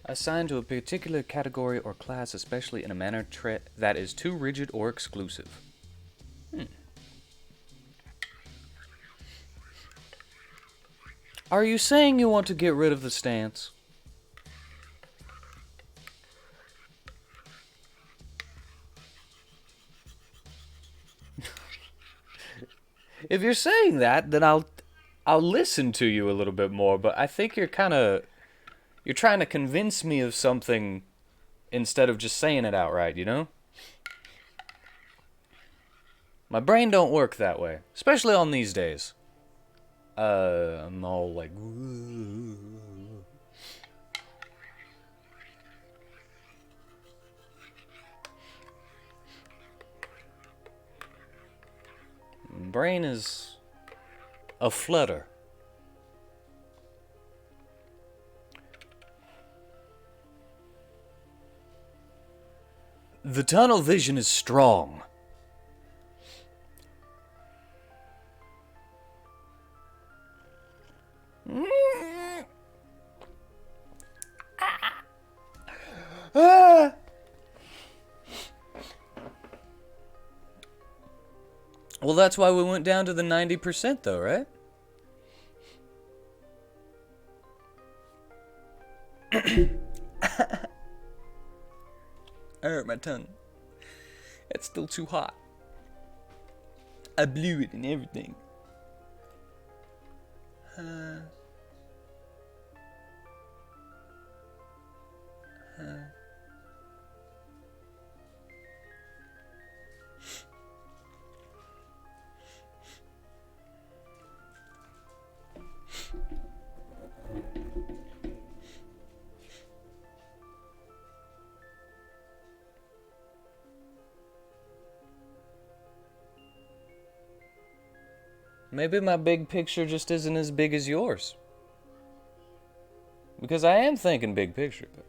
Assigned to a particular category or class, especially in a manner that is too rigid or exclusive. Are you saying you want to get rid of the stance? If you're saying that, then I'll listen to you a little bit more, but I think you're trying to convince me of something instead of just saying it outright, you know? My brain don't work that way, especially on these days. I'm all like... Brain is a flutter. The tunnel vision is strong. Ah! Well, that's why we went down to the 90% though, right? I hurt my tongue. It's still too hot. I blew it and everything. Maybe my big picture just isn't as big as yours. Because I am thinking big picture, but...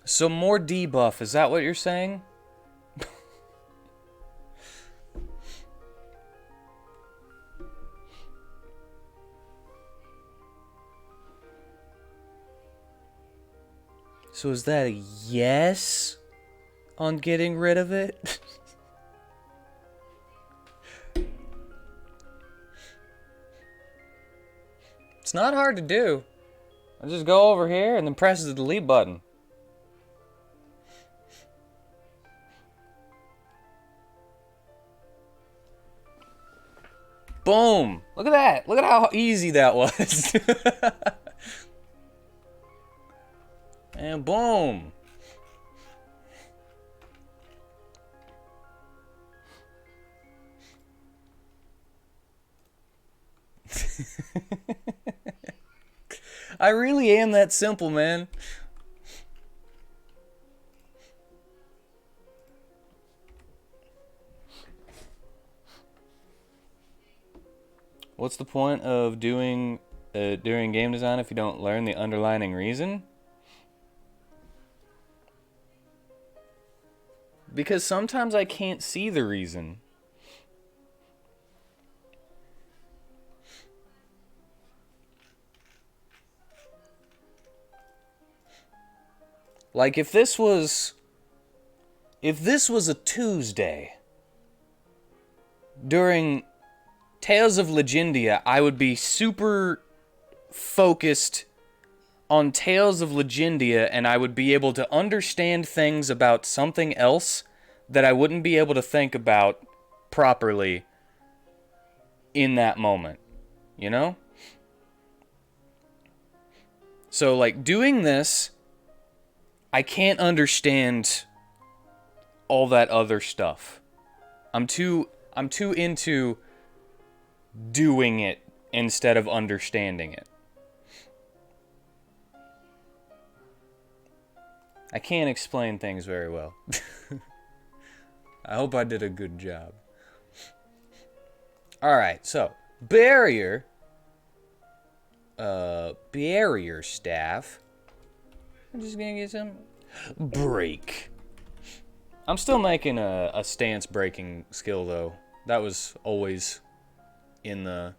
So more debuff, is that what you're saying? So is that a yes on getting rid of it? It's not hard to do. I just go over here and then press the delete button. Boom! Look at that! Look at how easy that was. And boom! I really am that simple, man. What's the point of doing game design if you don't learn the underlying reason? Because sometimes I can't see the reason. Like if this was a Tuesday during Tales of Legendia, I would be super focused on Tales of Legendia and I would be able to understand things about something else that I wouldn't be able to think about properly in that moment, you know? So like doing this, I can't understand all that other stuff. I'm too into doing it instead of understanding it. I can't explain things very well. I hope I did a good job. Alright, so barrier staff. I'm just gonna get some break. I'm still making a stance breaking skill though. That was always in the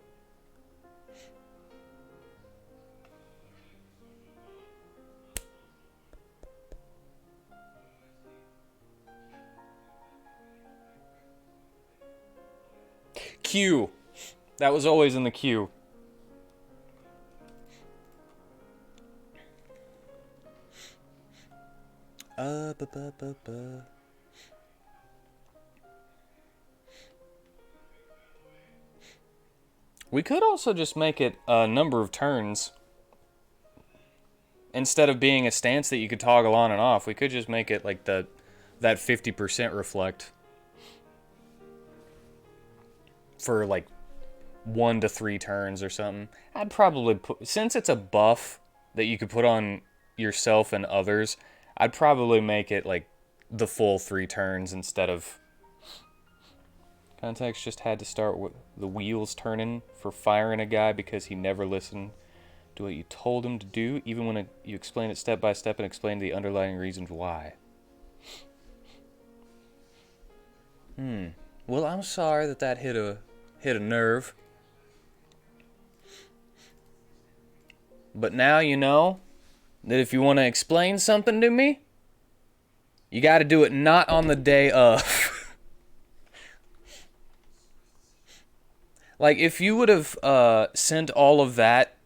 queue. That was always in the queue. We could also just make it a number of turns. Instead of being a stance that you could toggle on and off, we could just make it like that 50% reflect. For like 1 to 3 turns or something. I'd probably put, since it's a buff that you could put on yourself and others, I'd probably make it like the full 3 turns instead of Context just had to start with the wheels turning for firing a guy because he never listened to what you told him to do, even when you explain it step by step and explain the underlying reasons why. Well, I'm sorry that hit a nerve. But now you know that if you want to explain something to me, you got to do it not on the day of. Like, if you would have sent all of that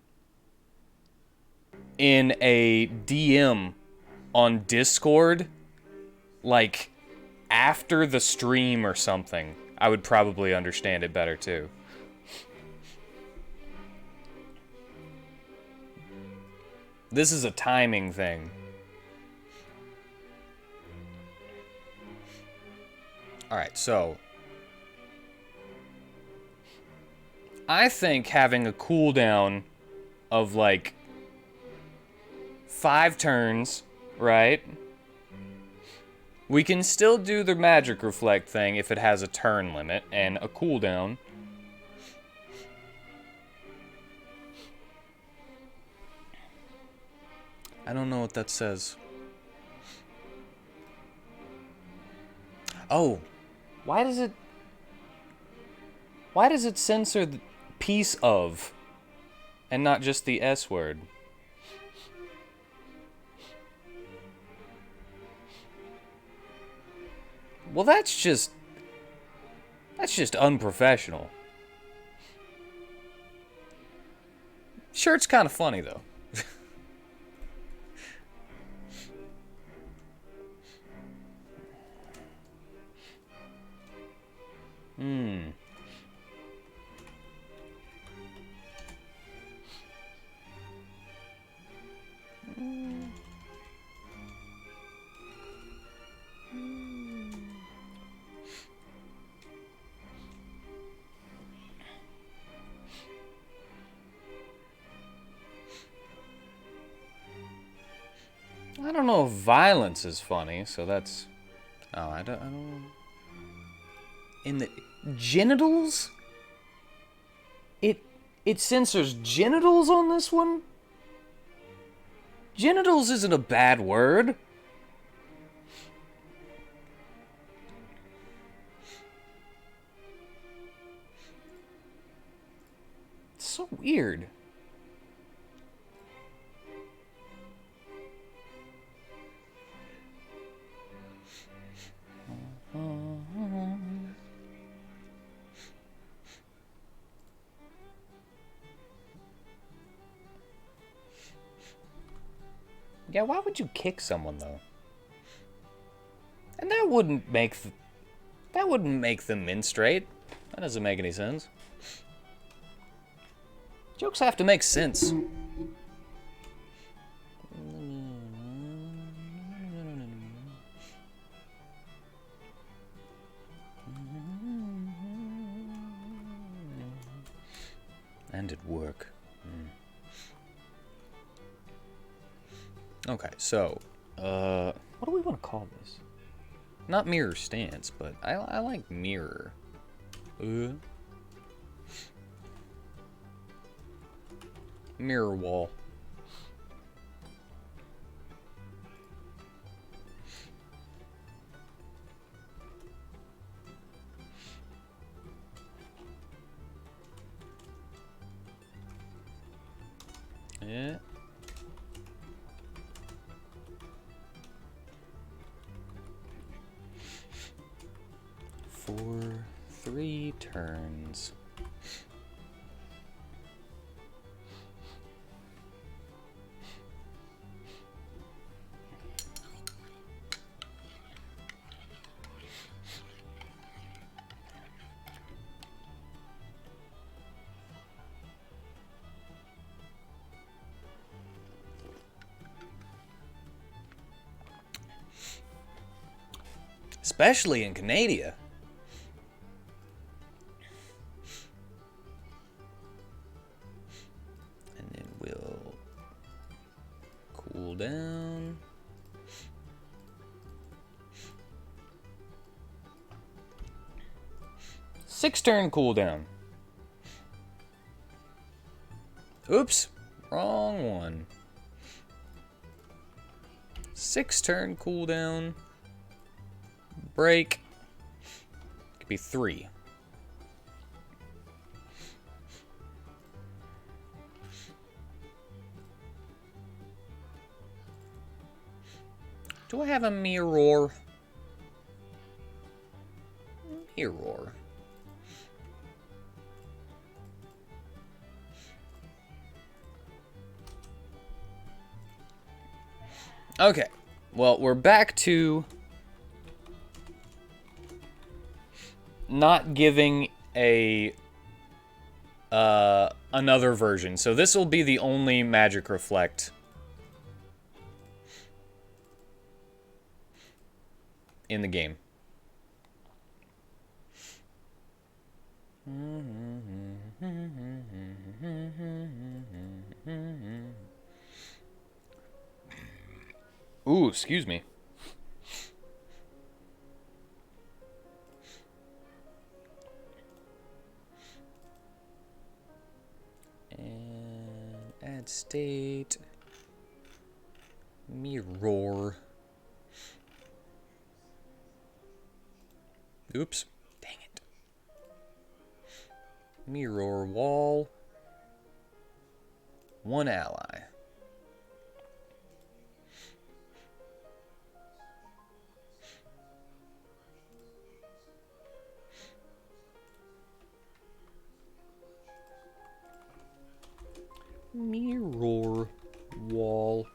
in a DM on Discord, like, after the stream or something, I would probably understand it better, too. This is a timing thing. Alright, so I think having a cooldown of, like, 5 turns, right? We can still do the magic reflect thing if it has a turn limit and a cooldown. I don't know what that says. Oh, why does it censor the piece of and not just the S word? Well, that's just unprofessional. Sure, it's kind of funny though. I don't know if violence is funny, so that's... Oh, I don't... In the... Genitals? It censors genitals on this one? Genitals isn't a bad word. It's so weird. Yeah, why would you kick someone though? And that wouldn't make them menstruate. That doesn't make any sense. Jokes have to make sense. And at work. Okay, so, what do we want to call this? Not mirror stance, but I like mirror. Mirror wall. Yeah. For 3 turns. Especially in Canada. And then we'll cool down. 6-turn cooldown. Oops, wrong one. 6-turn cooldown. Break. Could be 3. Do I have a mirror? Mirror. Okay. Well, we're back to not giving a another version. So this will be the only magic reflect in the game. Ooh, excuse me. And add state. Mirror. Oops. Dang it. Mirror wall. 1 ally. Mirror wall.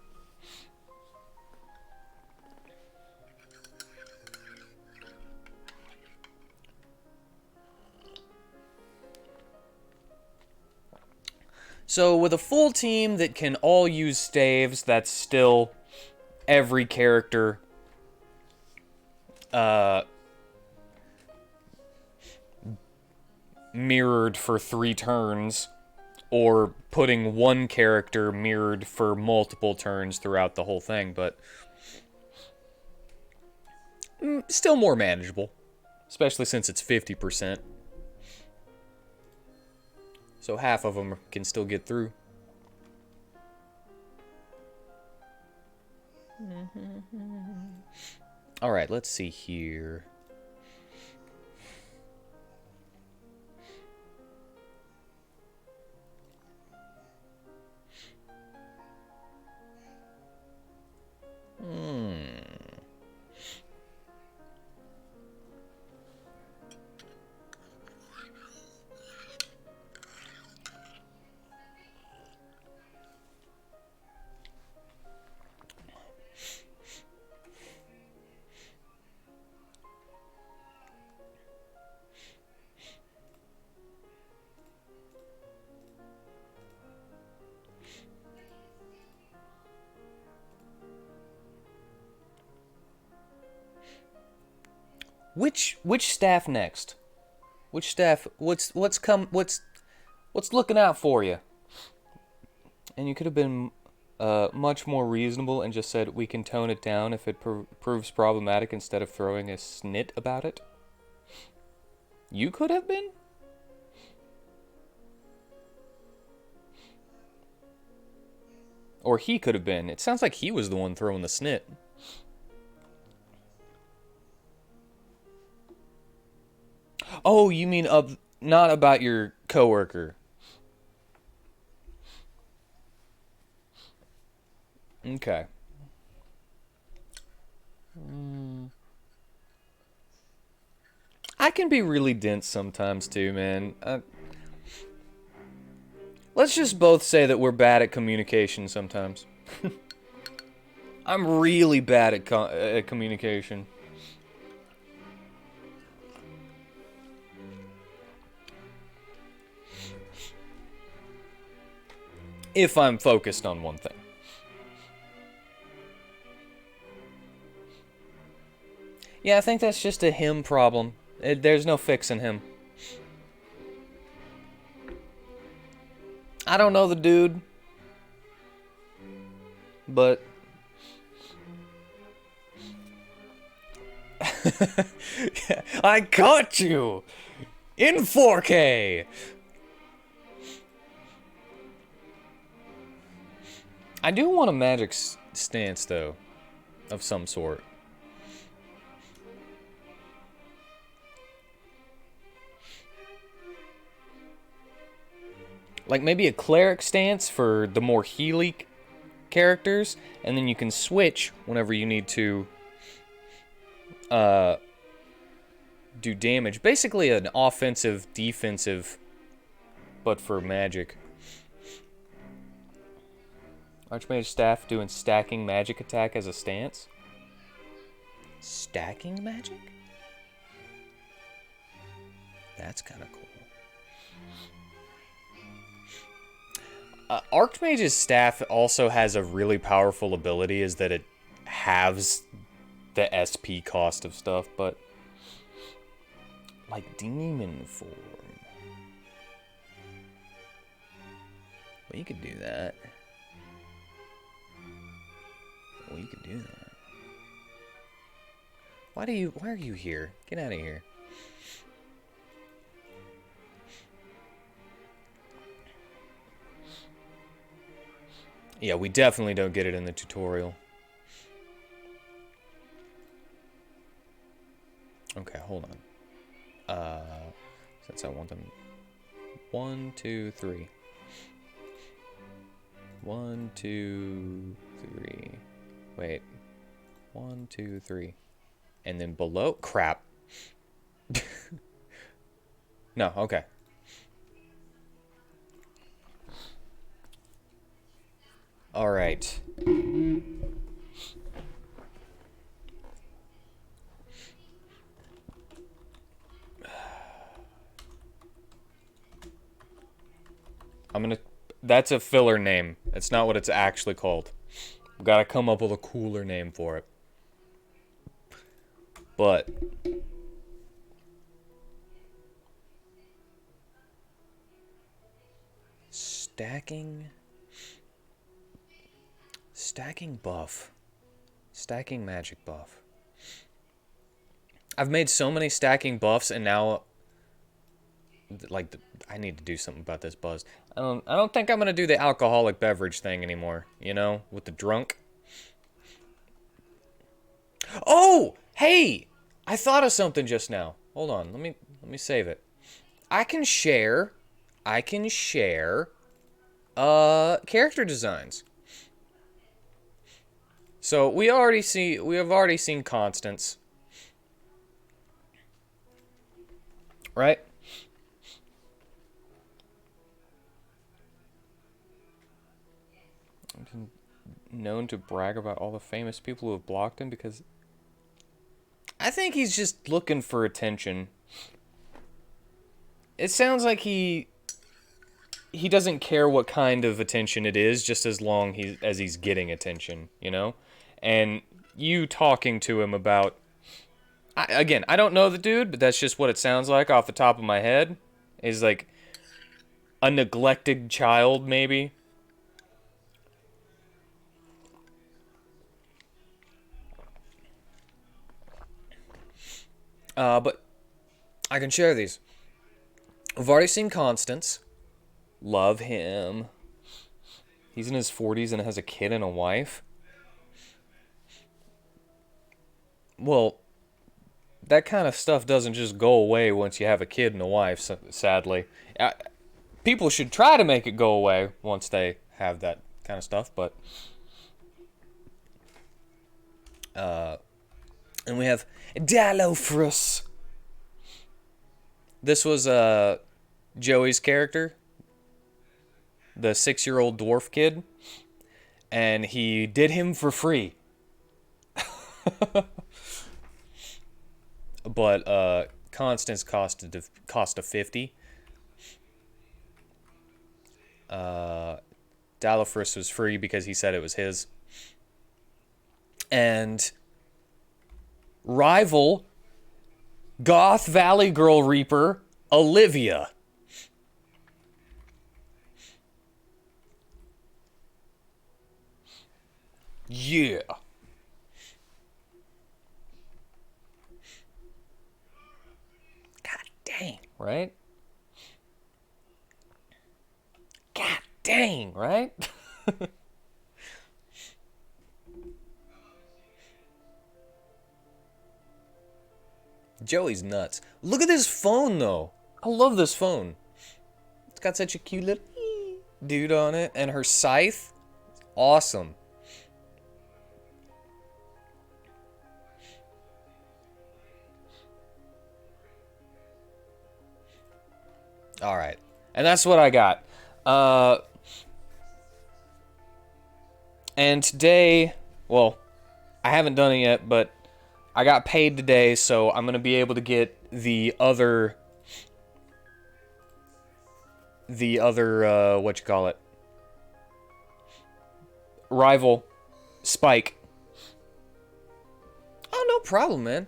So with a full team that can all use staves, that's still every character mirrored for 3 turns, or putting one character mirrored for multiple turns throughout the whole thing, but still more manageable, especially since it's 50%. So half of them can still get through. All right, let's see here. Which staff next? Which staff? What's looking out for you? And you could have been much more reasonable and just said we can tone it down if it proves problematic instead of throwing a snit about it. You could have been? Or he could have been. It sounds like he was the one throwing the snit. Oh, you mean not about your coworker. Okay. I can be really dense sometimes too, man. Let's just both say that we're bad at communication sometimes. I'm really bad at communication. If I'm focused on one thing. Yeah, I think that's just a him problem. There's no fixing him. I don't know the dude, but I caught you. In 4K! I do want a magic stance, though. Of some sort. Like maybe a cleric stance for the more healy characters, and then you can switch whenever you need to do damage. Basically an offensive, defensive, but for magic. Archmage staff doing stacking magic attack as a stance. Stacking magic? That's kind of cool. Archmage's staff also has a really powerful ability, is that it halves the SP cost of stuff, but like demon form. Well, you could do that. Well, you could do that. Why are you here? Get out of here. Yeah, we definitely don't get it in the tutorial. Okay, hold on. Since I want them 1, 2, 3. 1, 2, 3. Wait. 1, 2, 3. And then below, crap. No, okay. All right. That's a filler name. It's not what it's actually called. We gotta come up with a cooler name for it. But stacking buff. Stacking magic buff. I've made so many stacking buffs, and now like I need to do something about this buzz. I don't think I'm gonna do the alcoholic beverage thing anymore, you know, with the drunk. Oh, hey! I thought of something just now. Hold on, let me save it. I can share character designs. So we have already seen Constance. Right? Known to brag about all the famous people who have blocked him because I think he's just looking for attention. It sounds like he doesn't care what kind of attention it is, just as long as he's getting attention, you know? And you talking to him about again, I don't know the dude, but that's just what it sounds like off the top of my head. Is like a neglected child, maybe. But I can share these. I've already seen Constance. Love him. He's in his 40s and has a kid and a wife. Well, that kind of stuff doesn't just go away once you have a kid and a wife, sadly. People should try to make it go away once they have that kind of stuff, but... and we have Dalofrus. This was Joey's character, the 6-year-old dwarf kid, and he did him for free. But Constance cost a 50. Dalofrus was free because he said it was his. And rival Goth Valley Girl Reaper Olivia. Yeah. God dang. right? God dang, right? Joey's nuts. Look at this phone, though. I love this phone. It's got such a cute little dude on it, and her scythe, awesome. All right, and that's what I got. Uh, and today, well, I haven't done it yet, but I got paid today, so I'm gonna be able to get the other what you call it, rival spike. Oh, no problem, man.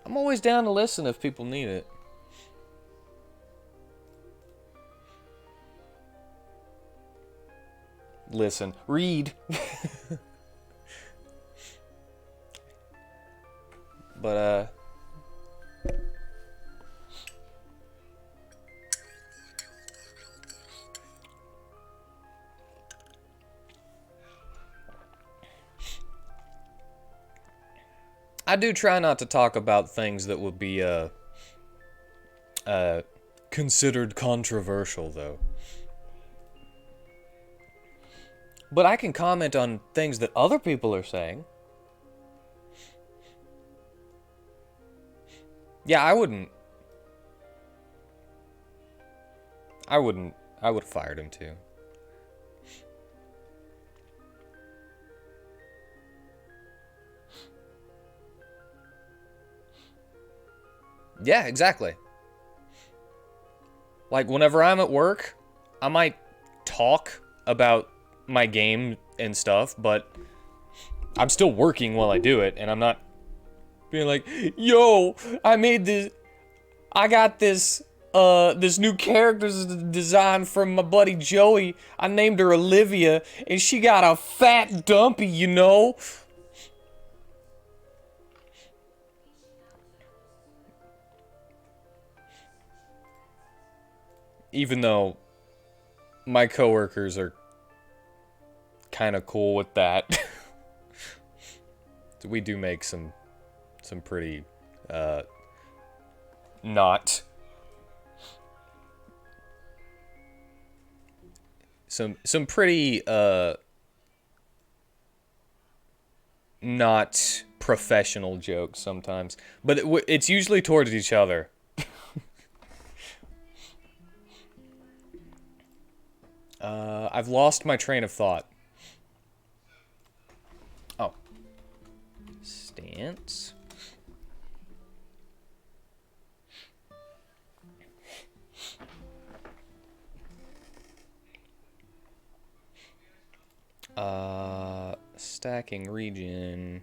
I'm always down to listen if people need it. Listen, read. But I do try not to talk about things that would be considered controversial, though. But I can comment on things that other people are saying. Yeah, I wouldn't. I wouldn't. I would have fired him too. Yeah, exactly. Like, whenever I'm at work, I might talk about my game and stuff, but I'm still working while I do it, and I'm not being like, yo, I got this new character's design from my buddy Joey. I named her Olivia, and she got a fat dumpy, you know? Even though my coworkers are kind of cool with that. We do make some pretty not some pretty not professional jokes sometimes, but it's usually towards each other. I've lost my train of thought. Oh, stance. Stacking region.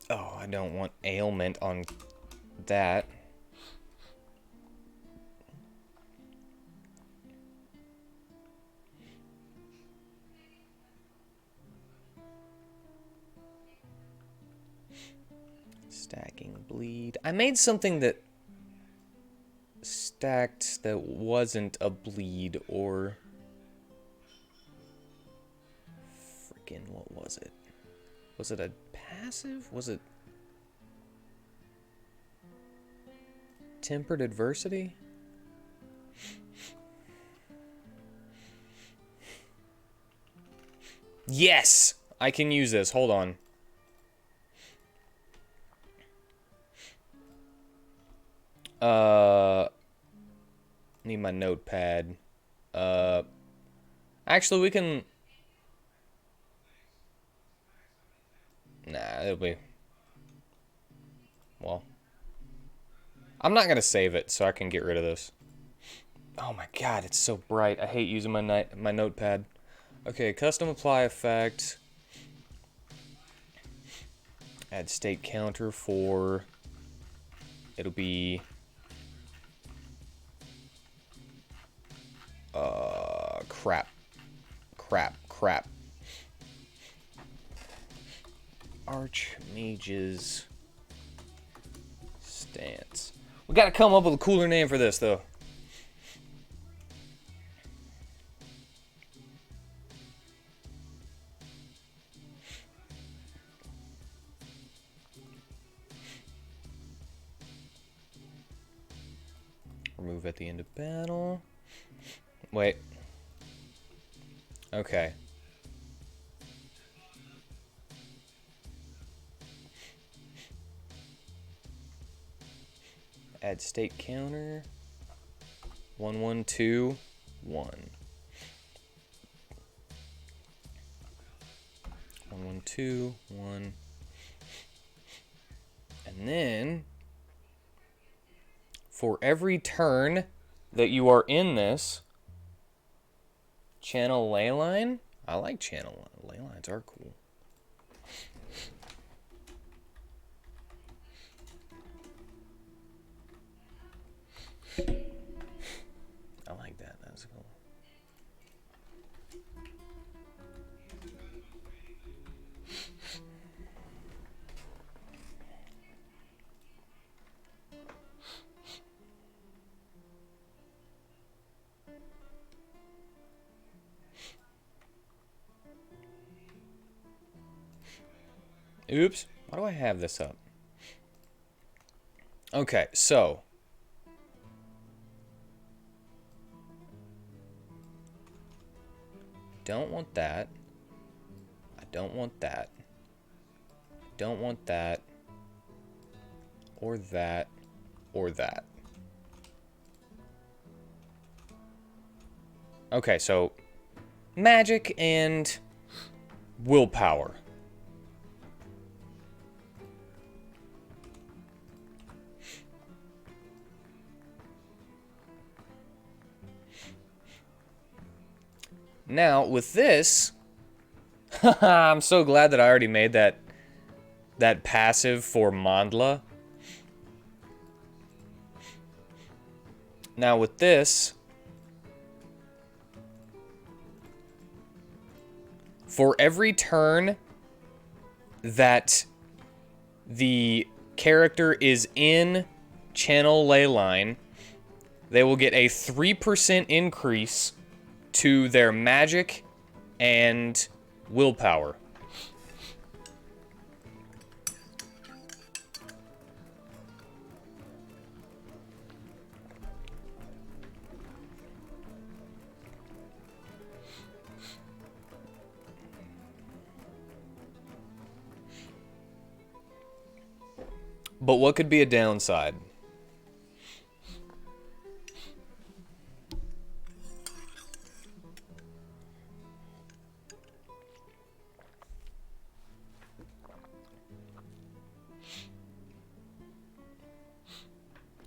Oh, I don't want ailment on that. Stacking bleed. I made something that stacked that wasn't a bleed, or freaking what was it? Was it a passive? Was it tempered adversity? Yes! I can use this. Hold on. Need my notepad. Actually, we can... Nah, it'll be... Well... I'm not gonna save it, so I can get rid of this. Oh my god, it's so bright. I hate using my notepad. Okay, custom apply effect. Add state counter for... It'll be... crap. Crap. Archmage's Stance. We gotta come up with a cooler name for this, though. Remove at the end of battle. Wait. Okay. Add state counter. 1, 1, 2, 1. 1, 1, 2, 1. And then, for every turn that you are in this, channel ley line. I like channel ley lines, are cool. I like that. That's cool. Oops. Why do I have this up? Okay, so don't want that. I don't want that. Don't want that. Or that. Or that. Okay, so magic and willpower. Now, with this, I'm so glad that I already made that passive for Mandla. Now, with this, for every turn that the character is in channel ley line, they will get a 3% increase to their magic and willpower. But what could be a downside?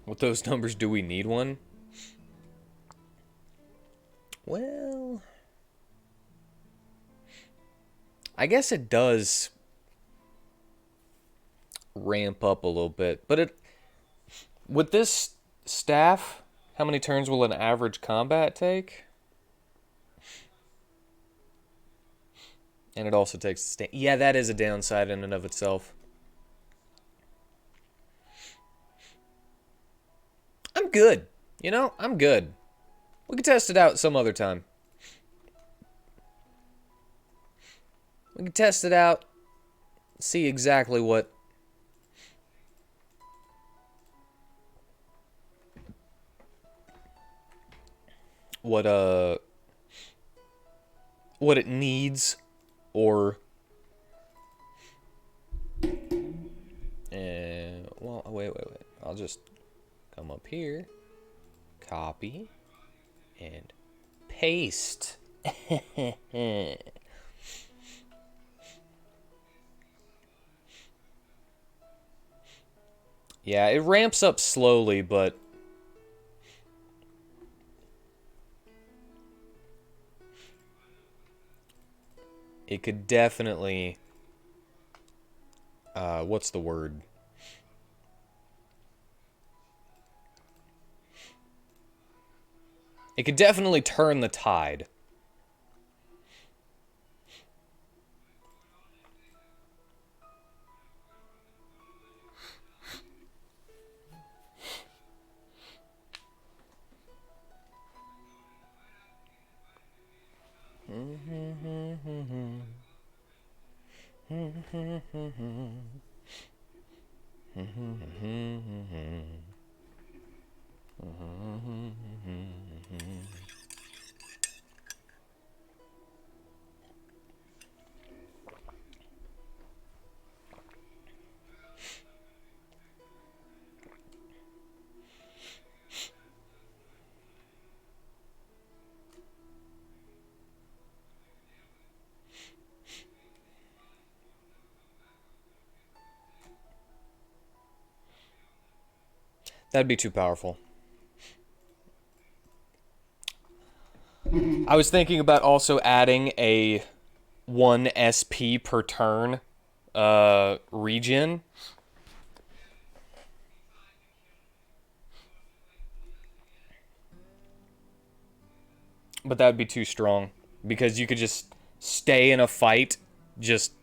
With those numbers, do we need one? Well, I guess it does ramp up a little bit, but with this staff, how many turns will an average combat take? And it also takes yeah, that is a downside in and of itself. I'm good. You know, I'm good. We can test it out some other time. We can test it out, see exactly what it needs, or well, wait. I'll just come up here, copy, and paste. Yeah, it ramps up slowly, but it could definitely, what's the word? It could definitely turn the tide. That'd be too powerful. I was thinking about also adding a 1 SP per turn regen. But that would be too strong. Because you could just stay in a fight, just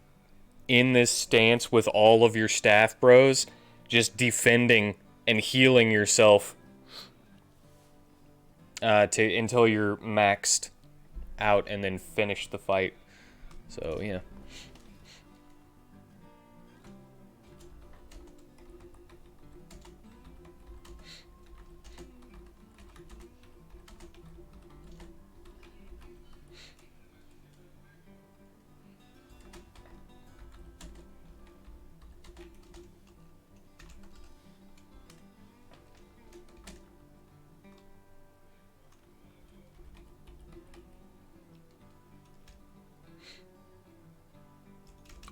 in this stance with all of your staff bros, just defending and healing yourself until you're maxed out and then finish the fight. So, yeah.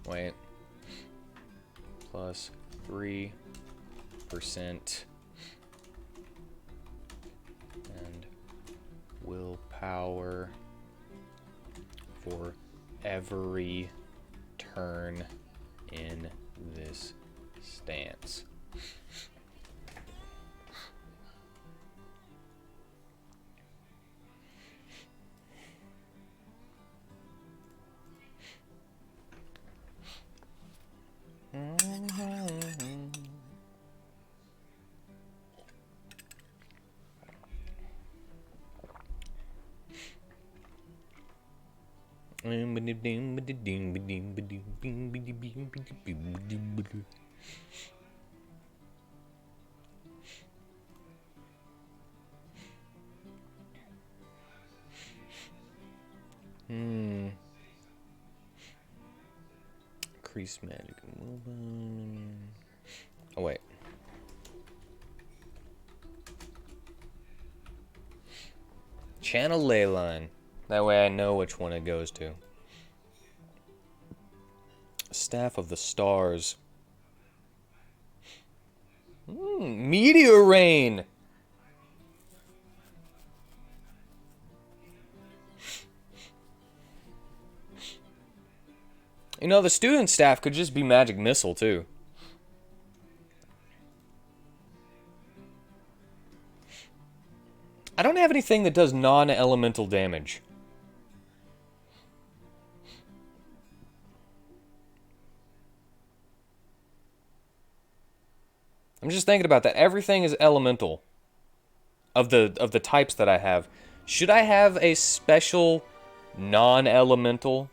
Wait. Plus 3%. And willpower for every turn in this stance. Increase magic. Oh, wait. Channel ley line. That way I know which one it goes to. Staff of the Stars. Meteor Rain! You know, the student staff could just be Magic Missile, too. I don't have anything that does non-elemental damage. I'm just thinking about that. Everything is elemental. Of the types that I have. Should I have a special non-elemental?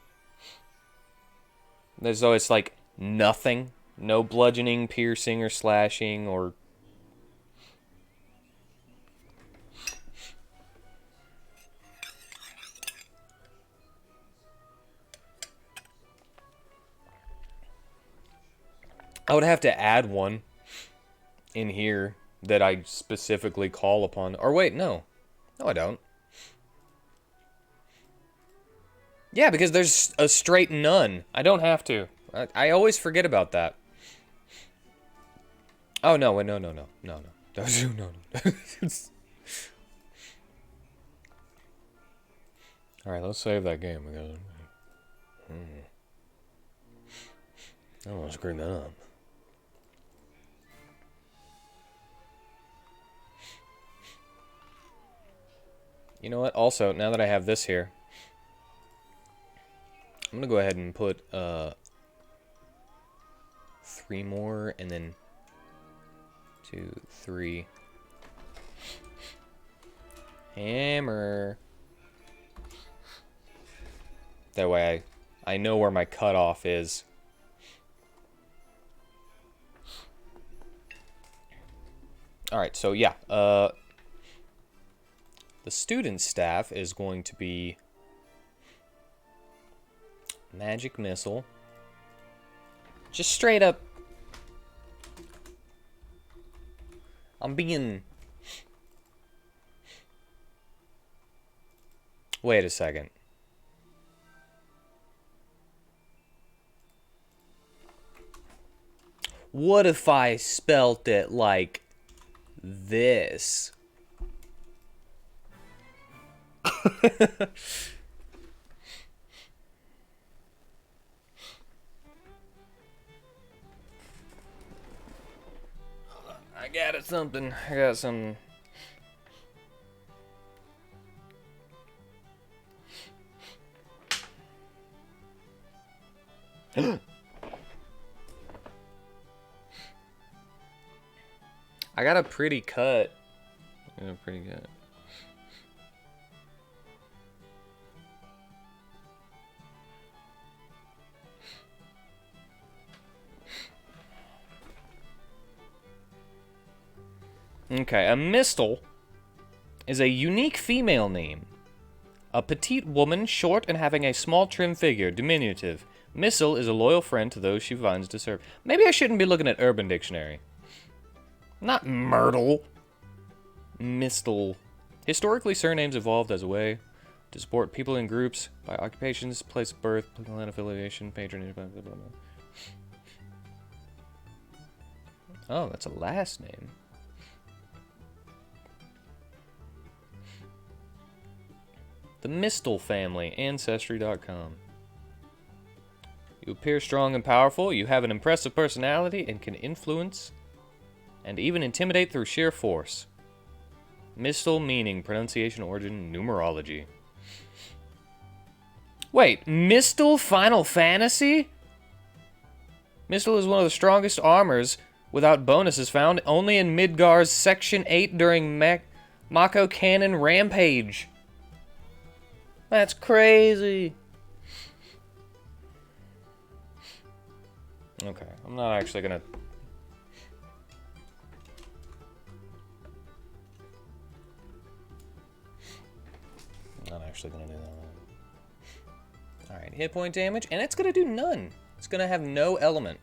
There's always like nothing. No bludgeoning, piercing, or slashing, or... I would have to add one in here that I specifically call upon. Or wait, no. No, I don't. Yeah, because there's a straight none. I don't have to. I always forget about that. Oh, no, wait, no. No. Alright, let's save that game. I don't want to screw that up. You know what? Also, now that I have this here, I'm going to go ahead and put 3 more, and then 2, 3. Hammer. That way I know where my cutoff is. Alright, so yeah. The student staff is going to be magic missile. Just straight up. I'm being... Wait a second. What if I spelt it like this? I got it something. I got some. I got a pretty cut. Yeah, pretty good. Okay, a mistle is a unique female name. A petite woman, short and having a small trim figure, diminutive. Missile is a loyal friend to those she finds to serve. Maybe I shouldn't be looking at Urban Dictionary. Not Myrtle. Mistle. Historically, surnames evolved as a way to support people in groups by occupations, place of birth, land affiliation, patronage, blah, blah, blah, blah. Oh, that's a last name. The Mistle family, Ancestry.com. You appear strong and powerful, you have an impressive personality, and can influence and even intimidate through sheer force. Mistle meaning, pronunciation, origin, numerology. Wait, Mistle Final Fantasy? Mistle is one of the strongest armors without bonuses found only in Midgar's Section 8 during Mako Cannon Rampage. That's crazy. Okay, I'm not actually gonna... Not actually gonna do that. Alright, hit point damage, and it's gonna do none. It's gonna have no element.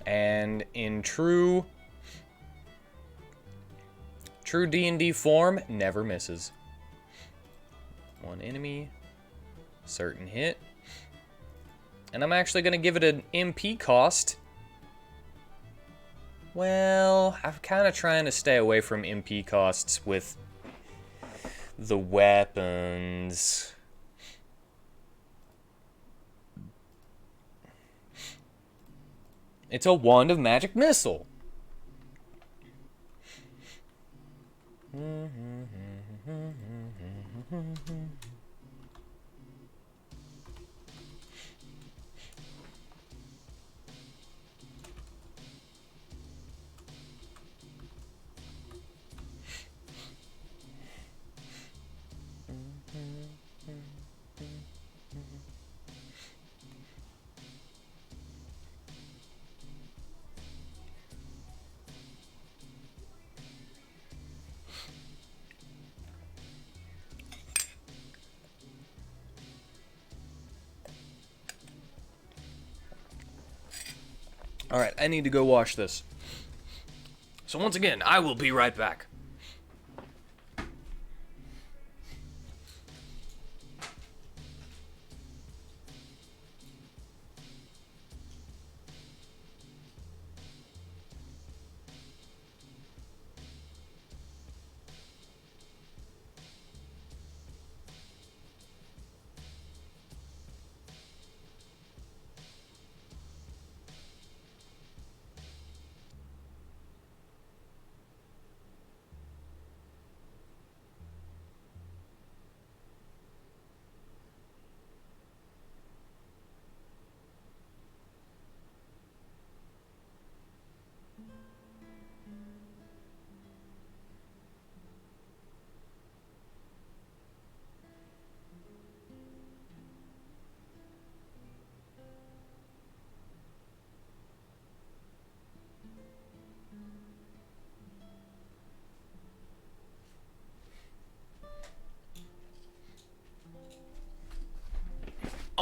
And in true D&D form, never misses. One enemy, certain hit. And I'm actually going to give it an MP cost. Well, I'm kind of trying to stay away from MP costs with the weapons. It's a wand of magic missile. Alright, I need to go wash this. So once again, I will be right back.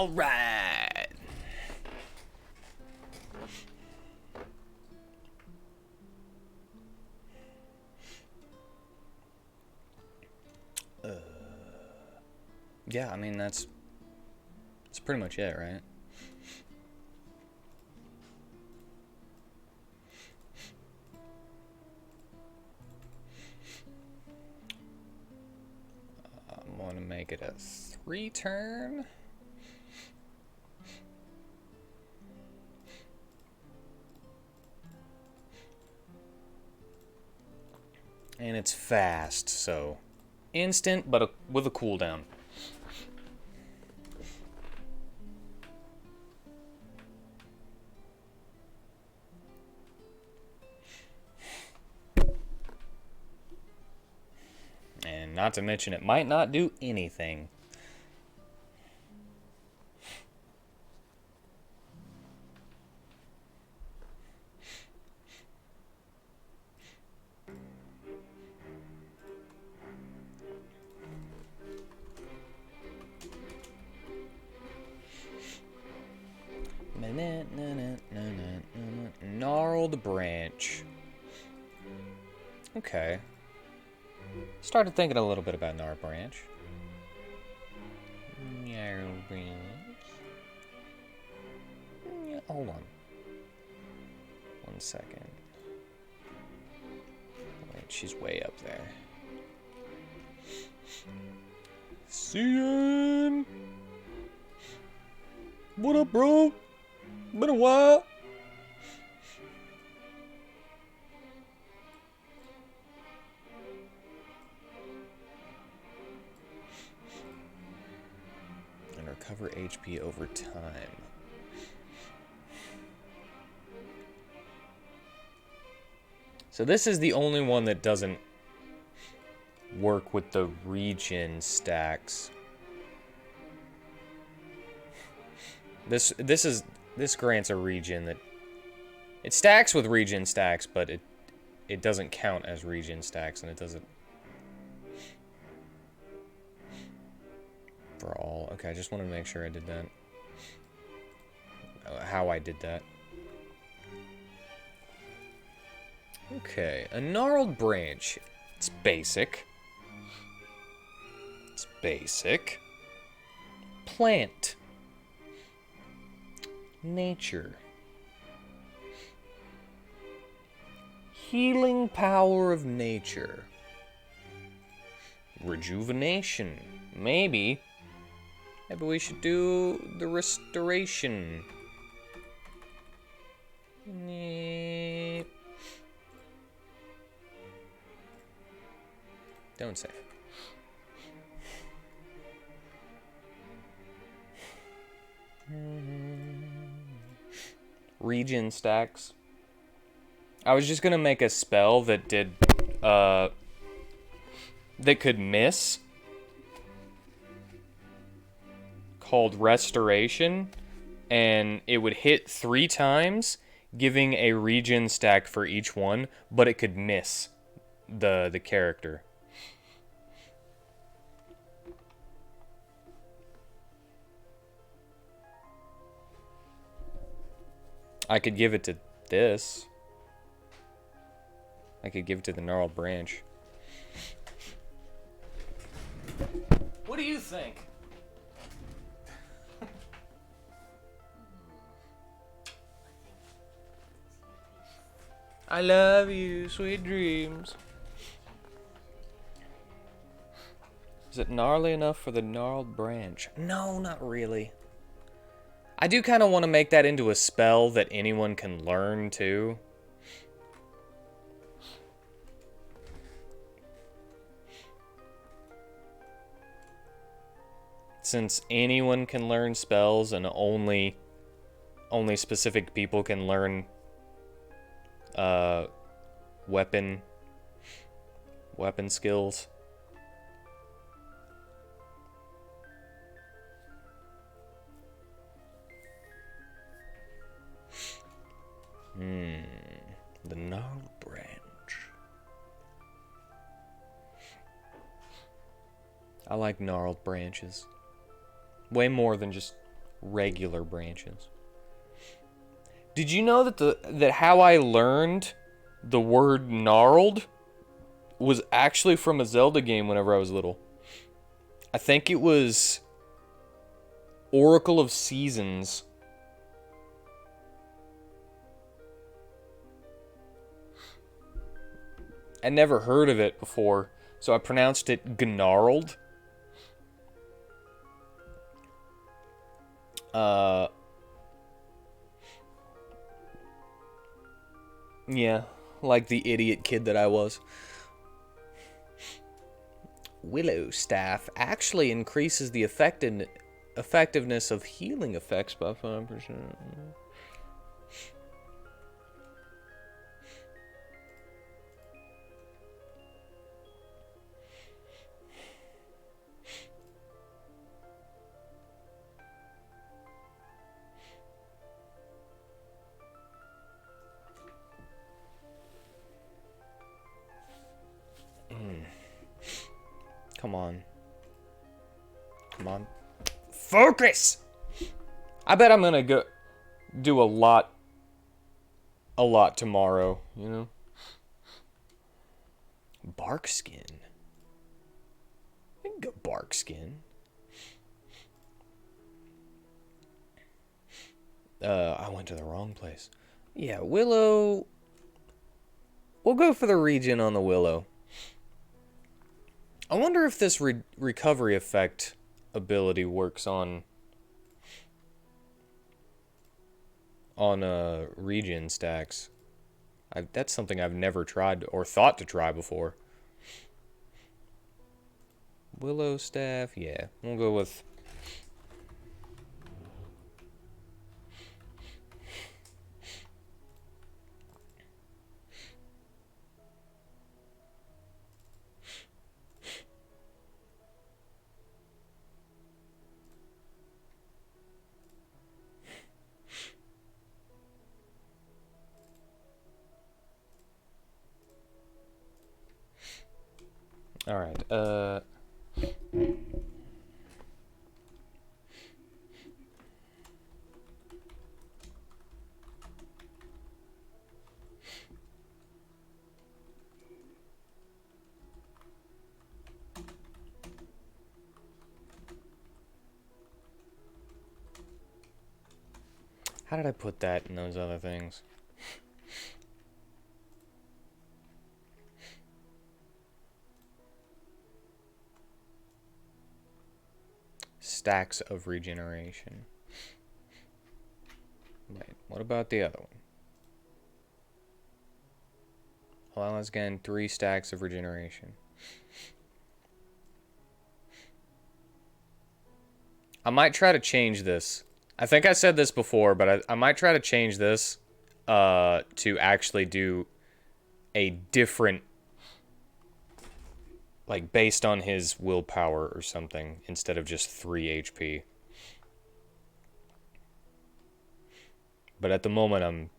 All right. Yeah, I mean that's pretty much it, right? I'm going to make it a 3-turn. And it's fast, so instant, but with a cooldown. And not to mention, it might not do anything. Gnarled branch. Okay. Started thinking a little bit about gnarled branch. Gnarled branch. Hold on. 1 second. Wait, she's way up there. Cian! What up, bro? Been a while. And recover HP over time. So this is the only one that doesn't work with the regen stacks. This grants a regen that it stacks with regen stacks, but it doesn't count as regen stacks, and it doesn't for all. Okay, I just wanted to make sure I did that. How I did that. Okay, a gnarled branch. It's basic. It's basic. Plant. Nature. Healing power of nature. Rejuvenation. Maybe. Maybe we should do the restoration. Don't save. Regen stacks. I was just gonna make a spell that did, that could miss. Called Restoration. And it would hit 3 times, giving a regen stack for each one, but it could miss the character. I could give it to this. I could give it to the gnarled branch. What do you think? I love you, sweet dreams. Is it gnarly enough for the gnarled branch? No, not really. I do kind of want to make that into a spell that anyone can learn, too. Since anyone can learn spells and only specific people can learn weapon skills. The gnarled branch. I like gnarled branches. Way more than just regular branches. Did you know that how I learned the word gnarled was actually from a Zelda game whenever I was little? I think it was Oracle of Seasons. I never heard of it before, so I pronounced it gnarled. Yeah, like the idiot kid that I was. Willow staff actually increases the effectiveness of healing effects by 5%. Come on. Come on. Focus! I bet I'm gonna go do a lot tomorrow, you know? Bark skin. I can go bark skin. I went to the wrong place. Yeah, Willow. We'll go for the region on the Willow. I wonder if this recovery effect ability works on regen stacks. That's something I've never tried or thought to try before. Willow staff, yeah. We'll go with... Alright, how did I put that in those other things? Stacks of regeneration. Wait, what about the other one? Allow us again 3 stacks of regeneration. I might try to change this. I think I said this before, but I might try to change this to actually do a different, like based on his willpower or something, instead of just 3 HP. But at the moment,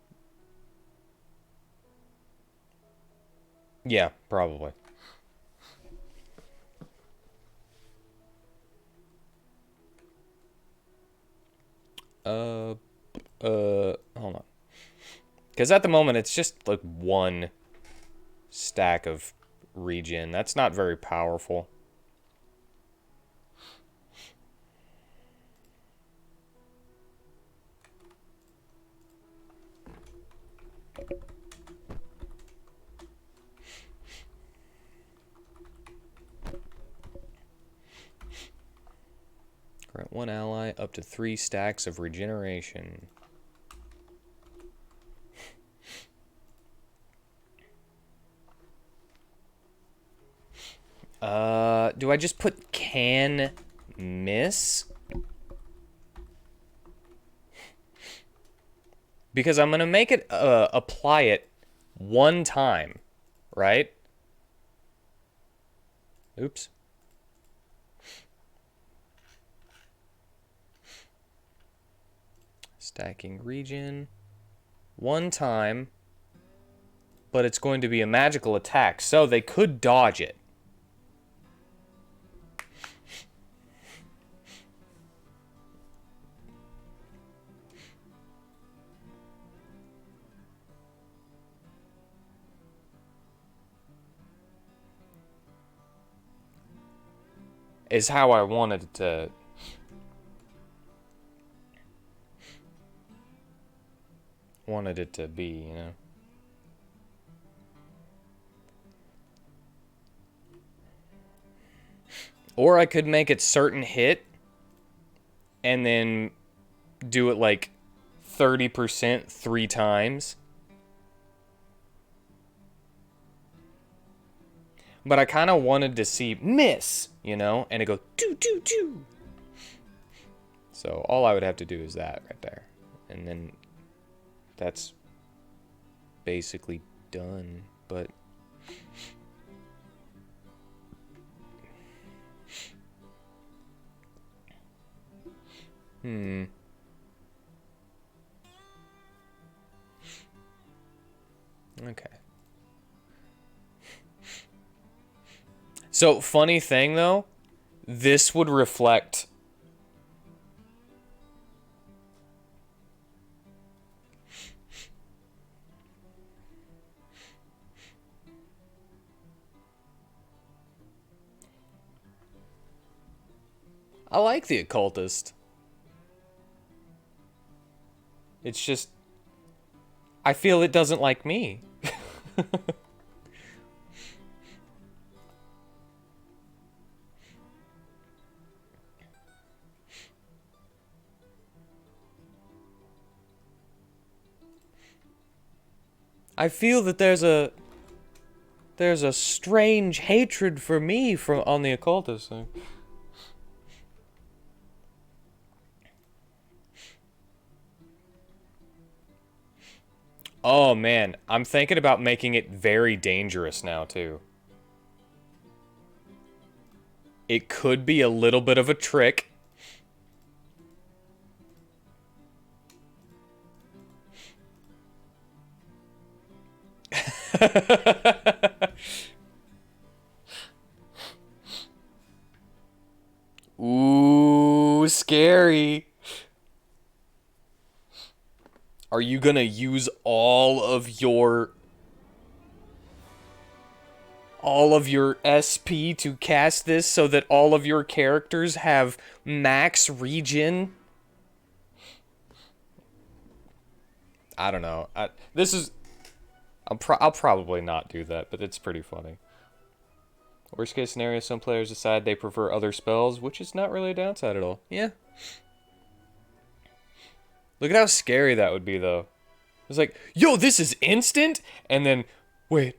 yeah, probably. Hold on. Because at the moment, it's just like 1 stack of regen. That's not very powerful. Grant 1 ally up to 3 stacks of regeneration. Do I just put can miss? Because I'm gonna make it, apply it 1 time, right? Oops. Stacking regen. 1 time. But it's going to be a magical attack, so they could dodge it. is how I wanted it to be, you know. Or I could make it certain hit and then do it like 30% 3 times. But I kind of wanted to see miss, you know, and it go doo doo doo. So all I would have to do is that right there. And then that's basically done, but okay. So funny thing though, this would reflect I like the occultist. It's just I feel it doesn't like me. I feel that there's a strange hatred for me from on the occultist thing. Oh man, I'm thinking about making it very dangerous now too. It could be a little bit of a trick. Ooh, scary. Are you gonna use all of your SP to cast this so that all of your characters have max regen? I don't know. I'll probably not do that, but it's pretty funny. Worst case scenario, some players decide they prefer other spells, which is not really a downside at all. Yeah. Look at how scary that would be, though. It's like, yo, this is instant? And then, wait,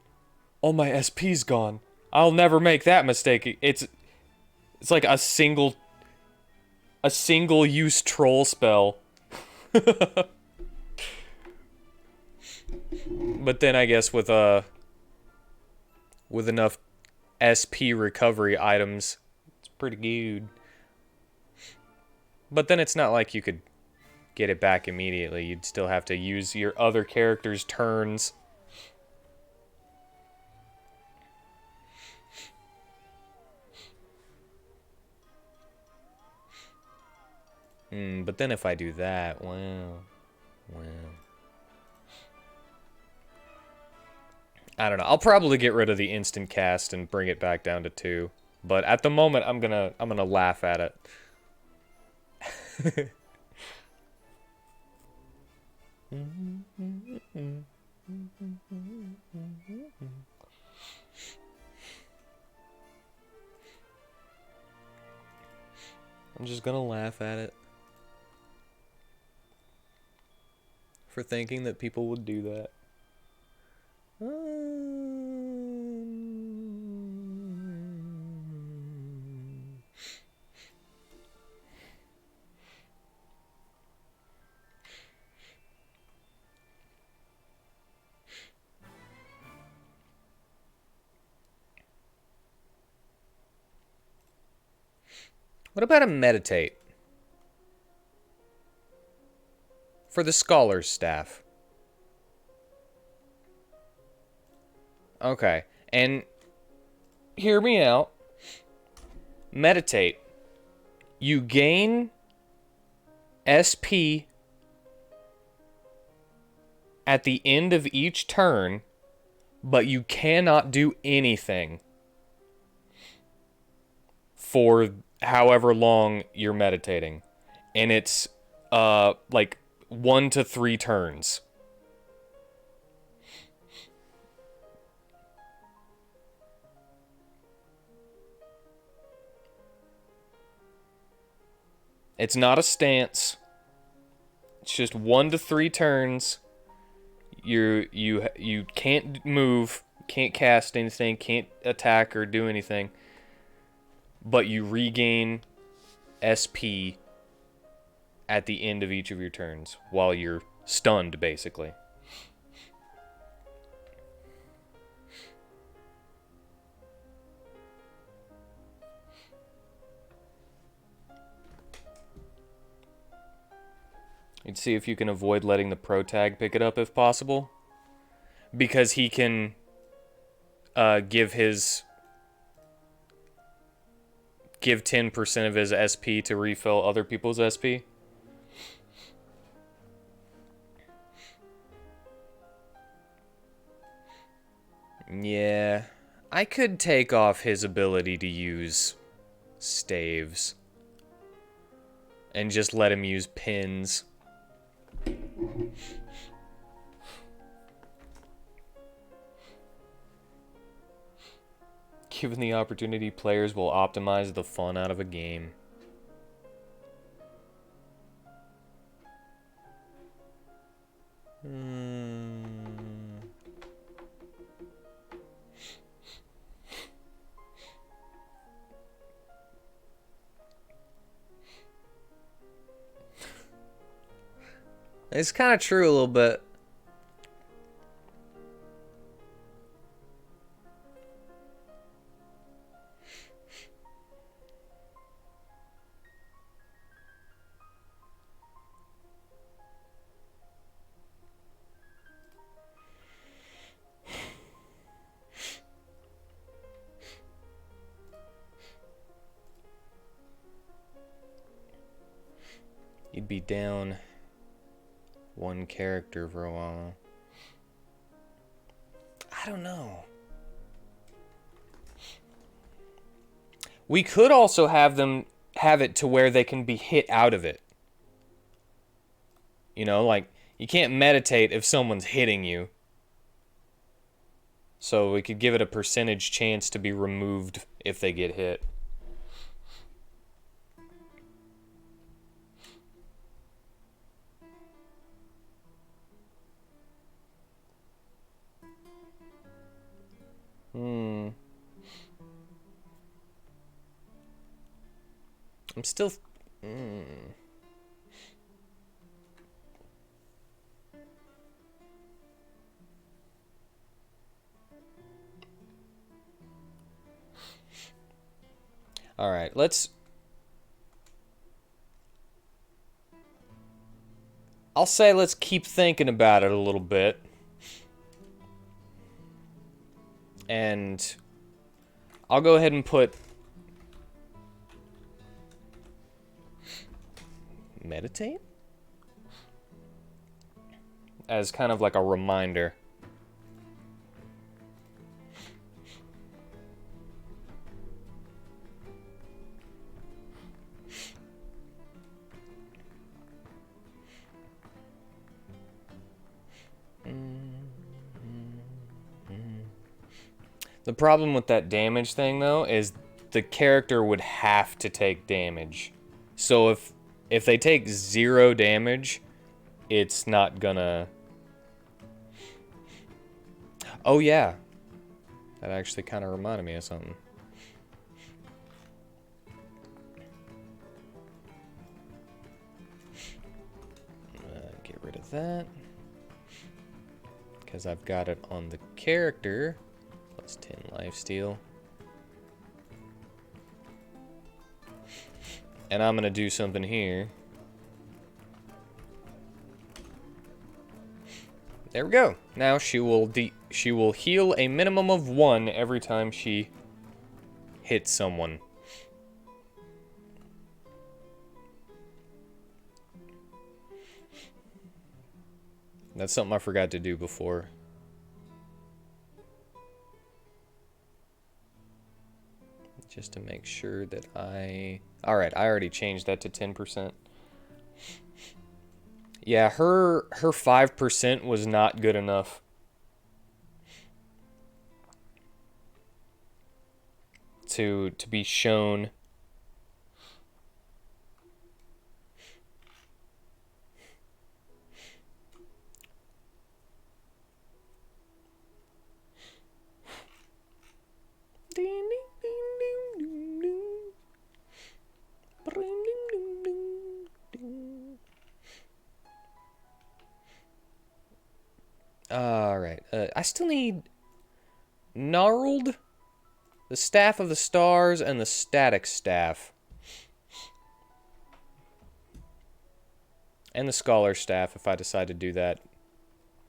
all my SP's gone. I'll never make that mistake. It's like a single use troll spell. But then I guess with enough SP recovery items, it's pretty good. But then it's not like you could get it back immediately. You'd still have to use your other character's turns. But then if I do that, well. I don't know. I'll probably get rid of the instant cast and bring it back down to 2. But at the moment, I'm gonna laugh at it. I'm just gonna laugh at it. For thinking that people would do that. What about a meditate? For the scholar's staff. Okay, and hear me out. Meditate. You gain SP at the end of each turn, but you cannot do anything for however long you're meditating. And it's like 1 to 3 turns. It's not a stance. It's just 1 to 3 turns. You can't move, can't cast anything, can't attack or do anything. But you regain SP at the end of each of your turns while you're stunned, basically. You'd see if you can avoid letting the pro tag pick it up if possible. Because he can give 10% of his SP to refill other people's SP. Yeah, I could take off his ability to use staves and just let him use pins. Given the opportunity, players will optimize the fun out of a game. It's kind of true a little bit. You'd be down one character for a while. I don't know. We could also have it to where they can be hit out of it. You know, like, you can't meditate if someone's hitting you. So we could give it a percentage chance to be removed if they get hit. I'm still... Alright, I'll say let's keep thinking about it a little bit. And I'll go ahead and put meditate as kind of like a reminder. The problem with that damage thing, though, is the character would have to take damage. So if they take 0 damage, it's not gonna... Oh, yeah. That actually kind of reminded me of something. Get rid of that. Because I've got it on the character. Plus 10 lifesteal. And I'm gonna do something here. There we go. Now she will heal a minimum of 1 every time she hits someone. That's something I forgot to do before. just to make sure that I... Alright, I already changed that to 10%. Yeah, her 5% was not good enough. To be shown. Alright, I still need Gnarled, the Staff of the Stars, and the Static Staff. And the Scholar Staff if I decide to do that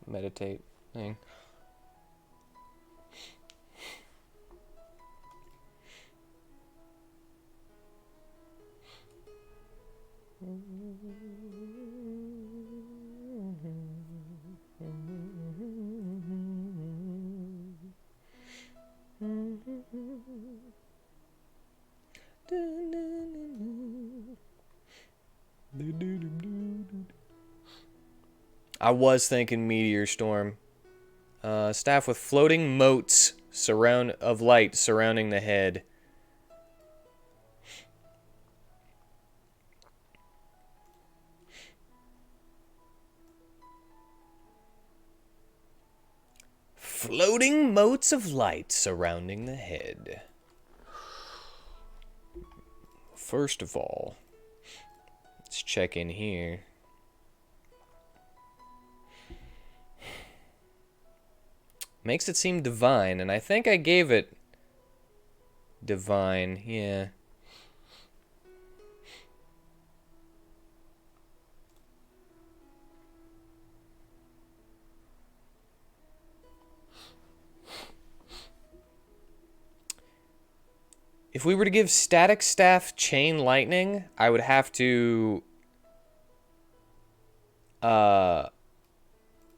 meditate thing. I was thinking Meteor Storm. Staff with floating motes of light surrounding the head. Floating motes of light surrounding the head. First of all, let's check in here. Makes it seem divine, and I think I gave it divine, yeah. If we were to give Static Staff Chain Lightning, I would have to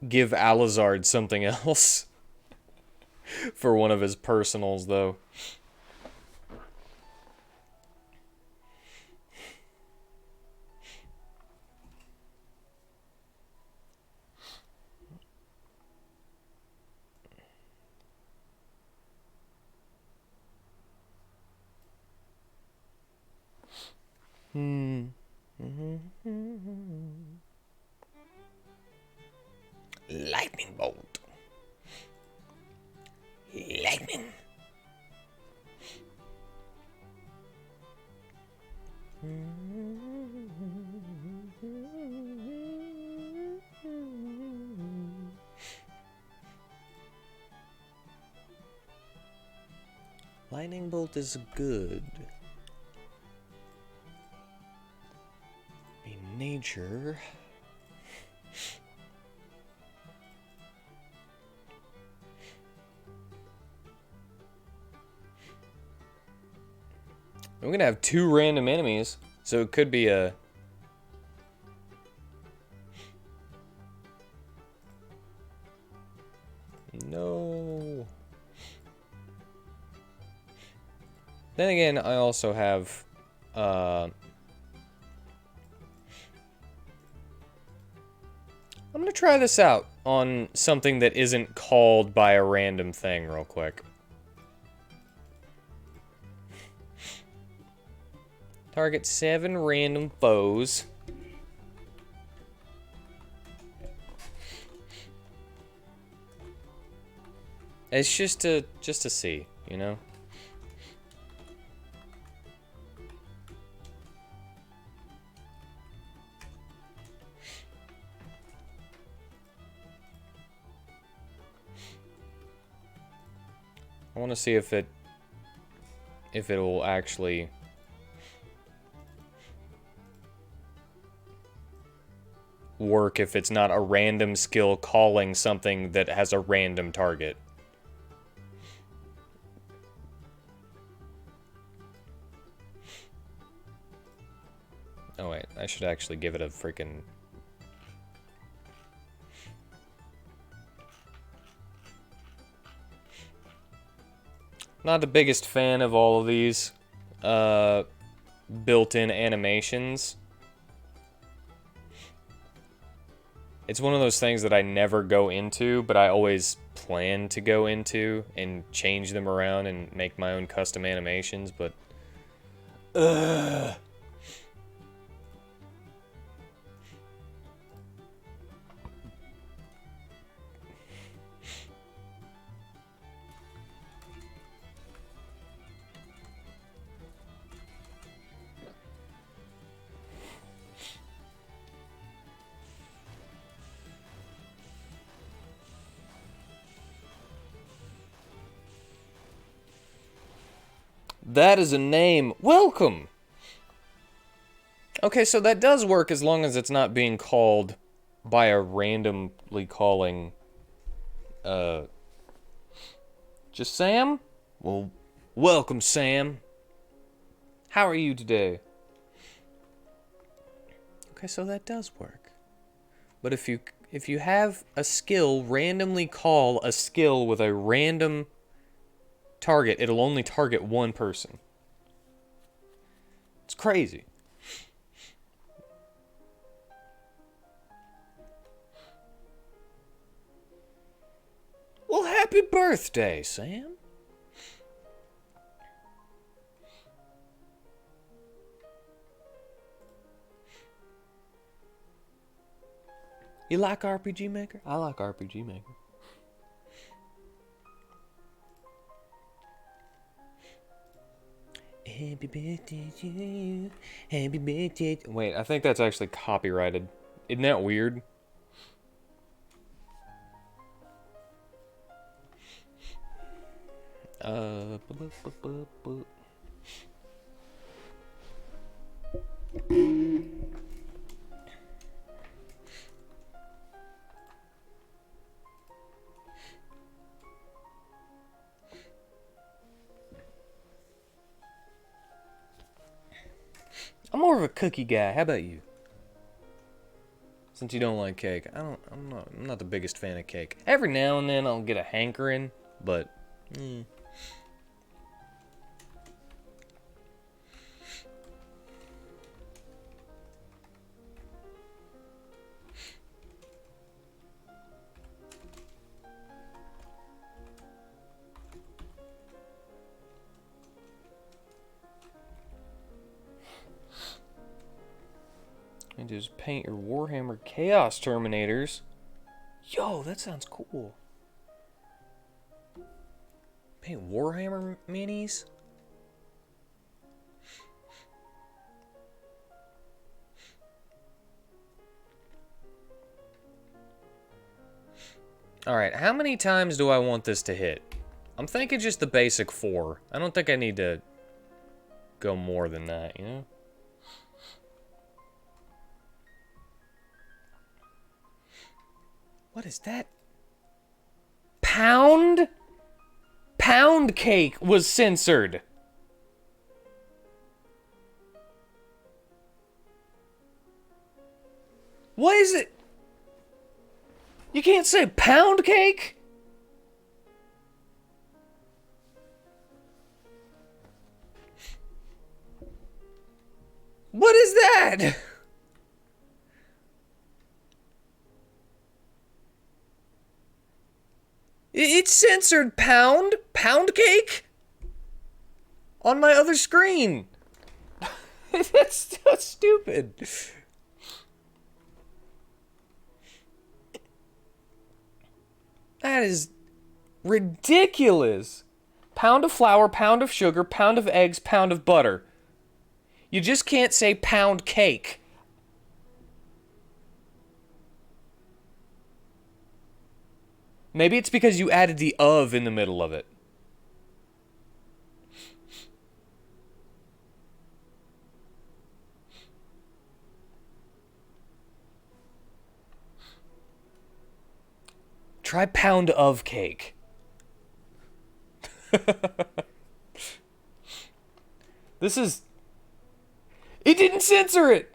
give Alizard something else for one of his personals, though. Lightning bolt. Lightning. Lightning bolt is good. In nature. I'm gonna have 2 random enemies, so it could be a... No. Then again, I also have, I'm gonna try this out on something that isn't called by a random thing real quick. Target 7 random foes. It's just to see, you know? I want to see if it'll actually work if it's not a random skill calling something that has a random target. Oh wait, I should actually give it a freaking... Not the biggest fan of all of these. uh, built-in animations. It's one of those things that I never go into, but I always plan to go into and change them around and make my own custom animations, but... Ugh. That is a name. Welcome! Okay, so that does work as long as it's not being called by a randomly calling, just Sam? Well, welcome, Sam. How are you today? Okay, so that does work. But if you have a skill, randomly call a skill with a random target, it'll only target one person. It's crazy. Well, happy birthday, Sam. You like RPG Maker? I like RPG Maker. Happy birthday to you. Happy birthday. Wait, I think that's actually copyrighted. Isn't that weird? I'm more of a cookie guy. How about you? Since you don't like cake, I'm not the biggest fan of cake. Every now and then I'll get a hankering, but and just paint your Warhammer Chaos Terminators. Yo, that sounds cool. Paint Warhammer minis? Alright, how many times do I want this to hit? I'm thinking just the basic 4. I don't think I need to go more than that, you know? What is that? Pound? Pound cake was censored. What is it? You can't say pound cake? What is that? It's censored pound cake on my other screen. That's stupid. That is ridiculous. Pound of flour, pound of sugar, pound of eggs, pound of butter. You just can't say pound cake. Maybe it's because you added the of in the middle of it. Try pound of cake. This is... It didn't censor it!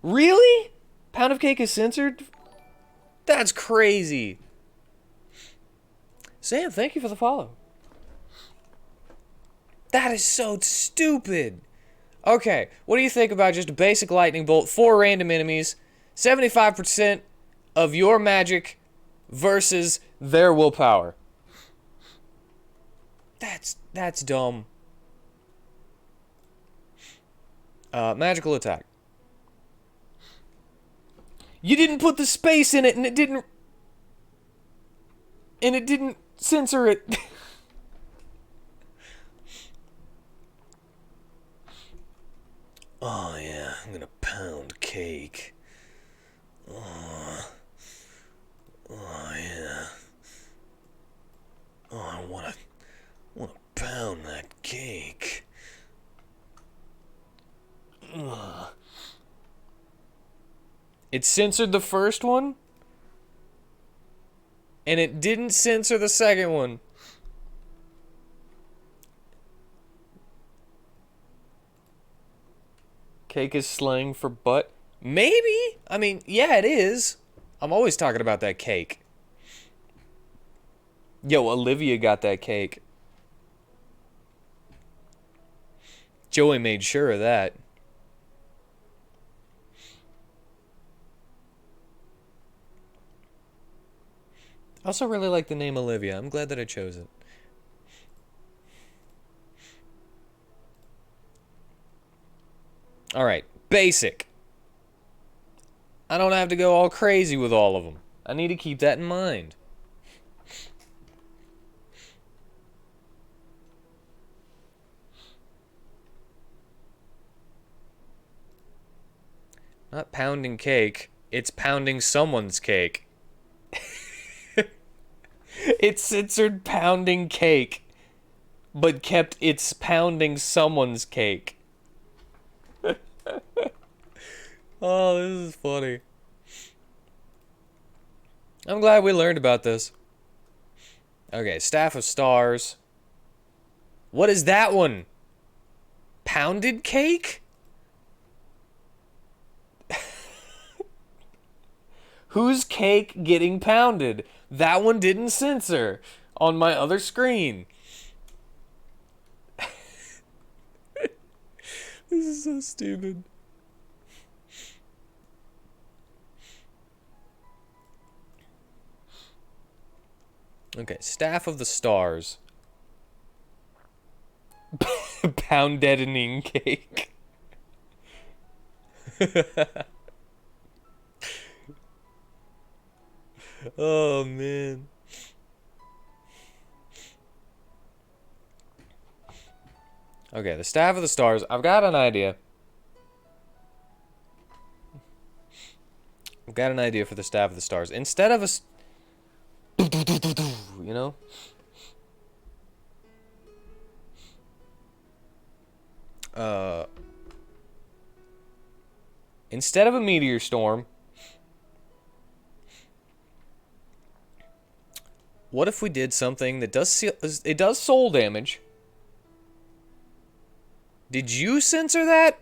Really? Pound of cake is censored? That's crazy. Sam, thank you for the follow. That is so stupid. Okay, what do you think about just a basic lightning bolt, 4 random enemies, 75% of your magic versus their willpower? That's dumb. Magical attack. You didn't put the space in it, and it didn't censor it. Oh yeah, I'm gonna pound cake. Oh yeah. Oh, I wanna pound that cake. Ugh. It censored the first one, and it didn't censor the second one. Cake is slang for butt? Maybe. I mean, yeah, it is. I'm always talking about that cake. Yo, Olivia got that cake. Joey made sure of that. I also really like the name Olivia. I'm glad that I chose it. Alright, basic. I don't have to go all crazy with all of them. I need to keep that in mind. Not pounding cake, it's pounding someone's cake. It censored pounding cake, but kept its pounding someone's cake. Oh, this is funny. I'm glad we learned about this. Okay, Staff of Stars. What is that one? Pounded cake? Whose cake getting pounded? That one didn't censor on my other screen. This is so stupid. Okay, Staff of the Stars. Pound deadening cake. Oh man. Okay, the Staff of the Stars. I've got an idea. I've got an idea for the Staff of the Stars. Instead of a, you know, uh, instead of a meteor storm, what if we did something that does soul damage? Did you censor that?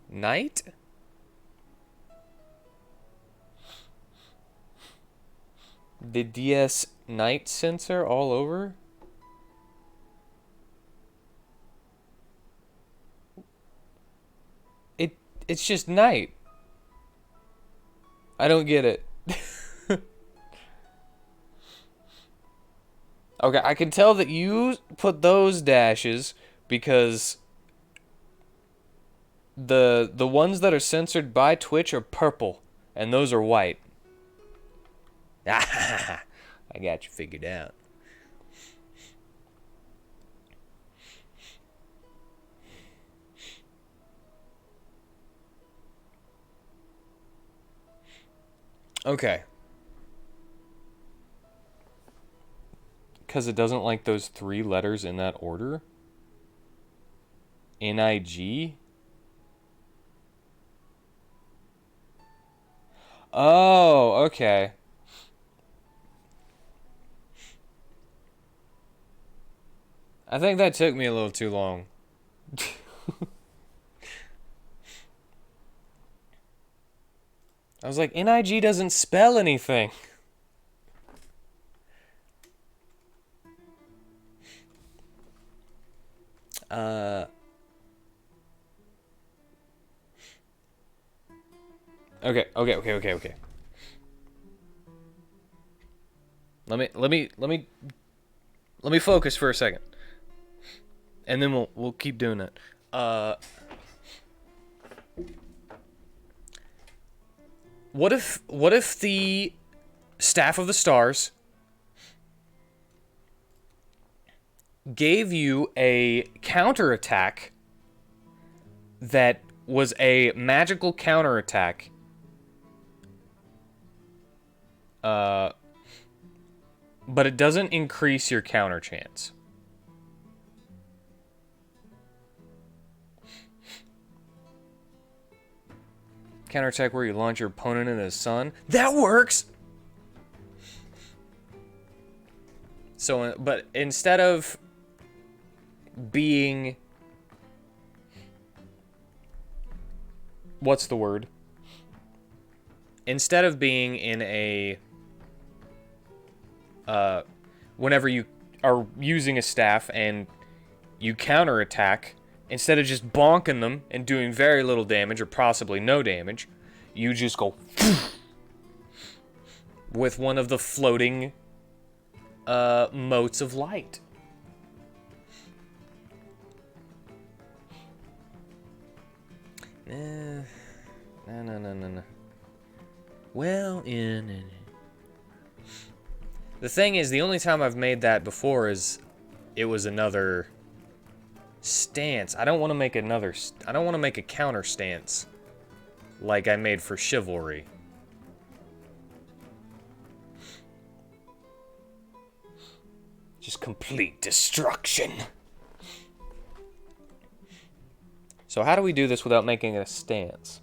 Night? Did DS Night censor all over? It's just night. I don't get it. Okay, I can tell that you put those dashes because the ones that are censored by Twitch are purple and those are white. I got you figured out. Okay. Because it doesn't like those 3 letters in that order? NIG? Oh, okay. I think that took me a little too long. I was like, NIG doesn't spell anything. Okay. Let me focus for a second, and then we'll keep doing that. What if the Staff of the Stars gave you a counterattack that was a magical counterattack, but it doesn't increase your counter chance? Counterattack where you launch your opponent into the sun. That works! So, but instead of being... What's the word? Instead of being in a... whenever you are using a staff and you counterattack, instead of just bonking them and doing very little damage or possibly no damage, you just go with one of the floating motes of light. No. Well, the thing is, the only time I've made that before is it was another stance. I don't want to make another... I don't want to make a counter stance like I made for Chivalry. Just complete destruction. So how do we do this without making it a stance?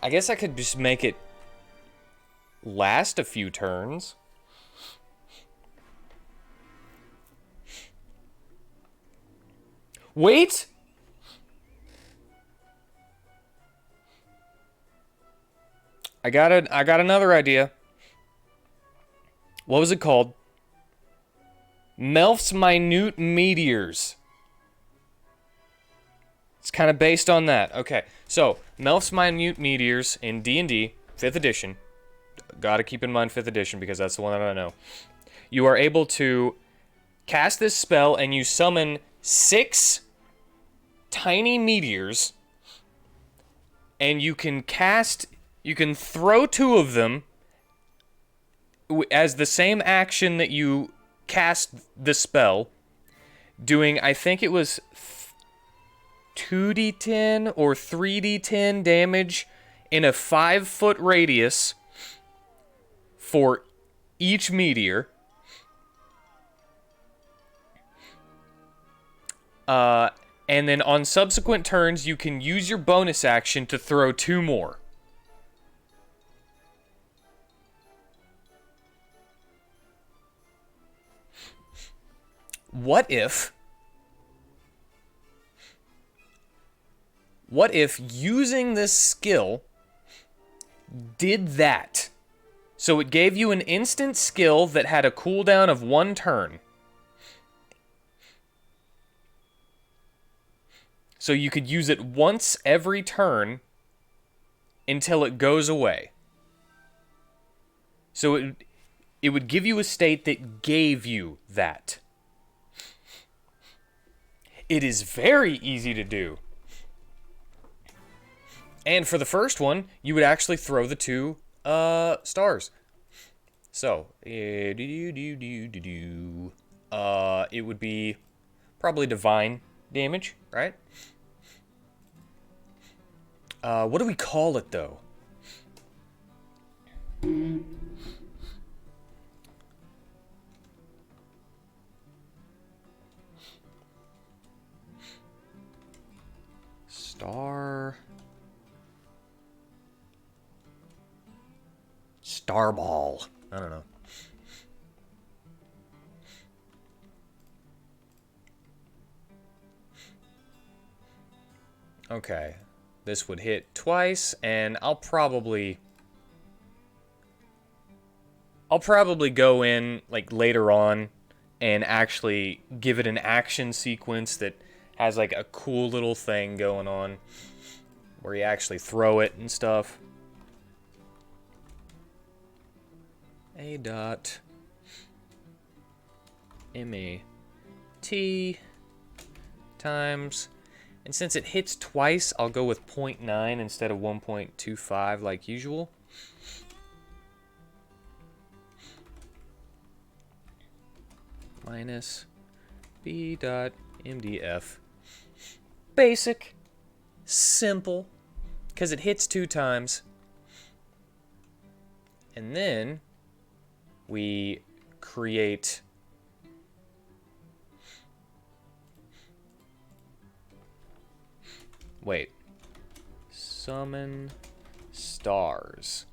I guess I could just make it last a few turns. Wait! I got another idea. What was it called? Melf's Minute Meteors. It's kind of based on that. Okay, so Melf's Minute Meteors in D&D, 5th edition. Gotta keep in mind 5th edition because that's the one that I know. You are able to cast this spell and you summon 6 tiny meteors, and you can throw 2 of them as the same action that you cast the spell, doing, I think it was 2d10 or 3d10 damage in a 5-foot radius for each meteor. And then on subsequent turns, you can use your bonus action to throw 2 more. What if using this skill did that? So it gave you an instant skill that had a cooldown of 1 turn. So you could use it once every turn until it goes away. So it would give you a state that gave you that. It is very easy to do. And for the first one, you would actually throw the 2 stars. So, it would be probably divine damage, right? What do we call it, though? Star... Starball. I don't know. Okay. This would hit twice, and I'll probably go in, like, later on and actually give it an action sequence that has, like, a cool little thing going on where you actually throw it and stuff. A dot MAT times, and since it hits twice, I'll go with 0.9 instead of 1.25 like usual. Minus B dot MDF. Basic. Simple. Because it hits 2 times. And then we create summon stars.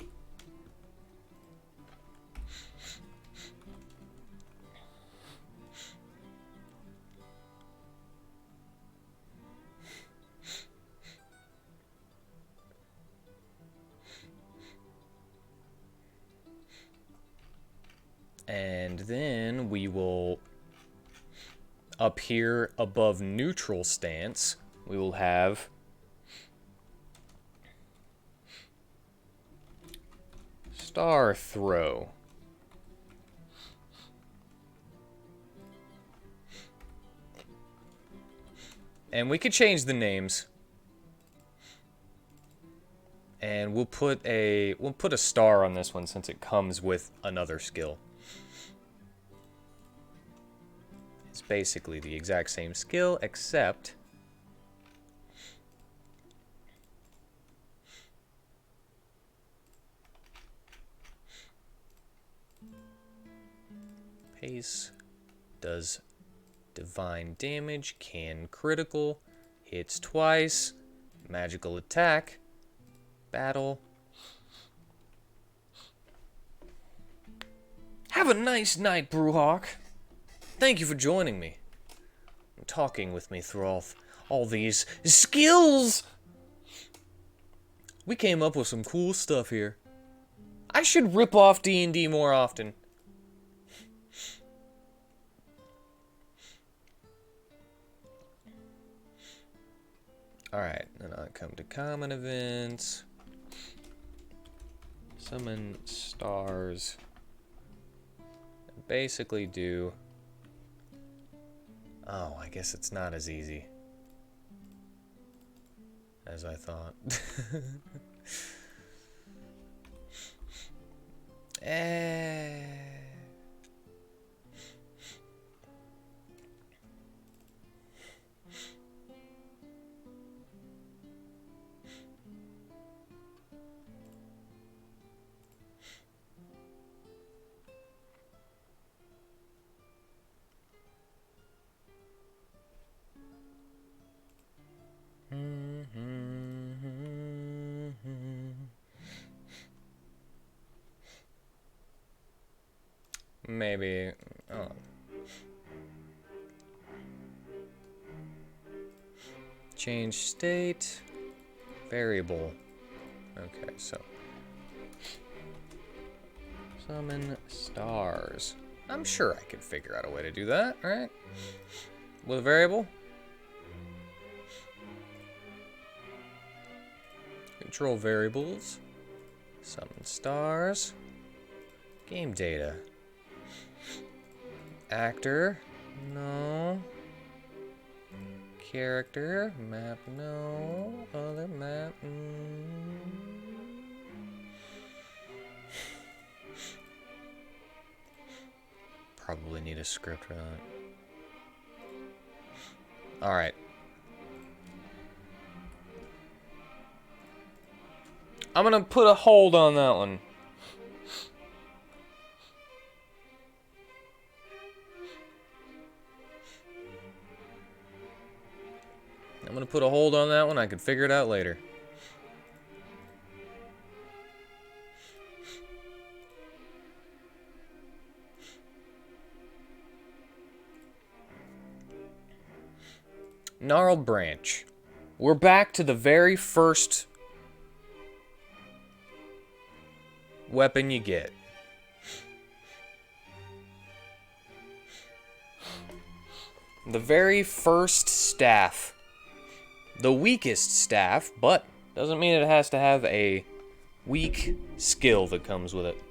And then we will, up here above neutral stance, we will have star throw. And we could change the names. And we'll put a star on this one since it comes with another skill. It's basically the exact same skill, except pace does divine damage, can critical, hits twice, magical attack, battle. Have a nice night, Brewhawk. Thank you for joining me and talking with me through all these skills. We came up with some cool stuff here. I should rip off D&D more often. Alright, then I come to common events. Summon stars. And basically do... Oh, I guess it's not as easy as I thought. Maybe. Oh. Change state. Variable. Okay, so. Summon stars. I'm sure I could figure out a way to do that, right? With a variable. Control variables. Summon stars. Game data. Actor. No. Character. Map. No. Other map. Probably need a script for that. Alright. I'm gonna put a hold on that one. I'm gonna put a hold on that one. I could figure it out later. Gnarled branch. We're back to the very first weapon you get. The very first staff. The weakest staff, but doesn't mean it has to have a weak skill that comes with it.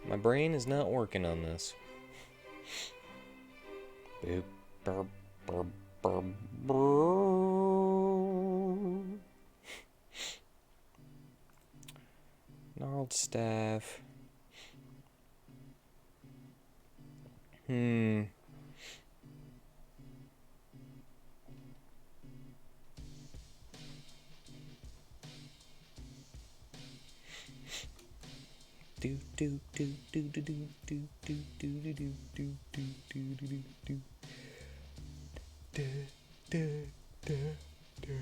My brain is not working on this. Boop, burp, burp, burp, burp. Gnarled staff. Do do do do do do do do do do do do do do do do do do do do.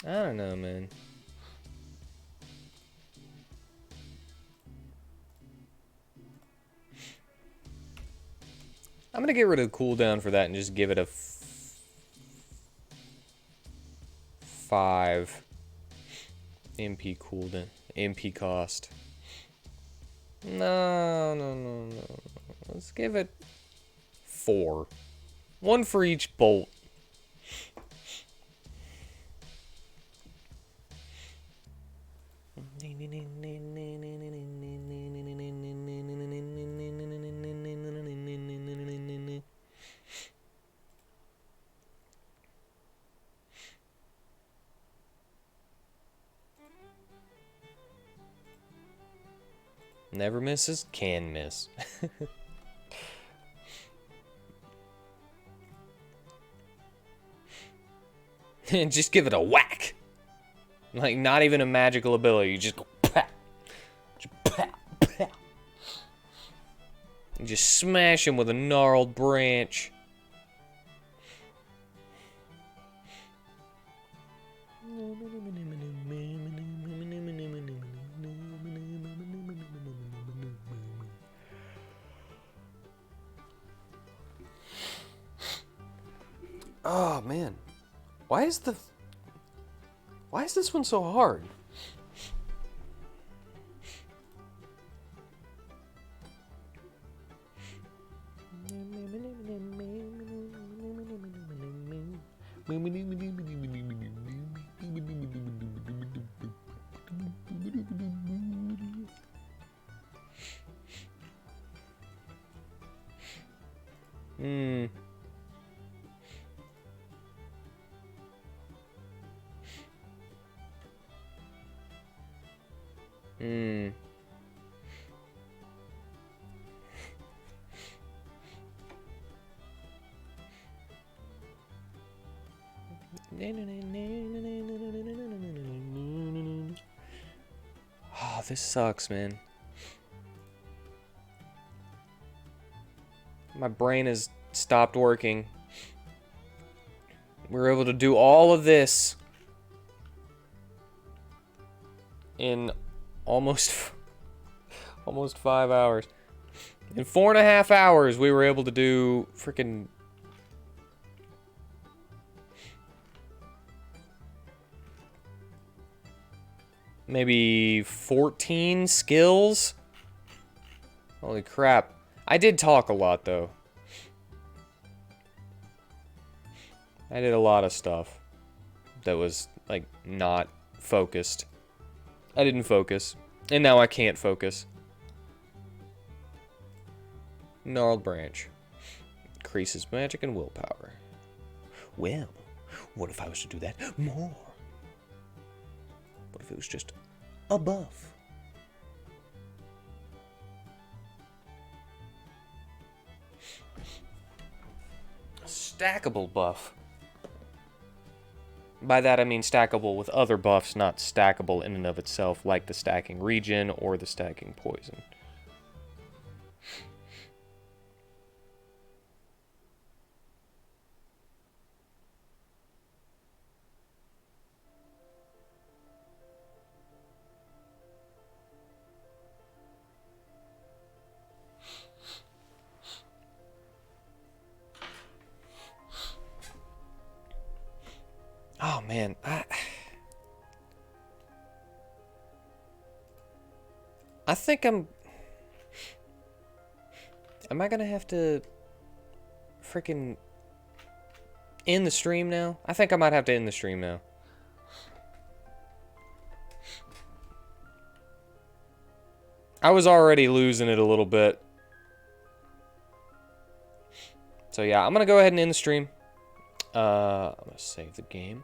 I don't know, man. I'm gonna get rid of the cooldown for that and just give it a 5 MP cooldown, MP cost. No. Let's give it 4. 1 for each bolt. Never misses, can miss. Just give it a whack. Like, not even a magical ability. You just go pat. Just pat, pat. You just smash him with a gnarled branch. Oh, man. Why is this one so hard? Oh, this sucks, man. My brain has stopped working. We were able to do all of this in almost 5 hours. In 4.5 hours, we were able to do freaking maybe 14 skills. Holy crap. I did talk a lot, though. I did a lot of stuff that was, like, not focused. I didn't focus. And now I can't focus. Gnarled branch. Increases magic and willpower. Well, what if I was to do that more? What if it was just a buff? A stackable buff. By that I mean stackable with other buffs, not stackable in and of itself, like the stacking regen or the stacking poison. Oh man, I think am I gonna have to freaking end the stream now? I think I might have to end the stream now. I was already losing it a little bit. So yeah, I'm gonna go ahead and end the stream. I'm gonna save the game.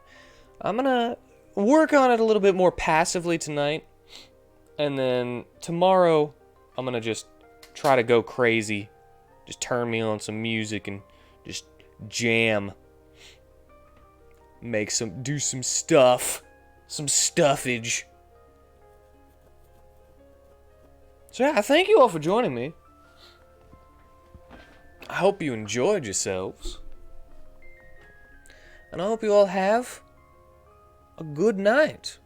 I'm gonna work on it a little bit more passively tonight. And then tomorrow, I'm gonna just try to go crazy. Just turn me on some music and just jam. Do some stuff. Some stuffage. So yeah, thank you all for joining me. I hope you enjoyed yourselves. And I hope you all have a good night.